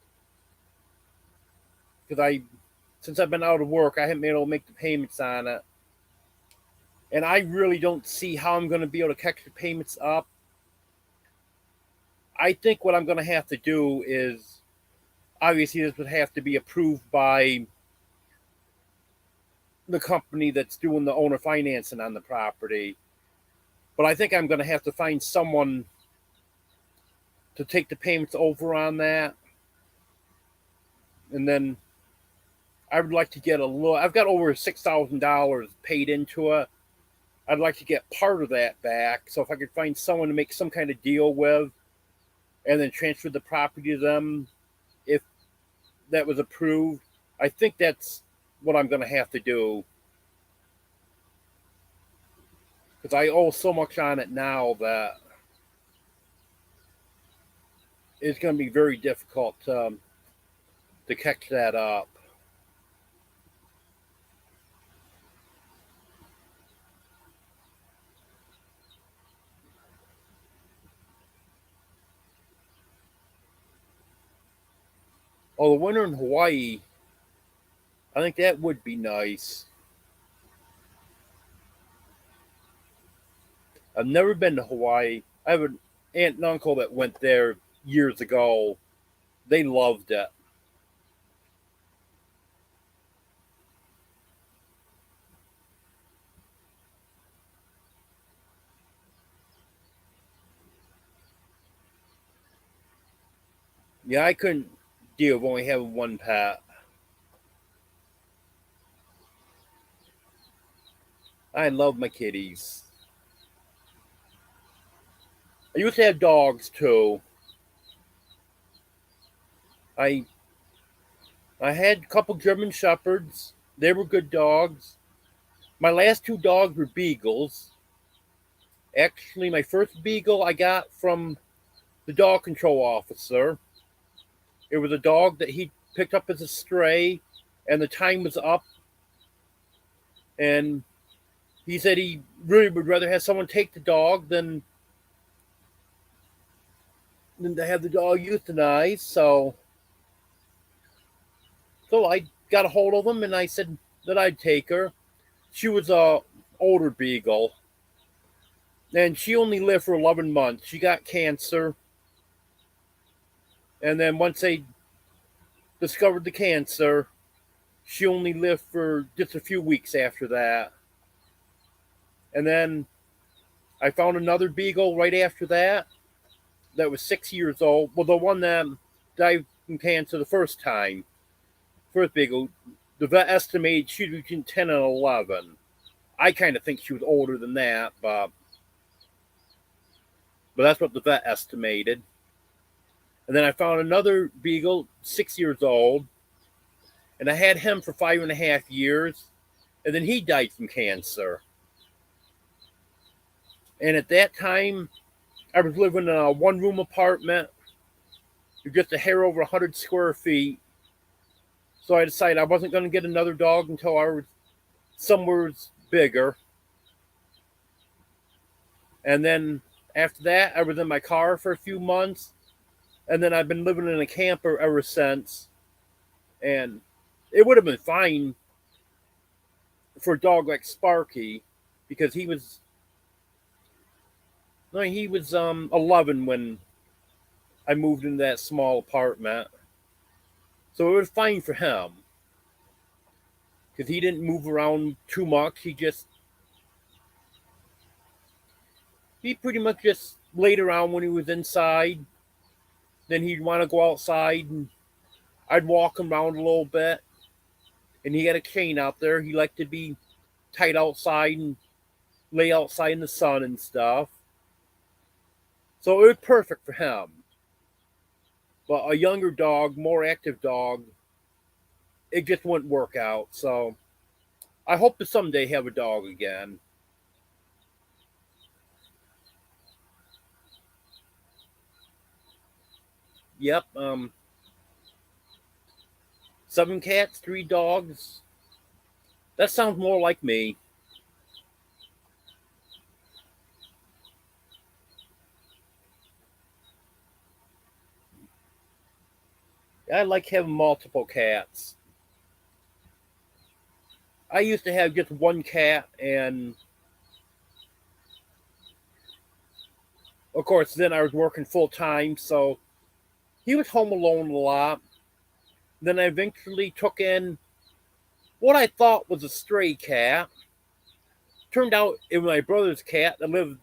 because since I've been out of work, I haven't been able to make the payments on it, and I really don't see how I'm going to be able to catch the payments up. I think what I'm going to have to do is, obviously, this would have to be approved by the company that's doing the owner financing on the property. But I think I'm going to have to find someone to take the payments over on that. And then I would like to get a little, I've got over $6,000 paid into it. I'd like to get part of that back. So if I could find someone to make some kind of deal with and then transfer the property to them, if that was approved, I think that's what I'm going to have to do. Because I owe so much on it now that it's going to be very difficult to catch that up. Oh, the winter in Hawaii, I think that would be nice. I've never been to Hawaii. I have an aunt and uncle that went there years ago. They loved it. Yeah, I couldn't deal with only having one pet. I love my kitties. I used to have dogs too. I I had a couple German Shepherds. They were good dogs. My last two dogs were beagles. Actually, my first beagle I got from the dog control officer. It was a dog that he picked up as a stray, and the time was up. And he said he really would rather have someone take the dog than to have the dog euthanized. So I got a hold of him and I said that I'd take her. She was a older beagle, and she only lived for 11 months. She got cancer, and then once they discovered the cancer, she only lived for just a few weeks after that. And then I found another beagle right after that was 6 years old. Well, the one that died from cancer the first beagle, the vet estimated she'd be between 10 and 11. I kind of think she was older than that, but that's what the vet estimated. And then I found another beagle, 6 years old, and I had him for 5.5 years, and then he died from cancer. And at that time, I was living in a one-room apartment, just a hair over 100 square feet. So I decided I wasn't going to get another dog until I was somewhere bigger. And then after that, I was in my car for a few months. And then I've been living in a camper ever since. And it would have been fine for a dog like Sparky, because he was 11 when I moved into that small apartment. So it was fine for him, because he didn't move around too much. He pretty much just laid around when he was inside. Then he'd want to go outside, and I'd walk him around a little bit. And he had a chain out there. He liked to be tied outside and lay outside in the sun and stuff. So it was perfect for him. But a younger dog, more active dog, it just wouldn't work out. So I hope to someday have a dog again. Yep. 7 cats, 3 dogs. That sounds more like me. I like having multiple cats. I used to have just one cat, and of course, then I was working full time, so he was home alone a lot. Then I eventually took in what I thought was a stray cat. Turned out it was my brother's cat that lived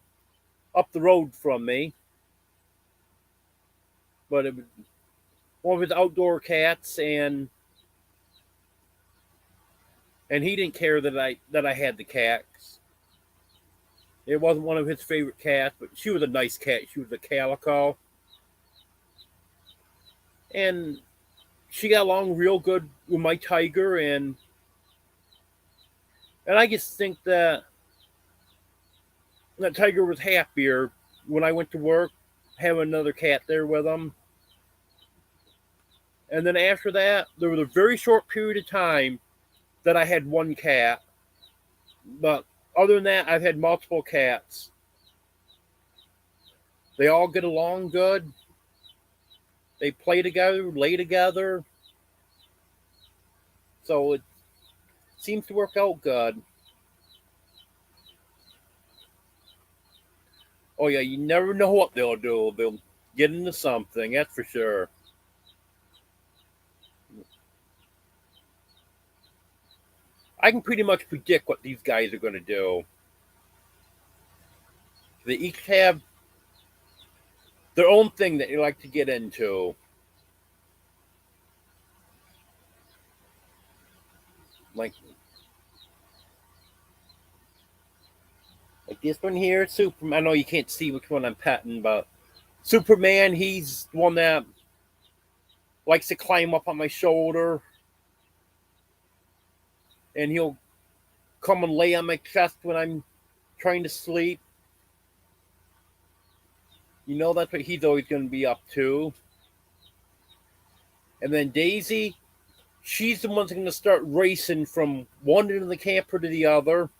up the road from me. But it was one of his outdoor cats, and he didn't care that I had the cats. It wasn't one of his favorite cats, but she was a nice cat. She was a calico. And she got along real good with my tiger, and I just think that tiger was happier when I went to work, having another cat there with him. And then after that, there was a very short period of time that I had one cat. But other than that, I've had multiple cats. They all get along good. They play together, lay together. So it seems to work out good. Oh yeah, you never know what they'll do. They'll get into something, that's for sure. I can pretty much predict what these guys are going to do. They each have their own thing that they like to get into. Like this one here, Superman. I know you can't see which one I'm petting, but Superman, he's the one that likes to climb up on my shoulder. And he'll come and lay on my chest when I'm trying to sleep. You know, that's what he's always going to be up to. And then Daisy, she's the one that's going to start racing from one end of the camper to the other.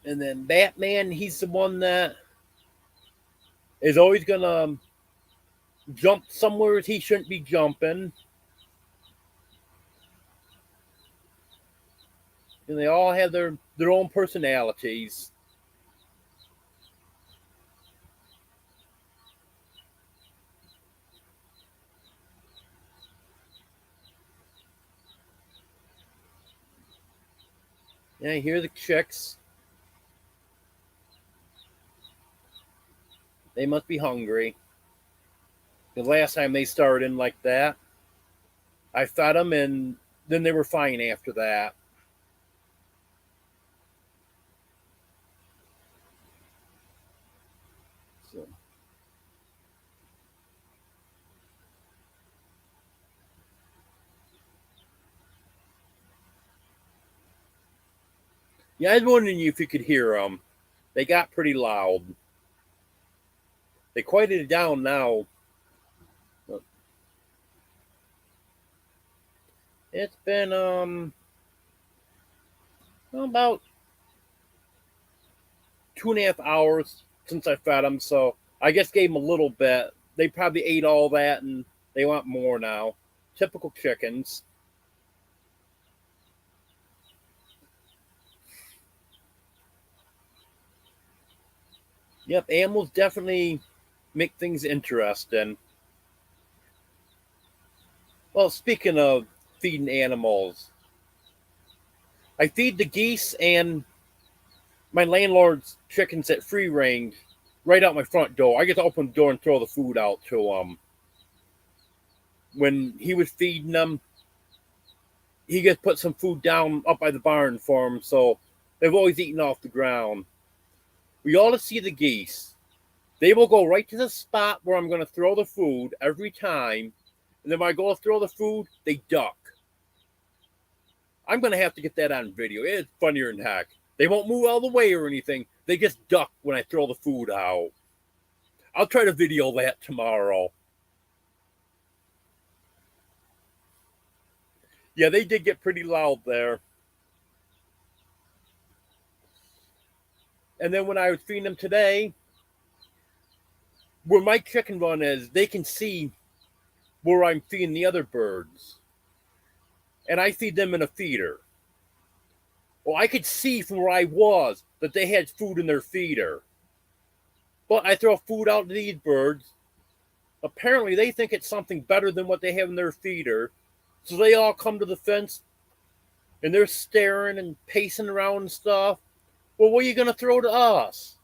And then Batman, he's the one that is always gonna jump somewhere he shouldn't be jumping. And they all have their own personalities. Yeah, I hear the chicks. They must be hungry. The last time they started in like that, I fed them and then they were fine after that. So. Yeah, I was wondering if you could hear them. They got pretty loud. They quieted it down now. It's been about 2.5 hours since I fed them, so I just gave them a little bit. They probably ate all that and they want more now. Typical chickens. Yep, animals definitely make things interesting. Well, speaking of feeding animals, I feed the geese and my landlord's chickens at free range right out my front door. I get to open the door and throw the food out to them. When he was feeding them, he just put some food down up by the barn for them, so they've always eaten off the ground. We ought to see the geese. They will go right to the spot where I'm going to throw the food every time, and then when I go to throw the food, they duck. I'm going to have to get that on video. It's funnier than heck. They won't move all the way or anything. They just duck when I throw the food out. I'll try to video that tomorrow. Yeah, they did get pretty loud there. And then when I was feeding them today, where my chicken run is, they can see where I'm feeding the other birds. And I feed them in a feeder. Well, I could see from where I was that they had food in their feeder. But I throw food out to these birds. Apparently, they think it's something better than what they have in their feeder. So they all come to the fence and they're staring and pacing around and stuff. Well, what are you going to throw to us?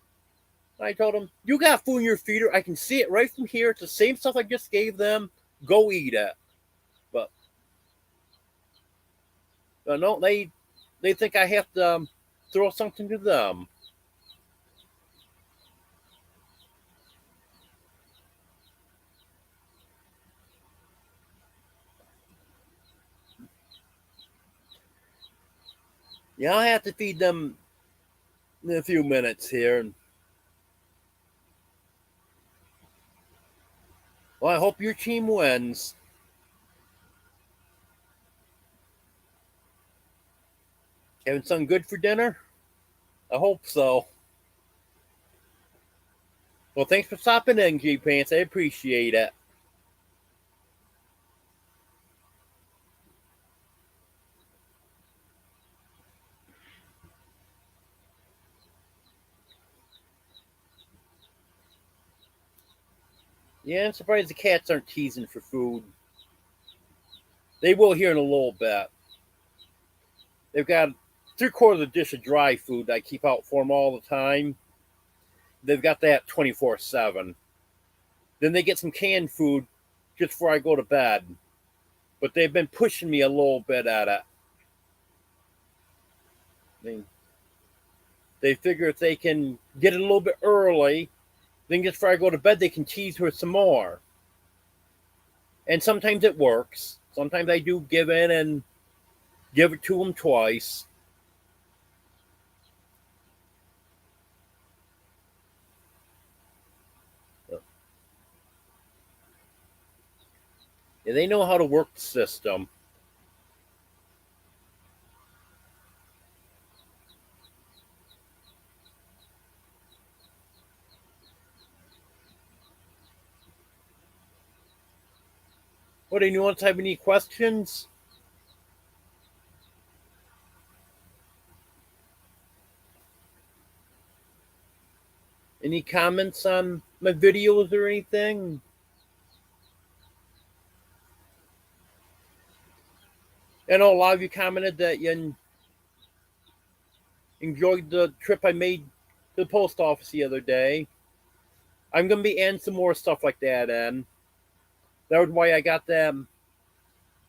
I told them, you got food in your feeder. I can see it right from here. It's the same stuff I just gave them. Go eat it. But no, they think I have to throw something to them. Yeah, I'll have to feed them in a few minutes here. Well, I hope your team wins. Having something good for dinner? I hope so. Well, thanks for stopping in, G Pants. I appreciate it. Yeah, I'm surprised the cats aren't teasing for food. They will here in a little bit. They've got 3/4 of the dish of dry food that I keep out for them all the time. They've got that 24/7. Then they get some canned food just before I go to bed. But they've been pushing me a little bit at it. They figure if they can get it a little bit early, then just before I go to bed, they can tease her some more. And sometimes it works. Sometimes I do give in and give it to them twice. Yeah, they know how to work the system. What, anyone else have any questions? Any comments on my videos or anything? I know a lot of you commented that you enjoyed the trip I made to the post office the other day. I'm going to be adding some more stuff like that in. That was why I got that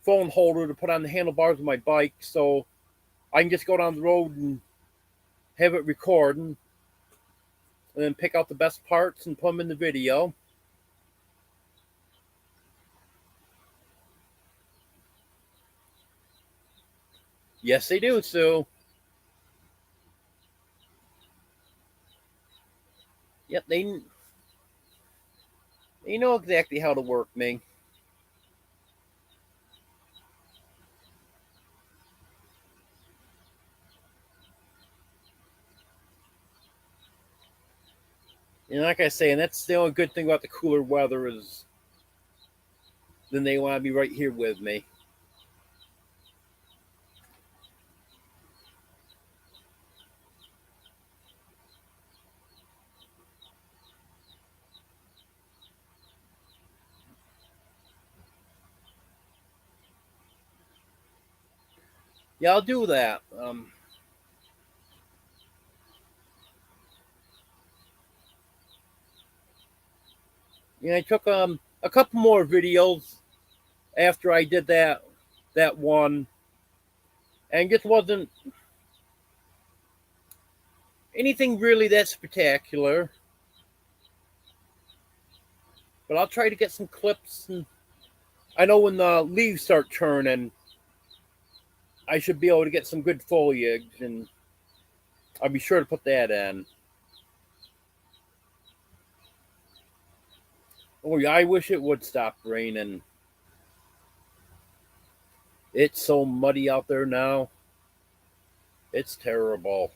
phone holder to put on the handlebars of my bike, so I can just go down the road and have it recording, and then pick out the best parts and put them in the video. Yes, they do, Sue. Yep, they know exactly how to work me. And like I say, and that's the only good thing about the cooler weather is then they want to be right here with me. Yeah, I'll do that. I took a couple more videos after I did that one, and just wasn't anything really that spectacular. But I'll try to get some clips, and I know when the leaves start turning, I should be able to get some good foliage, and I'll be sure to put that in. Oh yeah, I wish it would stop raining. It's so muddy out there now. It's terrible.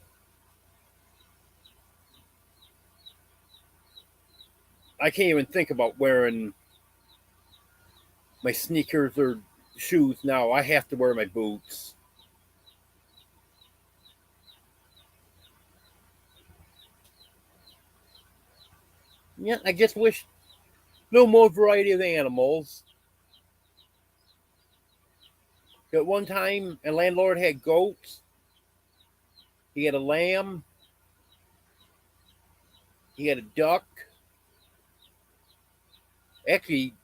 I can't even think about wearing my sneakers or shoes now. I have to wear my boots. Yeah, I just wish no more variety of animals. At one time, a landlord had goats. He had a lamb. He had a duck. Actually,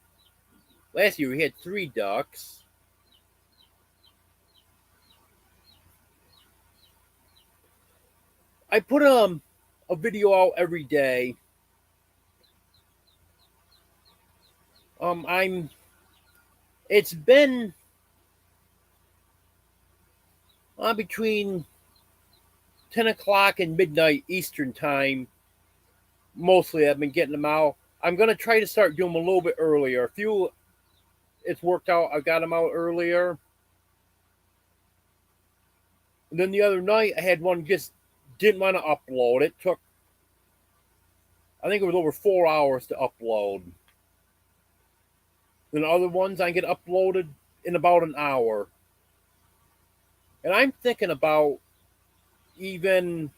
last year he had 3 ducks. I put a video out every day. It's been between 10 o'clock and midnight Eastern time. Mostly I've been getting them out. I'm going to try to start doing them a little bit earlier. A few it's worked out, I got them out earlier. And then the other night I had one just didn't want to upload. It took, I think it was over 4 hours to upload. Then other ones I get uploaded in about an hour. And I'm thinking about even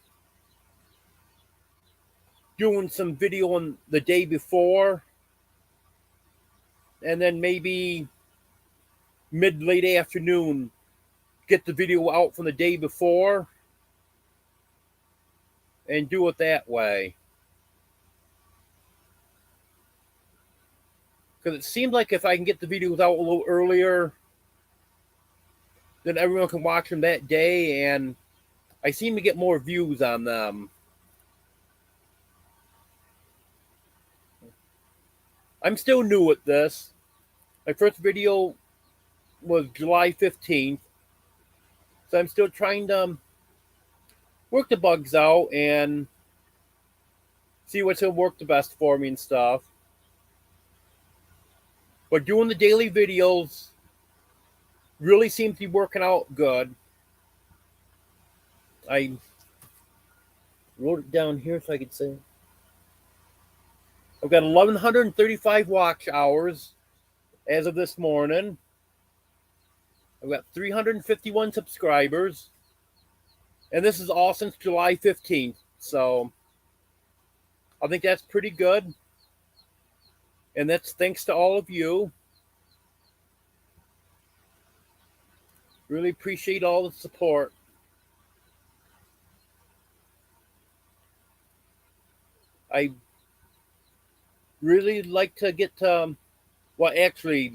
doing some video on the day before, and then maybe late afternoon get the video out from the day before and do it that way. Because it seems like if I can get the videos out a little earlier, then everyone can watch them that day, and I seem to get more views on them. I'm still new at this. My first video was July 15th, so I'm still trying to work the bugs out and see what's going to work the best for me and stuff. But doing the daily videos really seems to be working out good. I wrote it down here so I could say. I've got 1,135 watch hours as of this morning. I've got 351 subscribers. And this is all since July 15th. So I think that's pretty good. And that's thanks to all of you. Really appreciate all the support. I really like to get to, well, actually,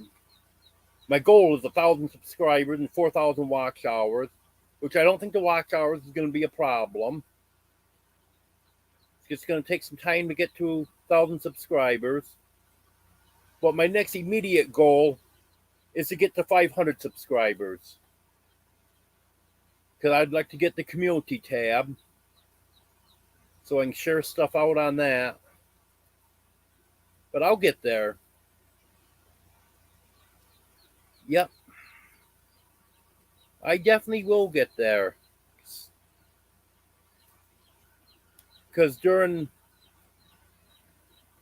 my goal is 1,000 subscribers and 4,000 watch hours, which I don't think the watch hours is going to be a problem. It's just going to take some time to get to 1,000 subscribers. But my next immediate goal is to get to 500 subscribers. Because I'd like to get the community tab so I can share stuff out on that. But I'll get there. Yep. I definitely will get there. Because during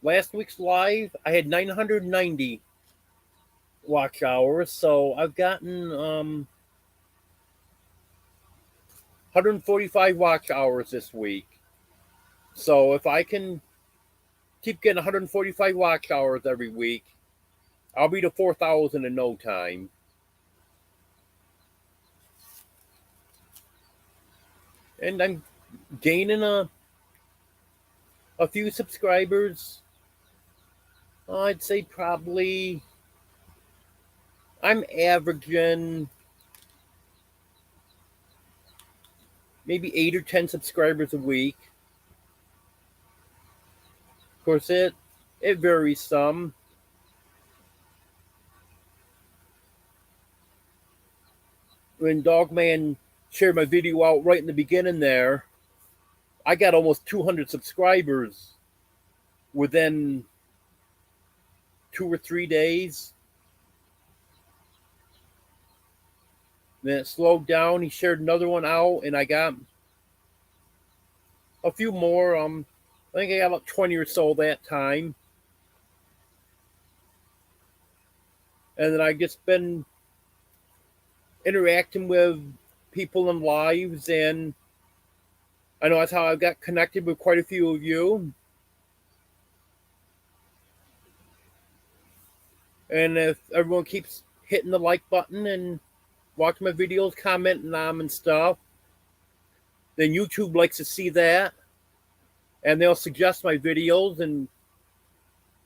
last week's live, I had 990 watch hours. So I've gotten 145 watch hours this week. So if I can keep getting 145 watch hours every week, I'll be to 4,000 in no time. And I'm gaining a few subscribers. I'd say probably I'm averaging maybe 8 or 10 subscribers a week. Of course, it varies some. When Dogman shared my video out right in the beginning there, I got almost 200 subscribers within 2 or 3 days. Then it slowed down. He shared another one out, and I got a few more. I think I got about 20 or so that time. And then I just been interacting with people in lives, and I know that's how I got connected with quite a few of you. And if everyone keeps hitting the like button and watching my videos, commenting on them and stuff, then YouTube likes to see that, and they'll suggest my videos. And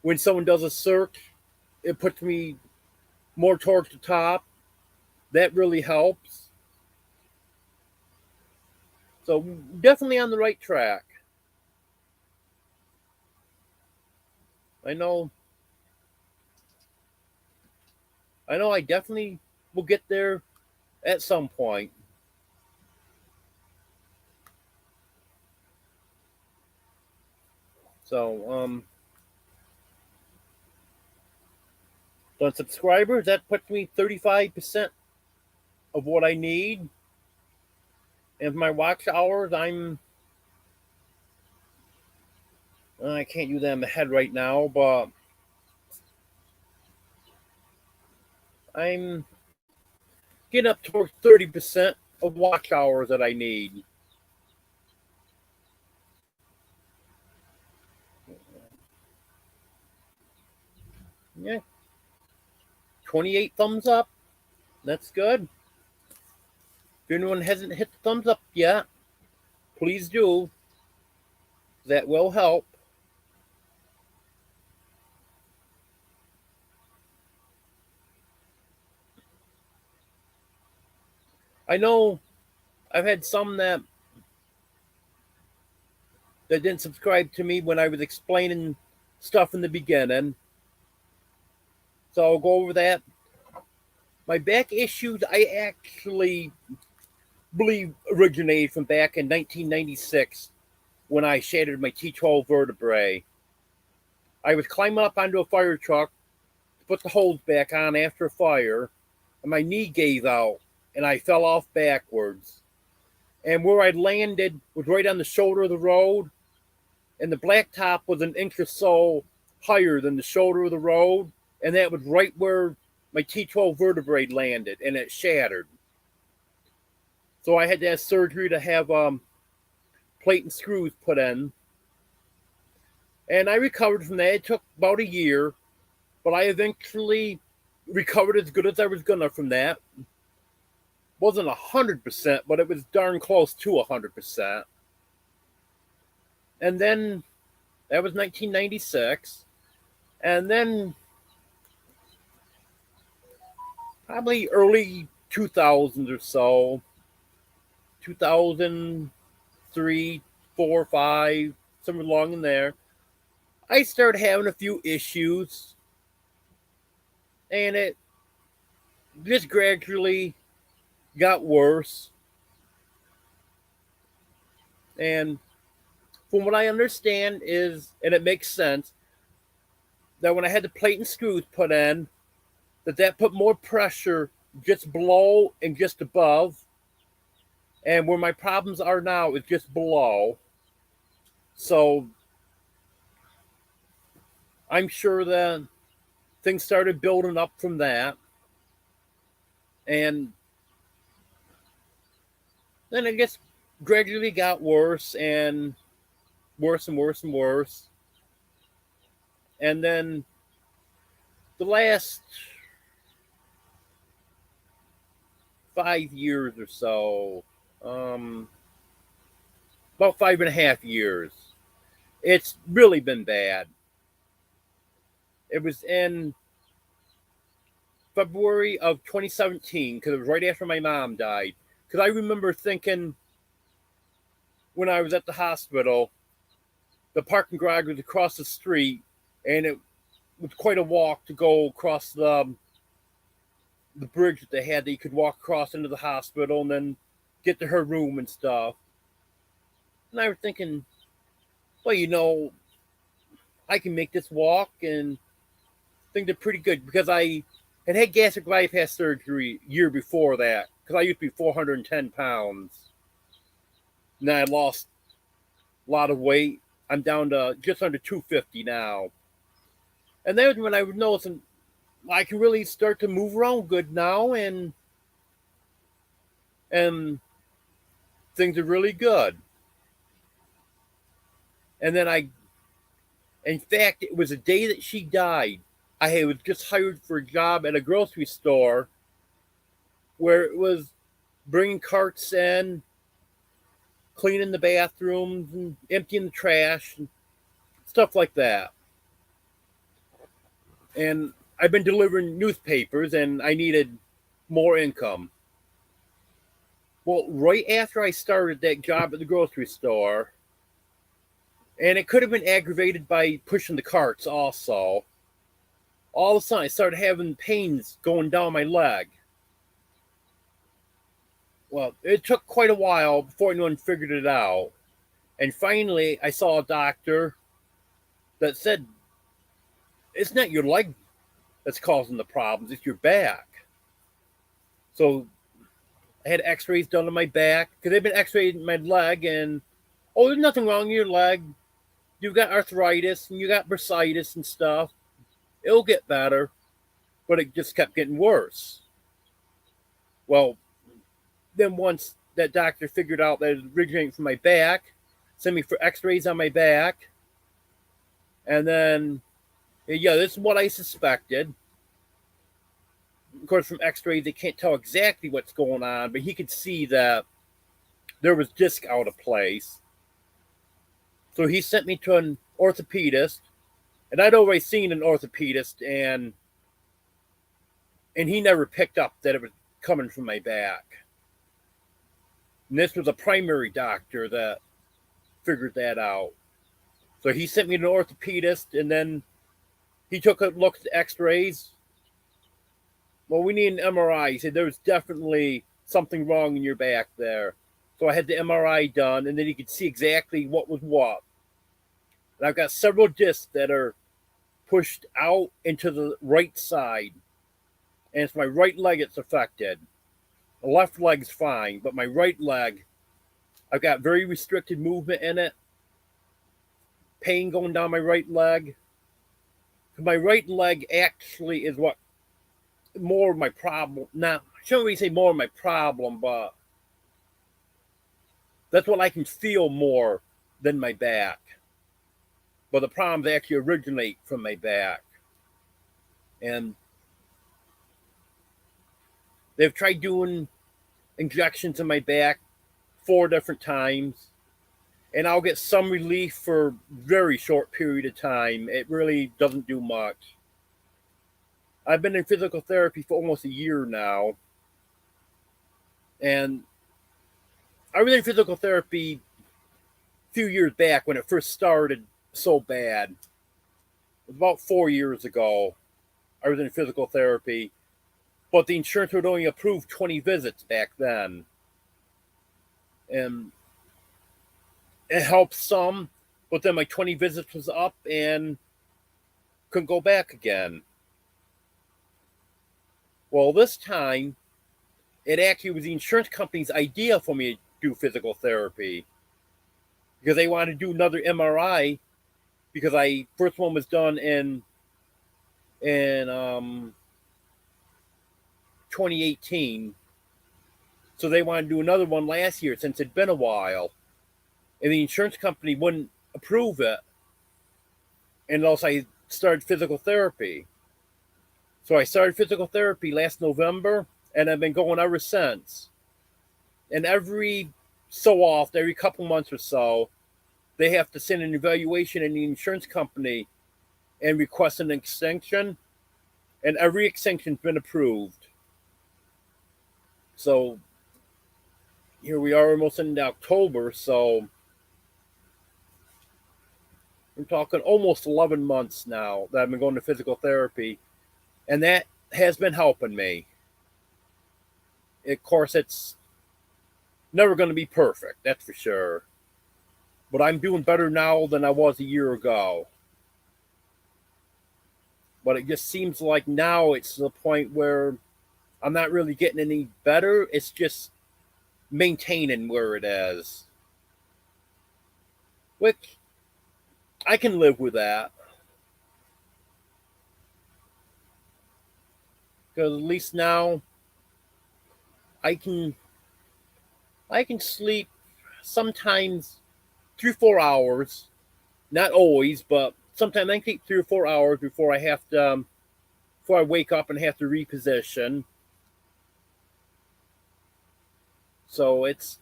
when someone does a search, it puts me more towards the top. That really helps. So definitely on the right track. I know I definitely will get there at some point. So, on subscribers, that puts me 35% of what I need. And for my watch hours, I can't do that in my head right now, but I'm getting up towards 30% of watch hours that I need. Yeah. 28 thumbs up. That's good. If anyone hasn't hit the thumbs up yet, please do. That will help. I know I've had some that didn't subscribe to me when I was explaining stuff in the beginning. So I'll go over that. My back issues, I actually believe originated from back in 1996 when I shattered my T12 vertebrae. I was climbing up onto a fire truck to put the hose back on after a fire, and my knee gave out, and I fell off backwards. And where I landed was right on the shoulder of the road, and the blacktop was an inch or so higher than the shoulder of the road, and that was right where my T12 vertebrae landed, and it shattered. So I had to have surgery to have plate and screws put in. And I recovered from that. It took about a year, but I eventually recovered as good as I was gonna from that. Wasn't 100%, but it was darn close to 100%. And then that was 1996. And then probably early 2000s or so, 2003, 4, 5, somewhere along in there, I started having a few issues, and it just gradually got worse. And from what I understand is, and it makes sense, that when I had the plate and screws put in, that put more pressure just below and just above. And where my problems are now is just below. So I'm sure that things started building up from that. And then I guess gradually got worse and worse and worse and worse. And then the last 5 years or so, about 5.5 years, it's really been bad. It was in February of 2017, because it was right after my mom died. Because I remember thinking when I was at the hospital, the parking garage was across the street, and it was quite a walk to go across the bridge that they had that you could walk across into the hospital and then get to her room and stuff. And I was thinking, well, I can make this walk, and think they're pretty good, because I had gastric bypass surgery a year before that, because I used to be 410 pounds. And I lost a lot of weight. I'm down to just under 250 now. And that was when I was noticing I can really start to move around good now, and things are really good. And then in fact, it was the day that she died. I was just hired for a job at a grocery store where it was bringing carts in, cleaning the bathrooms, and emptying the trash, and stuff like that. And I've been delivering newspapers, and I needed more income. Well, right after I started that job at the grocery store, and it could have been aggravated by pushing the carts also, all of a sudden I started having pains going down my leg. Well, it took quite a while before anyone figured it out. And finally, I saw a doctor that said, it's not your leg that's causing the problems, it's your back. So I had x-rays done on my back, because they've been x-raying my leg, and, there's nothing wrong with your leg. You've got arthritis, and you got bursitis and stuff. It'll get better. But it just kept getting worse. Well, then once that doctor figured out that it was originating from my back, sent me for x-rays on my back. And then, this is what I suspected. Of course, from x-rays, they can't tell exactly what's going on, but he could see that there was disc out of place. So he sent me to an orthopedist, and I'd already seen an orthopedist, and he never picked up that it was coming from my back. And this was a primary doctor that figured that out. So he sent me to an orthopedist, and then he took a look at the x-rays. Well, we need an MRI. He said there was definitely something wrong in your back there. So I had the MRI done, and then he could see exactly what was what. And I've got several discs that are pushed out into the right side. And it's my right leg that's affected. The left leg's fine, but my right leg, I've got very restricted movement in it. Pain going down my right leg. My right leg actually is what more of my problem. Now, I shouldn't really say more of my problem, but that's what I can feel more than my back. But the problems actually originate from my back. And they've tried doing injections in my back 4 different times. And I'll get some relief for a very short period of time. It really doesn't do much. I've been in physical therapy for almost a year now. And I was in physical therapy a few years back when it first started so bad. It was about 4 years ago. I was in physical therapy, but the insurance would only approve 20 visits back then. And it helped some, but then my 20 visits was up and couldn't go back again. Well, this time, it actually was the insurance company's idea for me to do physical therapy because they wanted to do another MRI because first one was done in 2018. So they wanted to do another one last year since it'd been a while. And the insurance company wouldn't approve it. And also I started physical therapy. So I started physical therapy last November, and I've been going ever since. And every so often, every couple months or so, they have to send an evaluation in the insurance company and request an extension. And every extension's been approved. So here we are almost into October, so I'm talking almost 11 months now that I've been going to physical therapy, and that has been helping me. Of course, it's never going to be perfect, that's for sure. But I'm doing better now than I was a year ago. But it just seems like now it's to the point where I'm not really getting any better. It's just maintaining where it is. Which I can live with that. Because at least now I can sleep sometimes 3 or 4 hours. Not always, but sometimes I can take 3 or 4 hours before I have to before I wake up and have to reposition. So it's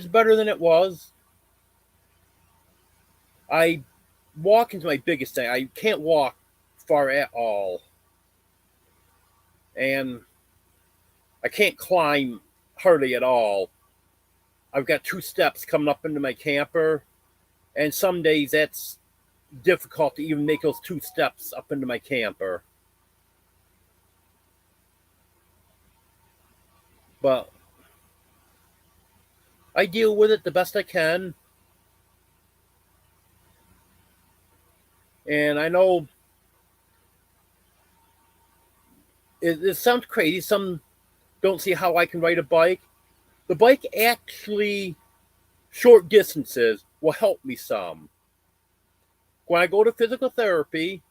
better than it was. I walk into my biggest thing. I can't walk far at all. And I can't climb hardly at all. I've got 2 steps coming up into my camper, and some days that's difficult to even make those 2 steps up into my camper. But I deal with it the best I can. And I know it sounds crazy. Some don't see how I can ride a bike. The bike actually, short distances, will help me some. When I go to physical therapy,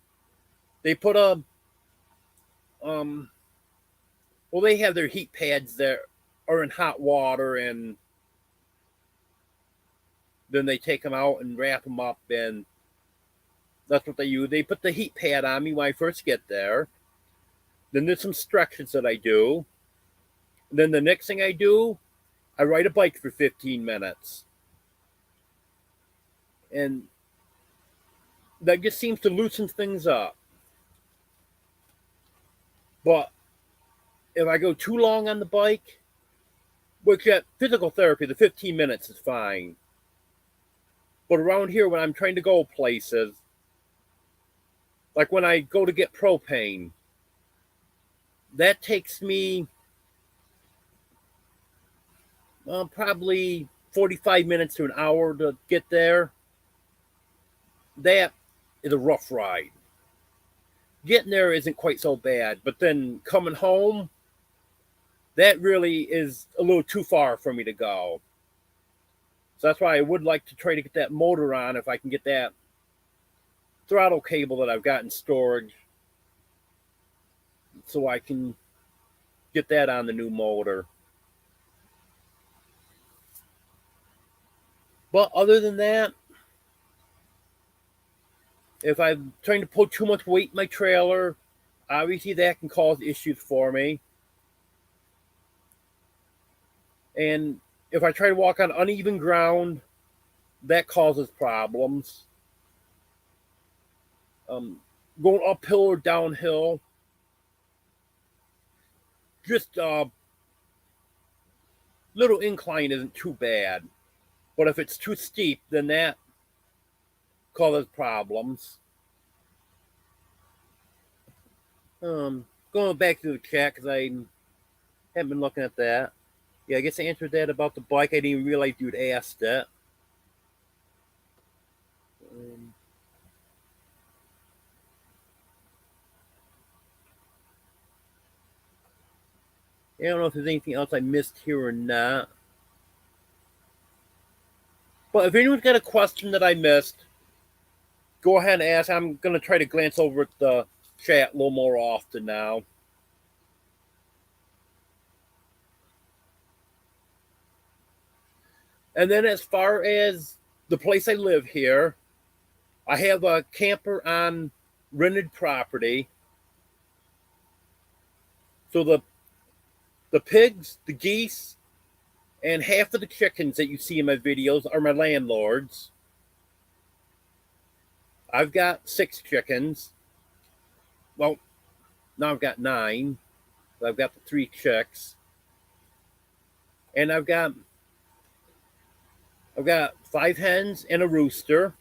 they put they have their heat pads that are in hot water, and then they take them out and wrap them up, and that's what they use. They put the heat pad on me when I first get there. Then there's some stretches that I do. Then the next thing I do, I ride a bike for 15 minutes. And that just seems to loosen things up. But if I go too long on the bike, which at physical therapy, the 15 minutes is fine. But around here, when I'm trying to go places, like when I go to get propane, that takes me probably 45 minutes to an hour to get there. That is a rough ride. Getting there isn't quite so bad, but then coming home, that really is a little too far for me to go. So that's why I would like to try to get that motor on if I can get that throttle cable that I've got in storage so I can get that on the new motor. But other than that, if I'm trying to put too much weight in my trailer, obviously that can cause issues for me. And if I try to walk on uneven ground, that causes problems. Going uphill or downhill, just a little incline isn't too bad. But if it's too steep, then that causes problems. Going back to the chat because I haven't been looking at that. Yeah, I guess I answered that about the bike. I didn't even realize you'd asked that. I don't know if there's anything else I missed here or not. But if anyone's got a question that I missed, go ahead and ask. I'm going to try to glance over at the chat a little more often now. And then as far as the place I live here, I have a camper on rented property. So the pigs, the geese, and half of the chickens that you see in my videos are my landlord's. I've got 6 chickens. Well, now I've got 9. I've got the 3 chicks. And I've got 5 hens and a rooster.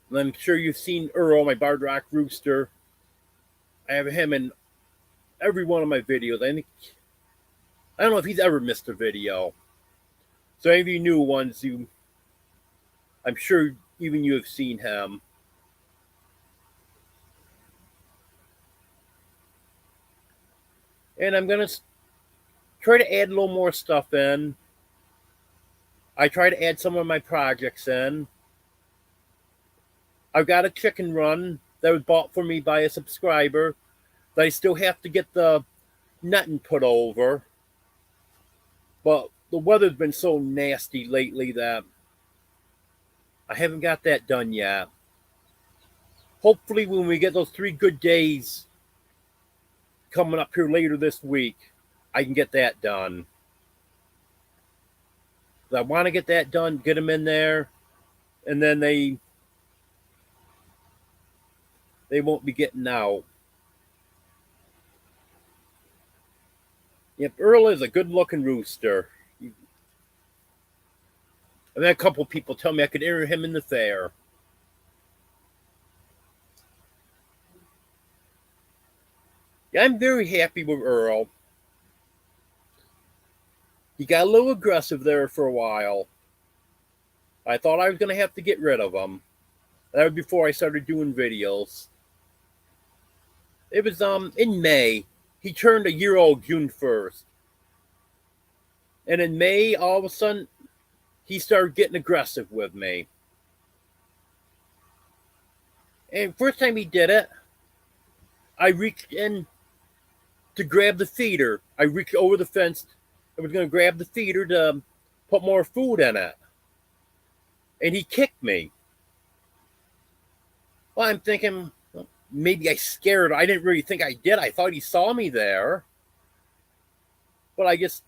And I'm sure you've seen Earl, my Barred Rock rooster. I have him in every one of my videos. I don't know if he's ever missed a video. So any of you new ones, I'm sure even you have seen him. And I'm going to try to add a little more stuff in. I try to add some of my projects in. I've got a chicken run that was bought for me by a subscriber that I still have to get the netting put over. But the weather's been so nasty lately that I haven't got that done yet. Hopefully when we get those 3 good days coming up here later this week, I can get that done. I want to get that done, get them in there, and then they won't be getting out. Yep, Earl is a good-looking rooster. And then a couple people tell me I could enter him in the fair. Yeah, I'm very happy with Earl. He got a little aggressive there for a while. I thought I was going to have to get rid of him. That was before I started doing videos. It was in May. He turned a year old June 1st. And in May, all of a sudden, he started getting aggressive with me. And first time he did it, I reached in to grab the feeder. I reached over the fence. I was going to grab the feeder to put more food in it. And he kicked me. Well, I'm thinking, well, maybe I scared him. I didn't really think I did. I thought he saw me there. But I just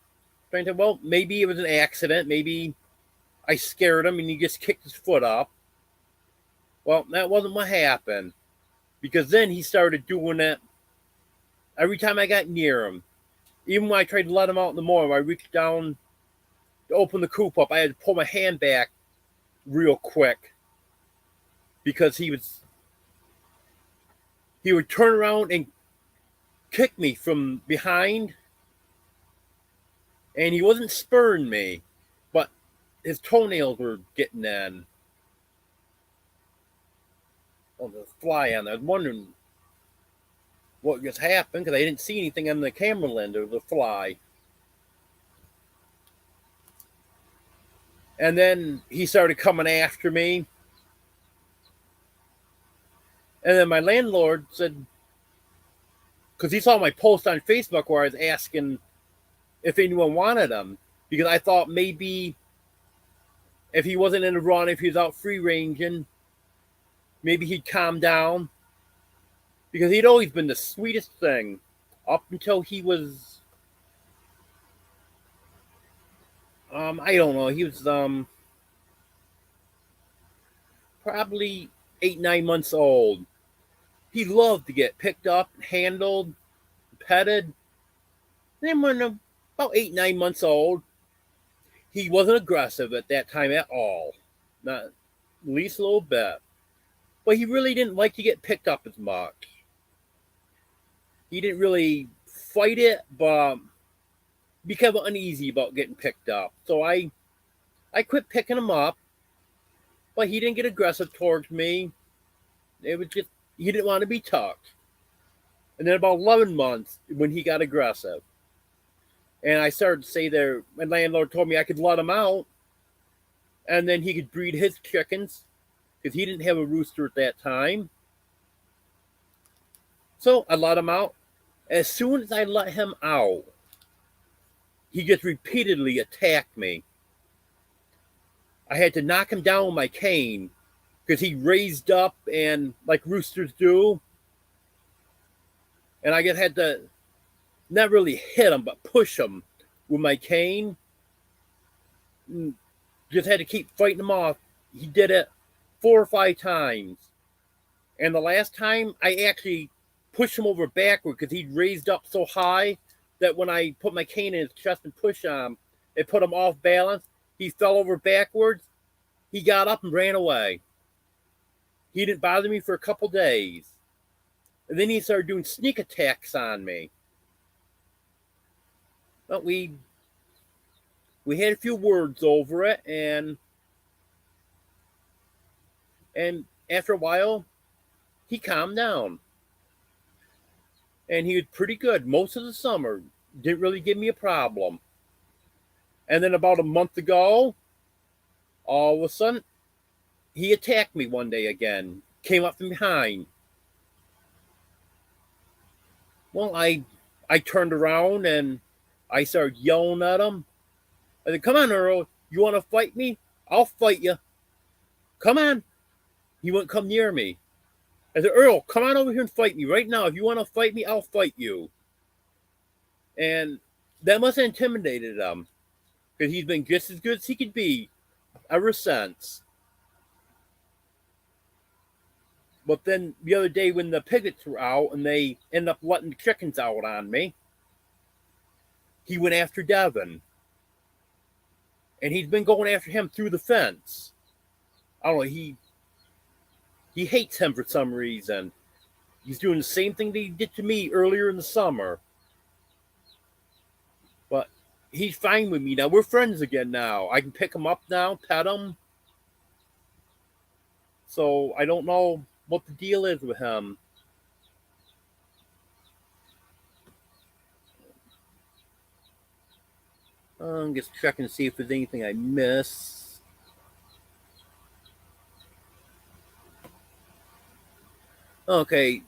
thinking, well, maybe it was an accident. Maybe I scared him and he just kicked his foot up. Well, that wasn't what happened. Because then he started doing it every time I got near him. Even when I tried to let him out in the morning, I reached down to open the coop up. I had to pull my hand back real quick. Because he would turn around and kick me from behind. And he wasn't spurring me, but his toenails were getting in. On the fly on there. I was wondering what just happened because I didn't see anything on the camera lens of the fly. And then he started coming after me. And then my landlord said, because he saw my post on Facebook where I was asking if anyone wanted them, because I thought maybe if he wasn't in the run, if he was out free ranging, maybe he'd calm down. Because he'd always been the sweetest thing up until he was, I don't know, he was probably 8, 9 months old. He loved to get picked up, handled, petted. Then when about 8, 9 months old, he wasn't aggressive at that time at all, not at least a little bit. But he really didn't like to get picked up as much. He didn't really fight it, but became uneasy about getting picked up. So I quit picking him up, but he didn't get aggressive towards me. It was just he didn't want to be tucked. And then about 11 months when he got aggressive. And I started to say there, my landlord told me I could let him out and then he could breed his chickens because he didn't have a rooster at that time. So I let him out. As soon as I let him out, he just repeatedly attacked me. I had to knock him down with my cane because he raised up and like roosters do. And I just had to not really hit him, but push him with my cane. Just had to keep fighting him off. He did it 4 or 5 times. And the last time, I actually pushed him over backward because he'd raised up so high that when I put my cane in his chest and pushed him, it put him off balance. He fell over backwards. He got up and ran away. He didn't bother me for a couple days. And then he started doing sneak attacks on me. But we had a few words over it, and after a while, he calmed down. And he was pretty good most of the summer. Didn't really give me a problem. And then about a month ago, all of a sudden, he attacked me one day again. Came up from behind. Well, I turned around and I started yelling at him. I said, "Come on, Earl. You want to fight me? I'll fight you. Come on." He wouldn't come near me. I said, "Earl, come on over here and fight me right now. If you want to fight me, I'll fight you." And that must have intimidated him because he's been just as good as he could be ever since. But then the other day when the piglets were out and they ended up letting the chickens out on me, he went after Devin. And he's been going after him through the fence. I don't know, he hates him for some reason. He's doing the same thing that he did to me earlier in the summer. But he's fine with me now. We're friends again now. I can pick him up now, pet him. So I don't know what the deal is with him. I'm just checking to see if there's anything I miss. Okay.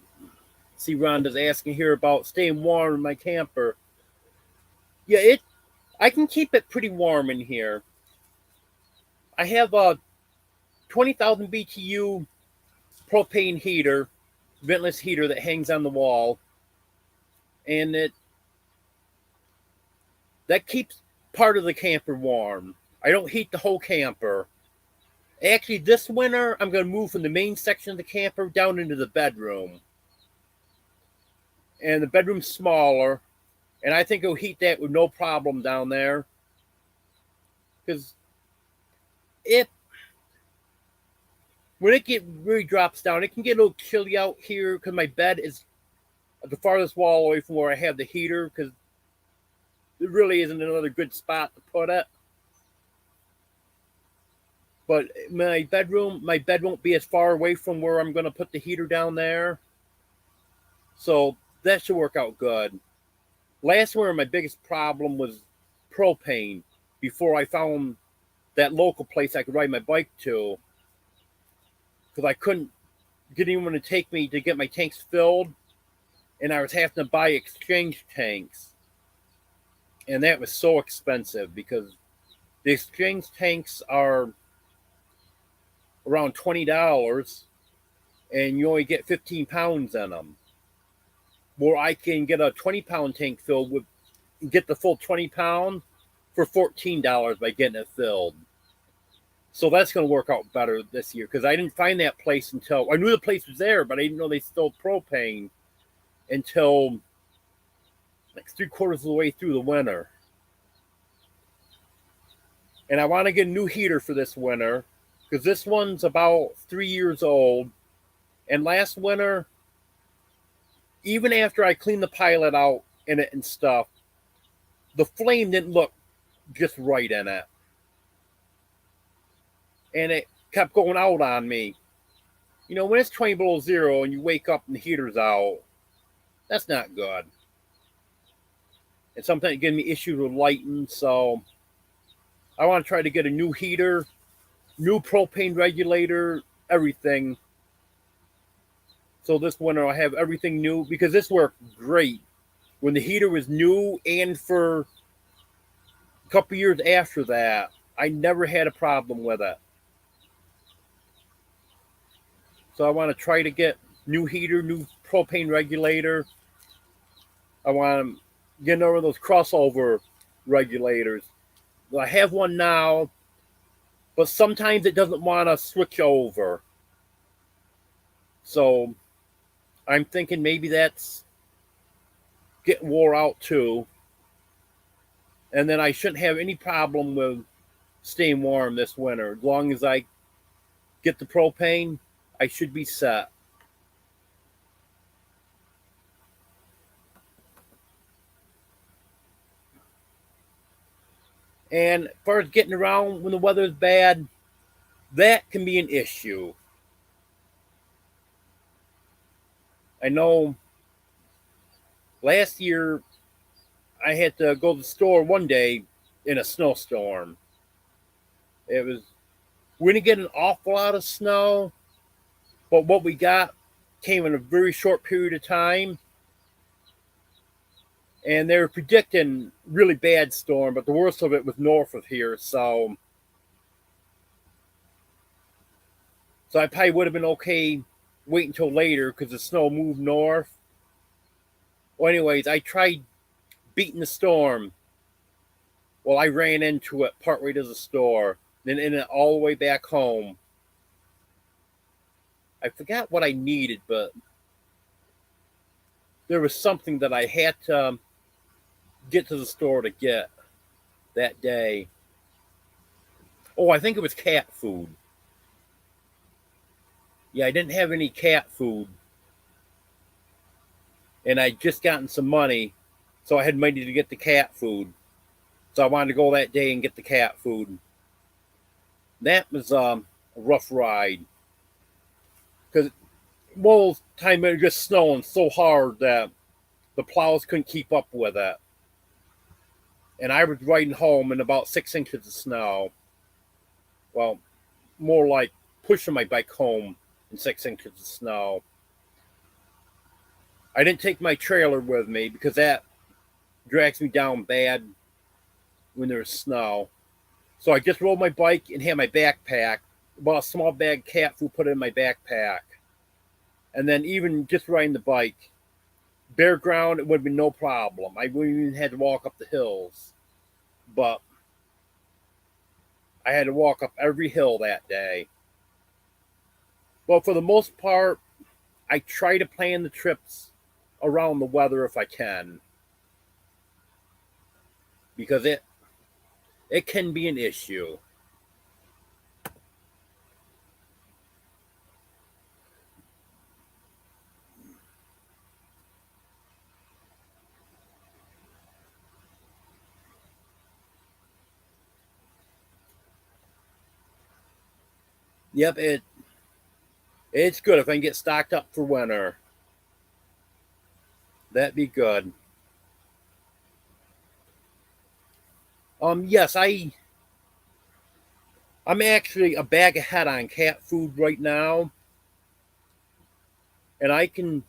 See, Rhonda's asking here about staying warm in my camper. Yeah, I can keep it pretty warm in here. I have a 20,000 BTU propane heater, ventless heater that hangs on the wall, and that keeps part of the camper warm. I don't heat the whole camper. Actually, this winter, I'm going to move from the main section of the camper down into the bedroom. And the bedroom's smaller, and I think it'll heat that with no problem down there. Because when it really drops down, it can get a little chilly out here because my bed is at the farthest wall away from where I have the heater because there really isn't another good spot to put it. But my bed won't be as far away from where I'm going to put the heater down there. So that should work out good. Last winter, my biggest problem was propane before I found that local place I could ride my bike to. Because I couldn't didn't even want to take me to get my tanks filled, and I was having to buy exchange tanks. And that was so expensive because the exchange tanks are around $20 and you only get 15 pounds in them. Where I can get a 20-pound tank filled with, get the full 20-pound for $14 by getting it filled. So that's going to work out better this year because I didn't find that place until I knew the place was there, but I didn't know they sold propane until like 3/4 of the way through the winter. And I want to get a new heater for this winter because this one's about 3 years old. And last winter, even after I cleaned the pilot out in it and stuff, the flame didn't look just right in it. And it kept going out on me. You know, when it's 20 below zero and you wake up and the heater's out, that's not good. And sometimes it gives me issues with lighting, so I want to try to get a new heater, new propane regulator, everything. So this winter I'll have everything new because this worked great when the heater was new, and for a couple years after that, I never had a problem with it. So I want to try to get new heater, new propane regulator. I want to get over those crossover regulators. I have one now, but sometimes it doesn't want to switch over. So I'm thinking maybe that's getting wore out too. And then I shouldn't have any problem with staying warm this winter. As long as I get the propane, I should be set. And as far as getting around when the weather is bad, that can be an issue. I know last year I had to go to the store one day in a snowstorm. We didn't get an awful lot of snow, but what we got came in a very short period of time. And they were predicting really bad storm, but the worst of it was north of here. So I probably would have been okay waiting until later because the snow moved north. Well, anyways, I tried beating the storm. Well, I ran into it partway to the store, then in it all the way back home. I forgot what I needed, but there was something that I had to get to the store to get that day. Oh, I think it was cat food. Yeah, I didn't have any cat food. And I'd just gotten some money, so I had money to get the cat food. So I wanted to go that day and get the cat food. That was a rough ride. Because most of the time it was just snowing so hard that the plows couldn't keep up with it. And I was riding home in about 6 inches of snow. Well, more like pushing my bike home in 6 inches of snow. I didn't take my trailer with me because that drags me down bad when there's snow. So I just rode my bike and had my backpack, about a small bag of cat food put in my backpack. And then even just riding the bike, bare ground, it would have been no problem. I wouldn't even had to walk up the hills. But I had to walk up every hill that day. But for the most part, I try to plan the trips around the weather if I can. Because it can be an issue. Yep, it's good if I can get stocked up for winter. That'd be good. Yes, I'm actually a bag ahead on cat food right now. and I can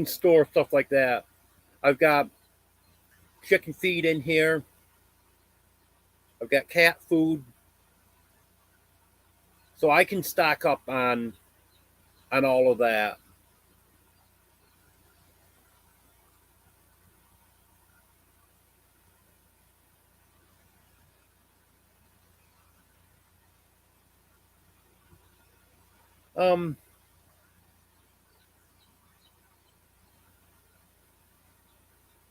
store stuff like that. I've got chicken feed in here. I've got cat food, so I can stock up on all of that. Um,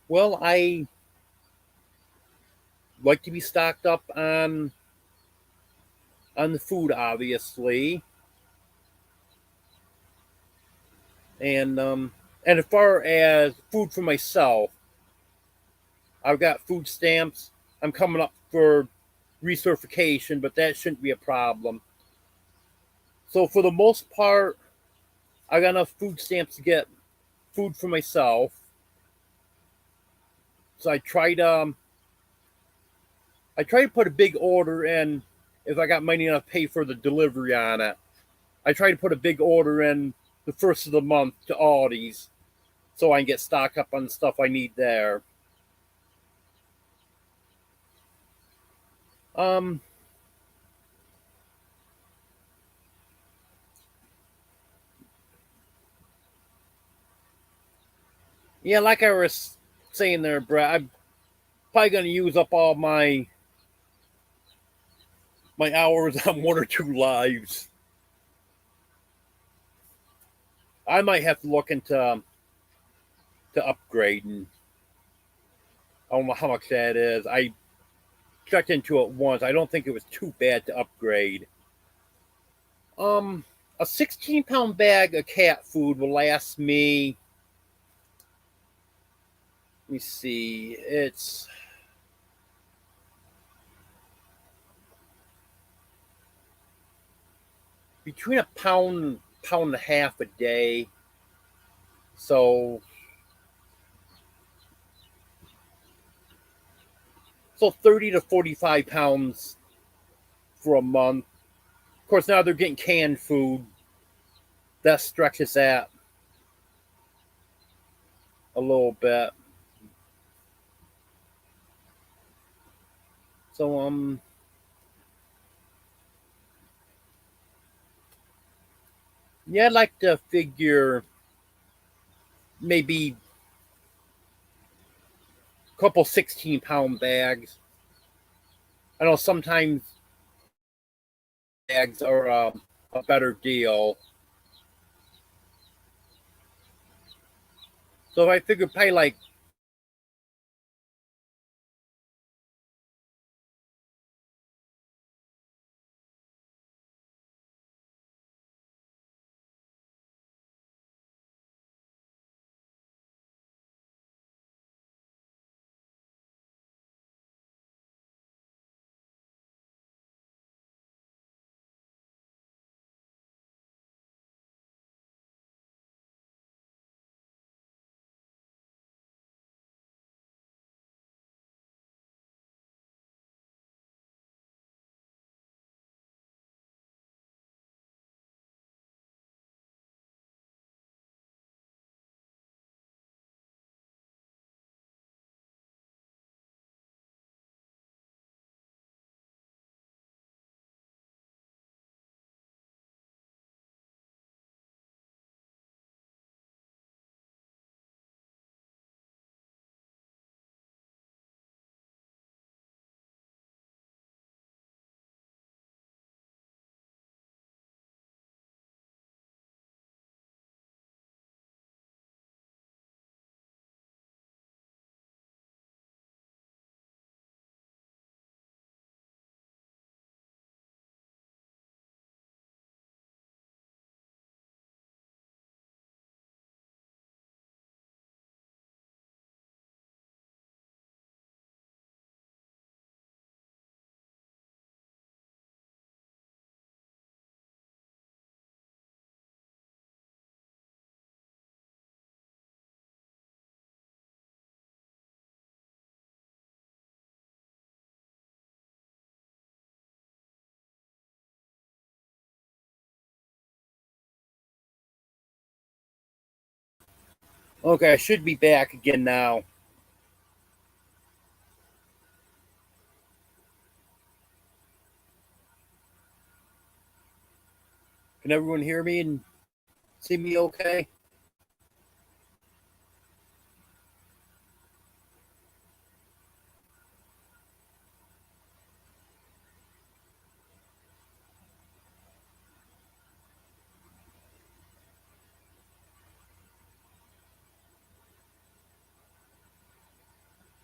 well, I like to be stocked up on the food, obviously, and as far as food for myself, I've got food stamps. I'm coming up for recertification, but that shouldn't be a problem. So for the most part, I got enough food stamps to get food for myself. So I tried to put a big order in if I got money enough to pay for the delivery on it. I tried to put a big order in the first of the month to Aldi's so I can get stock up on the stuff I need there. Um, yeah, like I was saying there, Brett, I'm probably going to use up all my hours on one or two lives. I might have to look into to upgrading. I don't know how much that is. I checked into it once. I don't think it was too bad to upgrade. Um, a 16-pound bag of cat food will last me. Let me see. It's between a pound and a half a day. So 30 to 45 pounds for a month. Of course, now they're getting canned food. That stretches that a little bit. So yeah, I'd like to figure maybe a couple 16-pound bags. I know sometimes bags are a better deal. So if I figure probably like Okay, I should be back again now. Can everyone hear me and see me okay?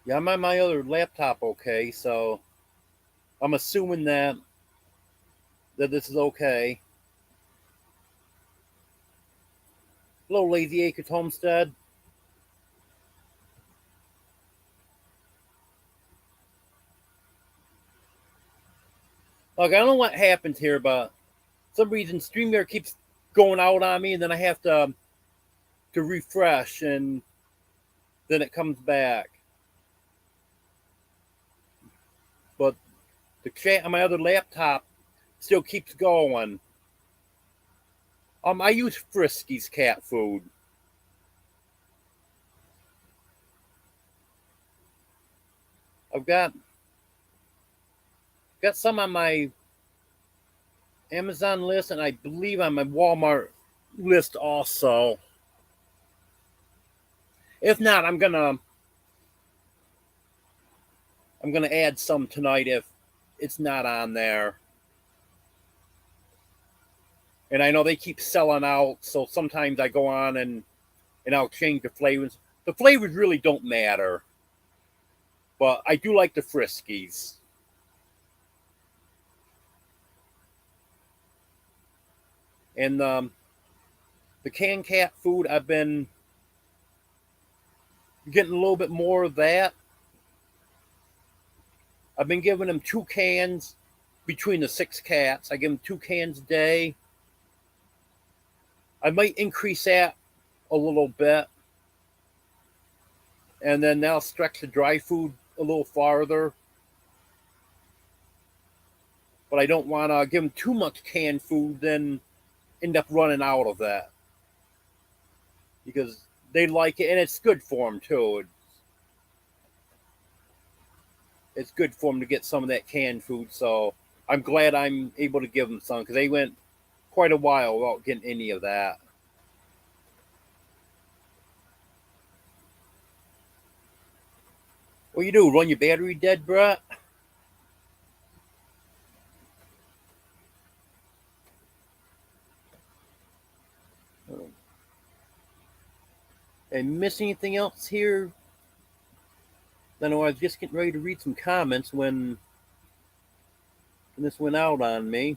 Yeah, I'm on my other laptop okay, so I'm assuming that this is okay. Hello, Lazy Acres Homestead. Look, I don't know what happens here, but for some reason StreamYard keeps going out on me, and then I have to refresh, and then it comes back. But the chat on my other laptop still keeps going. I use Friskies cat food. I've got some on my Amazon list, and I believe on my Walmart list also. If not, I'm gonna add some tonight if it's not on there. And I know they keep selling out, so sometimes I go on and I'll change the flavors. The flavors really don't matter, but I do like the Friskies. And the canned cat food, I've been getting a little bit more of that. I've been giving them 2 cans between the 6 cats. I give them 2 cans a day. I might increase that a little bit, and then that'll stretch the dry food a little farther. But I don't want to give them too much canned food, then end up running out of that because they like it, and it's good for them too. It's good for them to get some of that canned food. So I'm glad I'm able to give them some because they went quite a while without getting any of that. What you do? Run your battery dead, Brett? And miss anything else here? I know I was just getting ready to read some comments when this went out on me.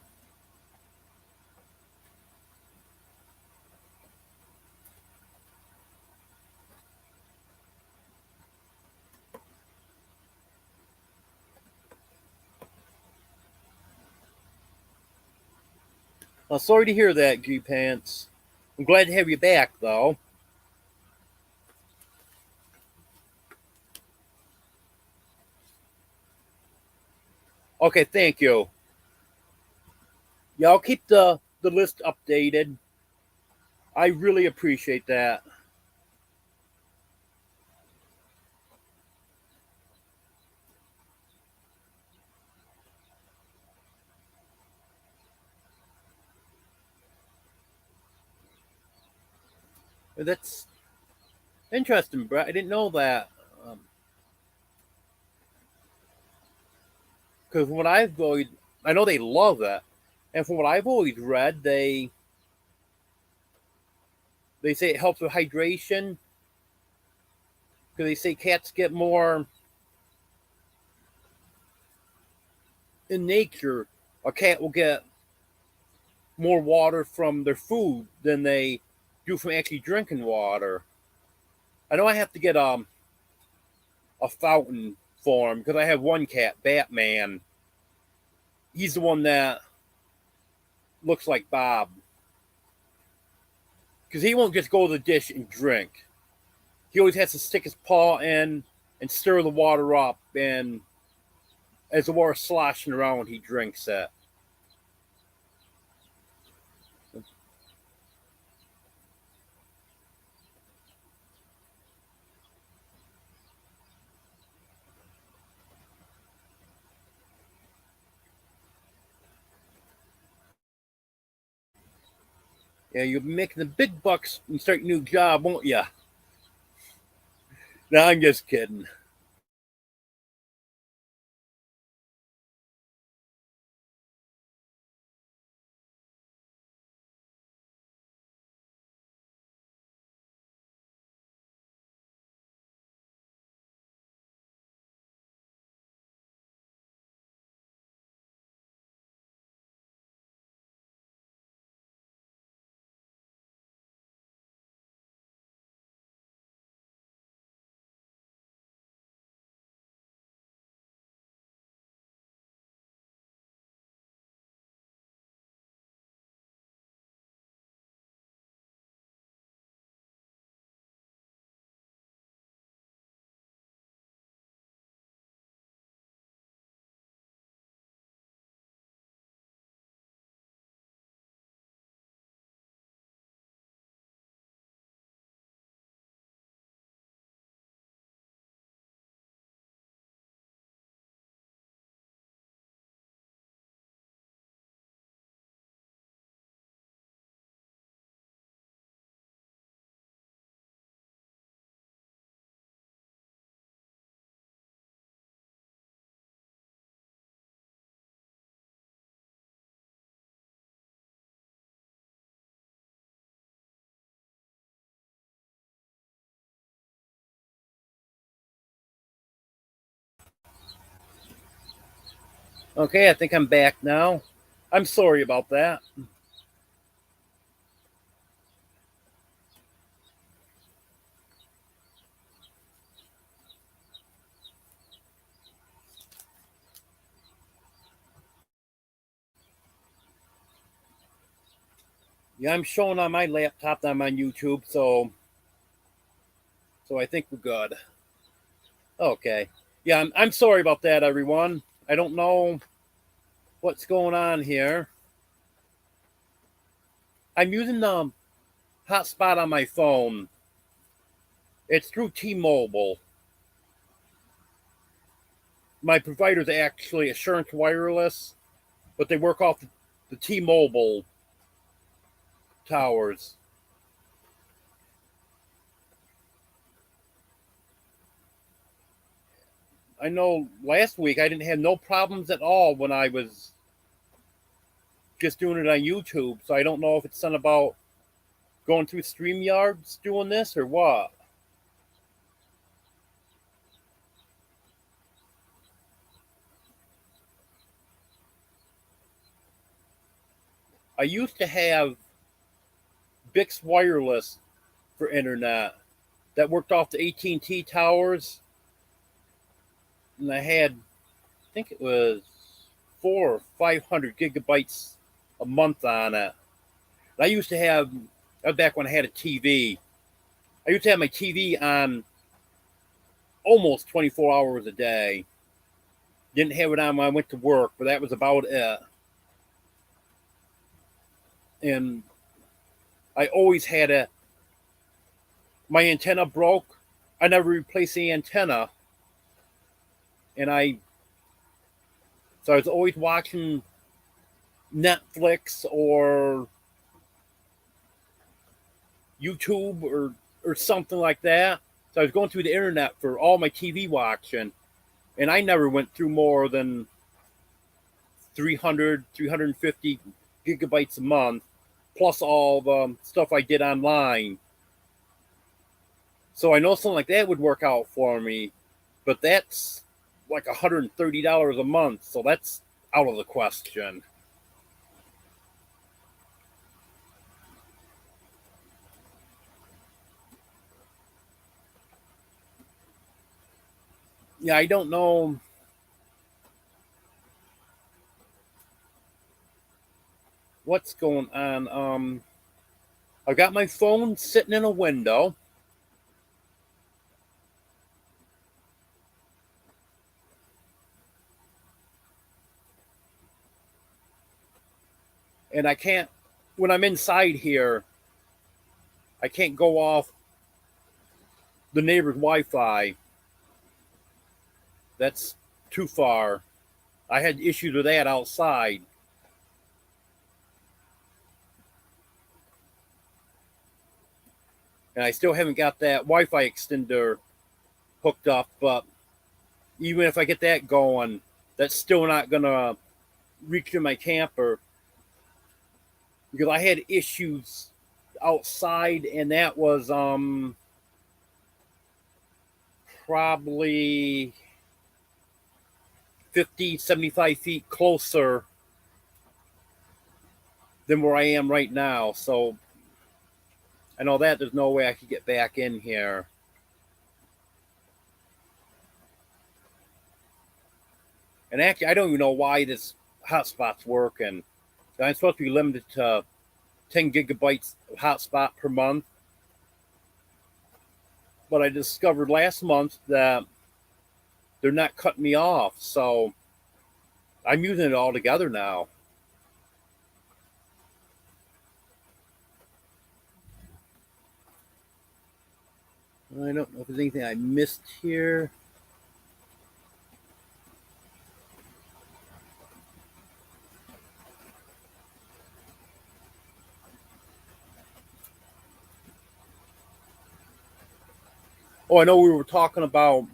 Sorry to hear that, G Pants. I'm glad to have you back, though. Okay, thank you. Yeah, I'll keep the list updated. I really appreciate that. That's interesting, Brett. I didn't know that. Because what I've always, I know they love that, and from what I've always read, they say it helps with hydration. Because they say cats get more in nature. A cat will get more water from their food than they do from actually drinking water. I know I have to get a fountain for him because I have one cat, Batman. He's the one that looks like Bob. Because he won't just go to the dish and drink. He always has to stick his paw in and stir the water up, and as the water's sloshing around, he drinks it. Yeah, you'll be making the big bucks when you start a new job, won't you? No, I'm just kidding. Okay, I think I'm back now. I'm sorry about that. Yeah, I'm showing on my laptop that I'm on YouTube, so I think we're good. Okay. Yeah, I'm sorry about that, everyone. I don't know what's going on here. I'm using the hotspot on my phone. It's through T-Mobile. My provider's actually Assurance Wireless, but they work off the T-Mobile towers. I know last week I didn't have no problems at all when I was just doing it on YouTube, so I don't know if it's something about going through StreamYards doing this or what. I used to have Bix Wireless for internet that worked off the AT&T towers, and I had, I think it was 400 or 500 gigabytes a month on it. And I used to have, that was back when I had a TV. I used to have my TV on almost 24 hours a day. Didn't have it on when I went to work, but that was about it. And I always had a, my antenna broke. I never replaced the antenna. And so I was always watching Netflix or YouTube or something like that. So I was going through the internet for all my TV watching, and I never went through more than 300, 350 gigabytes a month, plus all the stuff I did online. So I know something like that would work out for me, but that's like $130 a month, so that's out of the question. Yeah, I don't know what's going on. I've got my phone sitting in a window. And I can't, when I'm inside here, I can't go off the neighbor's Wi-Fi. That's too far. I had issues with that outside. And I still haven't got that Wi-Fi extender hooked up, but even if I get that going, that's still not gonna reach in my camper because I had issues outside, and that was probably 50, 75 feet closer than where I am right now. So I know that there's no way I could get back in here. And actually, I don't even know why this hotspot's working. I'm supposed to be limited to 10 gigabytes of hotspot per month. But I discovered last month that they're not cutting me off. So I'm using it all together now. I don't know if there's anything I missed here. Oh, I know we were talking about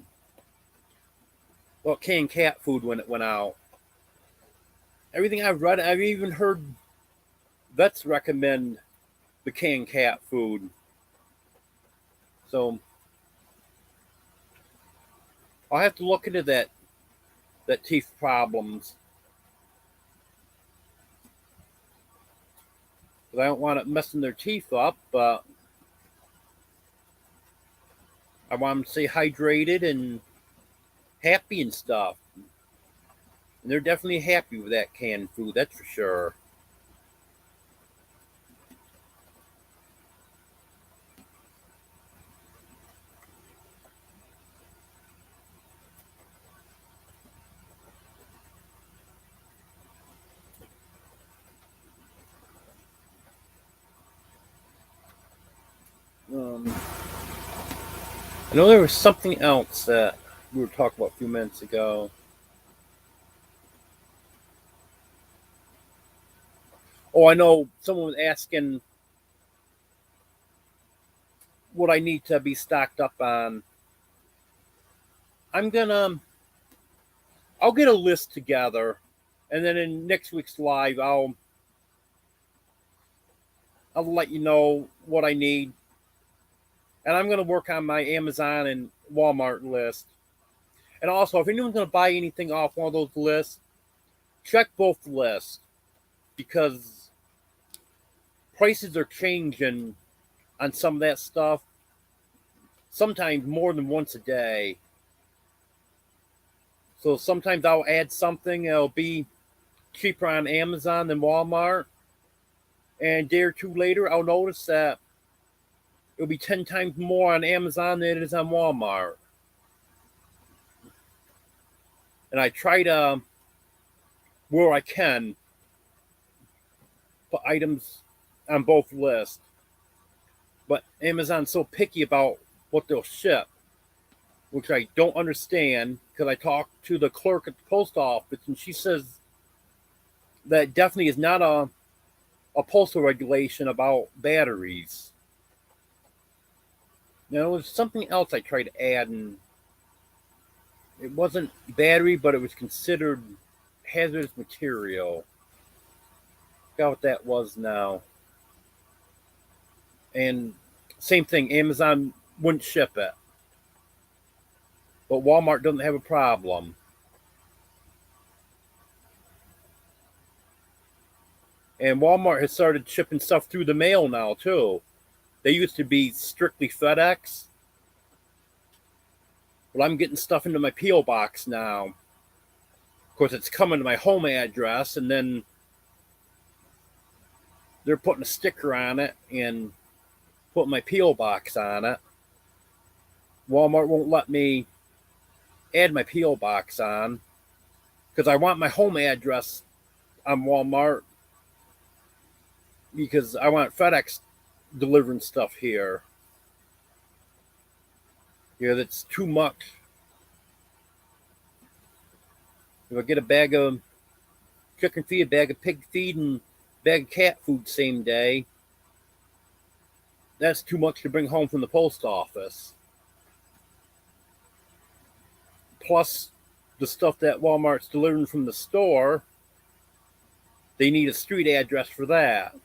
canned cat food when it went out. Everything I've read, I've even heard vets recommend the canned cat food. So I'll have to look into that teeth problems. Because I don't want it messing their teeth up, but I want them to stay hydrated and happy and stuff. And they're definitely happy with that canned food, that's for sure. I know there was something else that we were talking about a few minutes ago. Oh, I know someone was asking what I need to be stocked up on. I'll get a list together, and then in next week's live, I'll let you know what I need. And I'm gonna work on my Amazon and Walmart list. And also, if anyone's gonna buy anything off one of those lists, check both lists because prices are changing on some of that stuff. Sometimes more than once a day. So sometimes I'll add something, it'll be cheaper on Amazon than Walmart. And a day or two later, I'll notice that it'll be 10 times more on Amazon than it is on Walmart. And I try to, where I can, put items on both lists. But Amazon's so picky about what they'll ship, which I don't understand because I talked to the clerk at the post office and she says that definitely is not a postal regulation about batteries. There was something else I tried to add, and it wasn't battery, but it was considered hazardous material. I forgot what that was now. And same thing, Amazon wouldn't ship it. But Walmart doesn't have a problem. And Walmart has started shipping stuff through the mail now, too. They used to be strictly FedEx. But I'm getting stuff into my P.O. box now. Of course, it's coming to my home address, and then they're putting a sticker on it and putting my P.O. box on it. Walmart won't let me add my P.O. box on because I want my home address on Walmart because I want FedEx delivering stuff here. Yeah, that's too much. If I get a bag of chicken feed, a bag of pig feed, and a bag of cat food same day, that's too much to bring home from the post office. Plus, the stuff that Walmart's delivering from the store, they need a street address for that.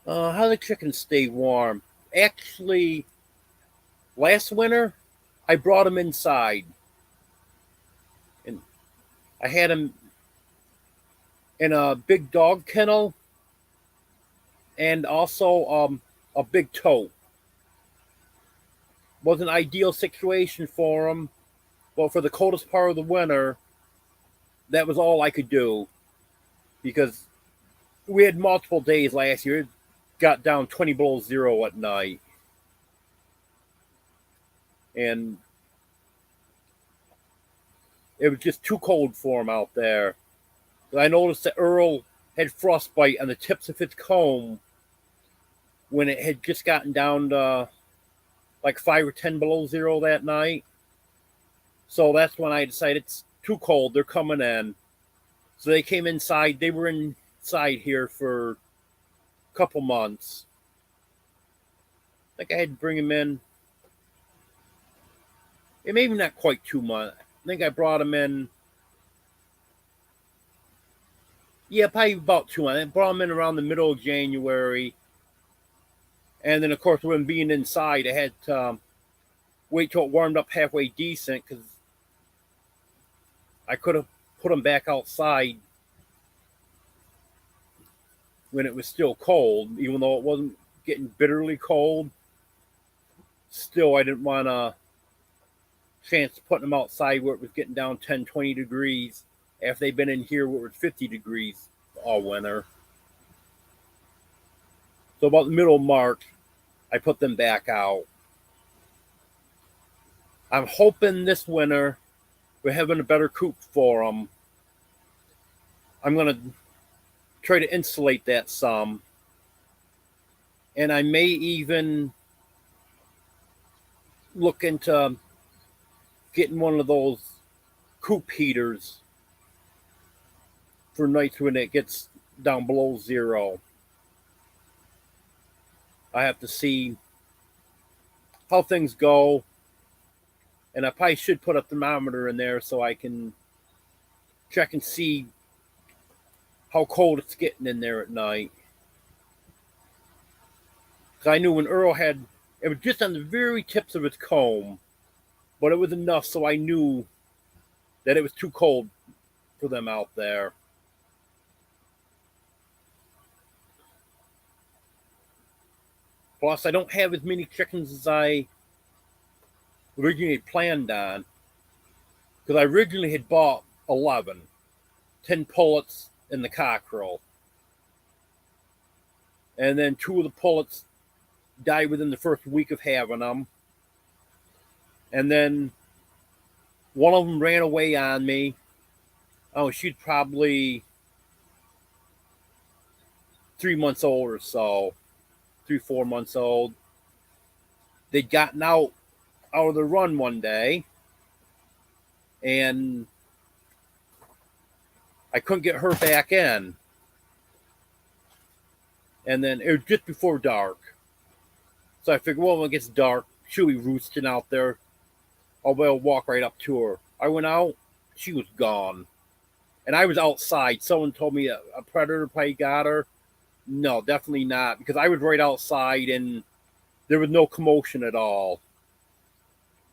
How do the chickens stay warm? Actually, last winter, I brought them inside. And I had them in a big dog kennel and also a big tote. Wasn't an ideal situation for them, but for the coldest part of the winter, that was all I could do. Because we had multiple days last year. It got down 20 below zero at night. And it was just too cold for him out there. I noticed that Earl had frostbite on the tips of his comb when it had just gotten down to like 5 or 10 below zero that night. So that's when I decided it's too cold. They're coming in. So they came inside. They were inside here for a couple months. I think I had to bring them in. Maybe not quite 2 months. I think I brought them in. Yeah, probably about 2 months. I brought them in around the middle of January. And then, of course, when being inside, I had to wait till it warmed up halfway decent because I could have put them back outside when it was still cold, even though it wasn't getting bitterly cold. Still, I didn't want a chance of putting them outside where it was getting down 10, 20 degrees after they've been in here where it was 50 degrees all winter. So about the middle of March, I put them back out. I'm hoping this winter we're having a better coop for them. I'm going to try to insulate that some. And I may even look into getting one of those coop heaters for nights when it gets down below zero. I have to see how things go. And I probably should put a thermometer in there so I can check and see how cold it's getting in there at night. Because I knew when Earl had, it was just on the very tips of its comb, but it was enough so I knew that it was too cold for them out there. Plus, I don't have as many chickens as I originally planned on. Because I originally had bought 11, 10 pullets and the cockerel. And then 2 of the pullets died within the first week of having them. And then one of them ran away on me. Oh, she'd probably 3 months old or so. 3-4 months old. They'd gotten out of the run one day. And I couldn't get her back in. And then it was just before dark. So I figured, well, when it gets dark, she'll be roosting out there. I'll be able to walk right up to her. I went out, she was gone. And I was outside. Someone told me a predator probably got her. No, definitely not. Because I was right outside and there was no commotion at all.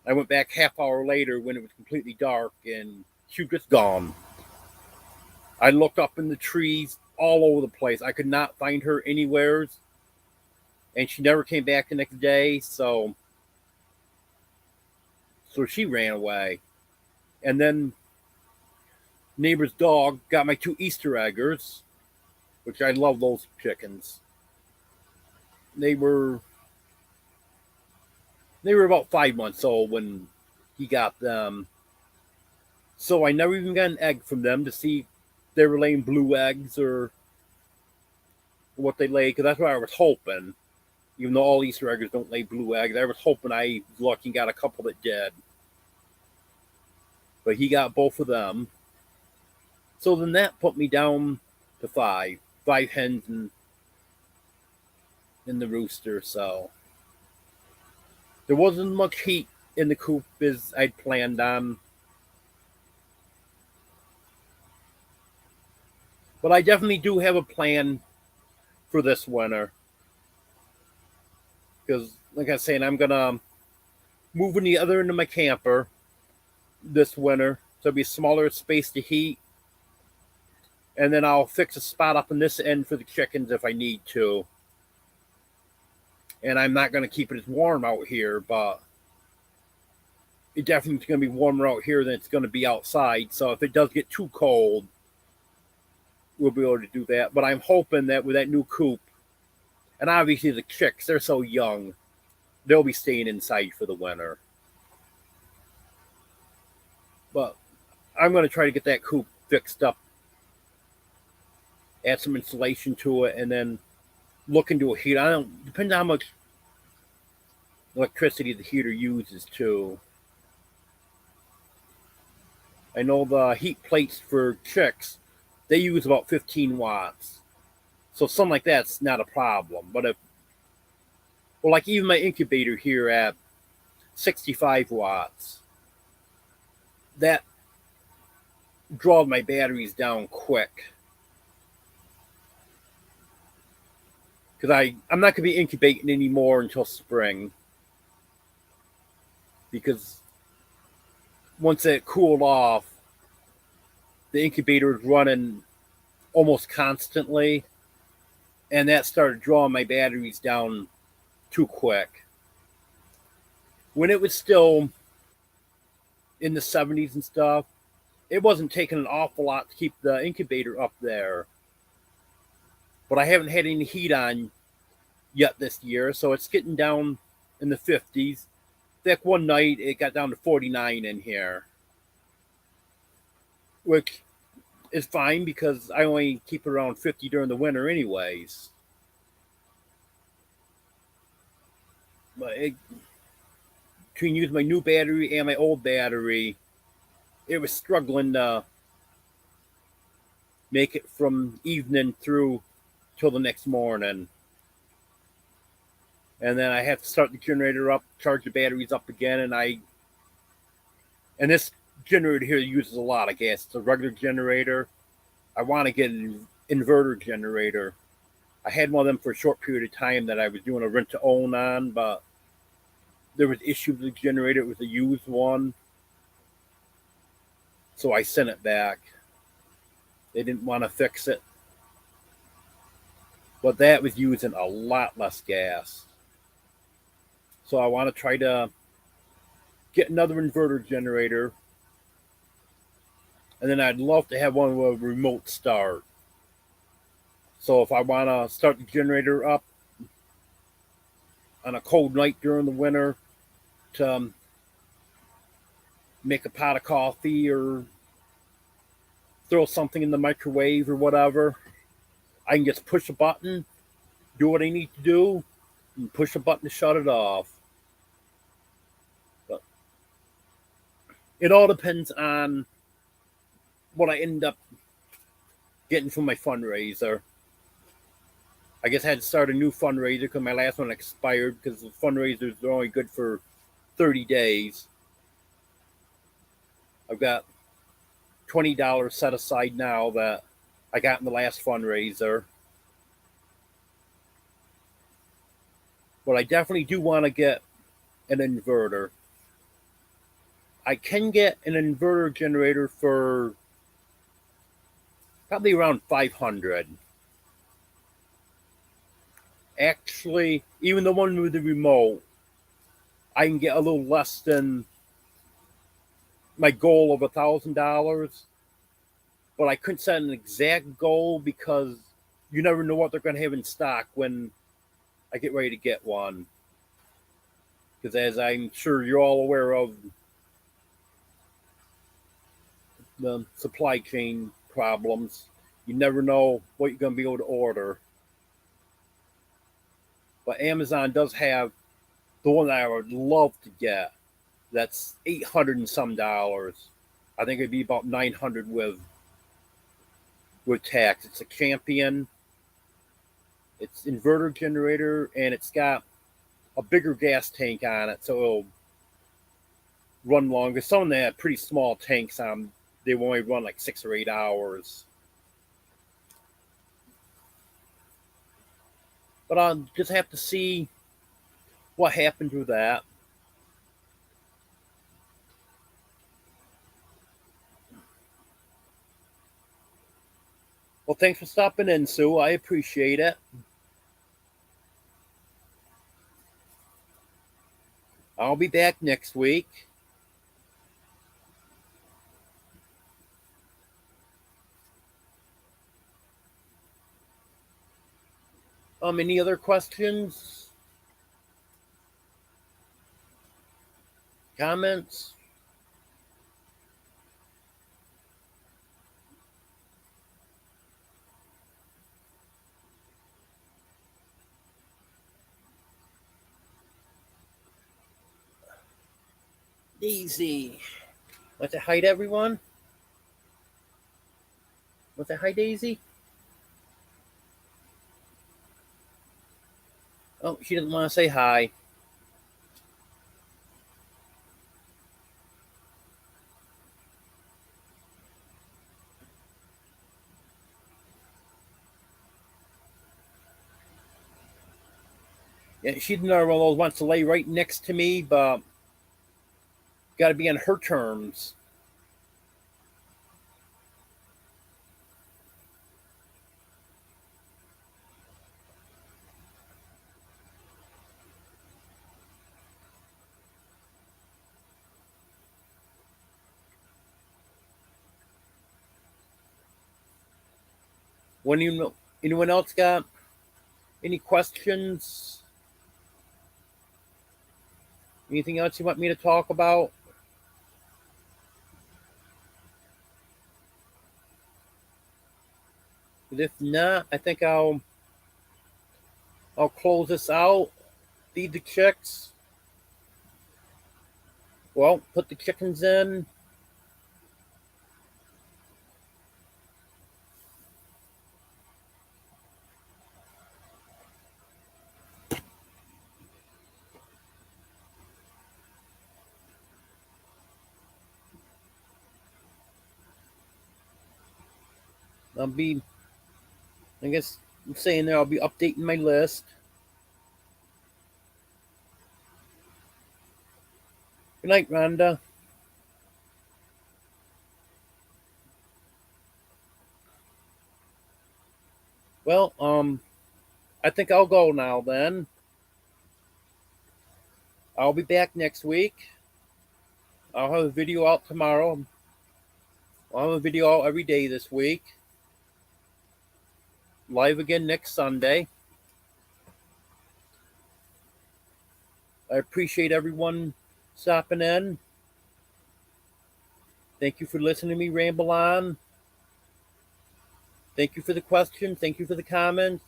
I went back half hour later when it was completely dark and she was just gone. I looked up in the trees all over the place. I could not find her anywhere. And she never came back the next day. So she ran away. And then neighbor's dog got my 2 Easter eggers, which I love those chickens. They were about 5 months old when he got them. So I never even got an egg from them to see if they were laying blue eggs or what they lay, because that's what I was hoping. Even though all Easter eggers don't lay blue eggs, I was hoping I was lucky and got a couple that did. But he got both of them. So then that put me down to five hens in the rooster. So there wasn't much heat in the coop as I'd planned on. But I definitely do have a plan for this winter. Because, like I was saying, I'm going to move in the other end of my camper this winter. So it'll be a smaller space to heat. And then I'll fix a spot up in this end for the chickens if I need to. And I'm not going to keep it as warm out here, but it definitely is going to be warmer out here than it's going to be outside. So if it does get too cold, we'll be able to do that. But I'm hoping that with that new coop, and obviously the chicks, they're so young, they'll be staying inside for the winter. But I'm going to try to get that coop fixed up, add some insulation to it, and then look into a heater. I don't, depends on how much electricity the heater uses too. I know the heat plates for chicks, they use about 15 watts. So something like that's not a problem. But like even my incubator here at 65 watts, that draws my batteries down quick. Because I'm not going to be incubating anymore until spring. Because once it cooled off, the incubator was running almost constantly. And that started drawing my batteries down too quick. When it was still in the 70s and stuff, it wasn't taking an awful lot to keep the incubator up there. But I haven't had any heat on yet this year, so it's getting down in the 50s. Like one night, it got down to 49 in here, which is fine because I only keep it around 50 during the winter anyways. But between using my new battery and my old battery, it was struggling to make it from evening through till the next morning. And then I have to start the generator up, charge the batteries up again, and this generator here uses a lot of gas. It's a regular generator. I want to get an inverter generator. I had one of them for a short period of time that I was doing a rent to own on, but there was issues with the generator. It was a used one. So I sent it back. They didn't want to fix it. But that was using a lot less gas. So I want to try to get another inverter generator. And then I'd love to have one with a remote start. So if I want to start the generator up on a cold night during the winter to make a pot of coffee or throw something in the microwave or whatever, I can just push a button, do what I need to do, and push a button to shut it off. But it all depends on what I end up getting from my fundraiser. I guess I had to start a new fundraiser because my last one expired because the fundraisers are only good for 30 days. I've got $20 set aside now that I got in the last fundraiser. But I definitely do want to get an inverter. I can get an inverter generator for probably around $500. Actually, even the one with the remote, I can get a little less than my goal of $1,000. But I couldn't set an exact goal because you never know what they're going to have in stock when I get ready to get one. Because as I'm sure you're all aware of, the supply chain problems, you never know what you're going to be able to order. But Amazon does have the one that I would love to get. That's $800 and some dollars. I think it'd be about $900 with with Tax. It's a Champion. It's inverter generator, and it's got a bigger gas tank on it, so it'll run longer. Some of them have pretty small tanks on them. They will only run like 6 or 8 hours. But I'll just have to see what happened with that. Well, thanks for stopping in, Sue. I appreciate it. I'll be back next week. Any other questions? Comments? Daisy. Want to hide everyone? Want to hi, Daisy? Oh, she doesn't want to say hi. Yeah, she's another one of those wants to lay right next to me, but got to be on her terms. When anyone else got any questions? Anything else you want me to talk about? But if not, I think I'll close this out. Feed the chicks. Well, put the chickens in. I guess I'm saying there, I'll be updating my list. Good night, Rhonda. Well, I think I'll go now then. I'll be back next week. I'll have a video out tomorrow. I'll have a video out every day this week. Live again next Sunday. I appreciate everyone stopping in. Thank you for listening to me ramble on. Thank you for the questions. Thank you for the comments.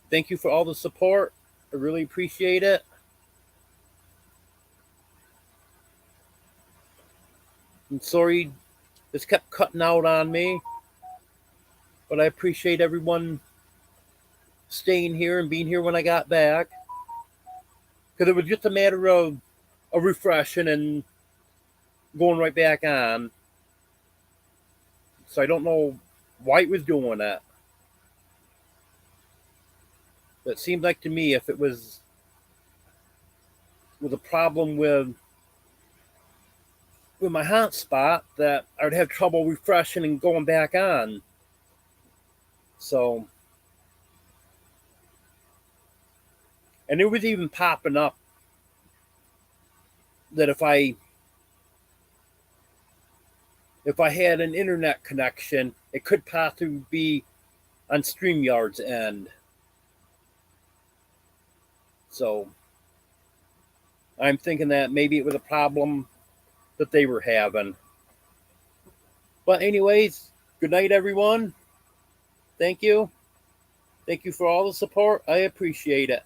Thank you for all the support. I really appreciate it. I'm sorry this kept cutting out on me, but I appreciate everyone staying here and being here when I got back, because it was just a matter of refreshing and going right back on. So I don't know why it was doing that. But it seemed like to me if it was a problem with my hotspot, that I would have trouble refreshing and going back on. So, and it was even popping up that if I had an internet connection, it could possibly be on StreamYard's end. So I'm thinking that maybe it was a problem that they were having. But anyways, good night, everyone. Thank you. Thank you for all the support. I appreciate it.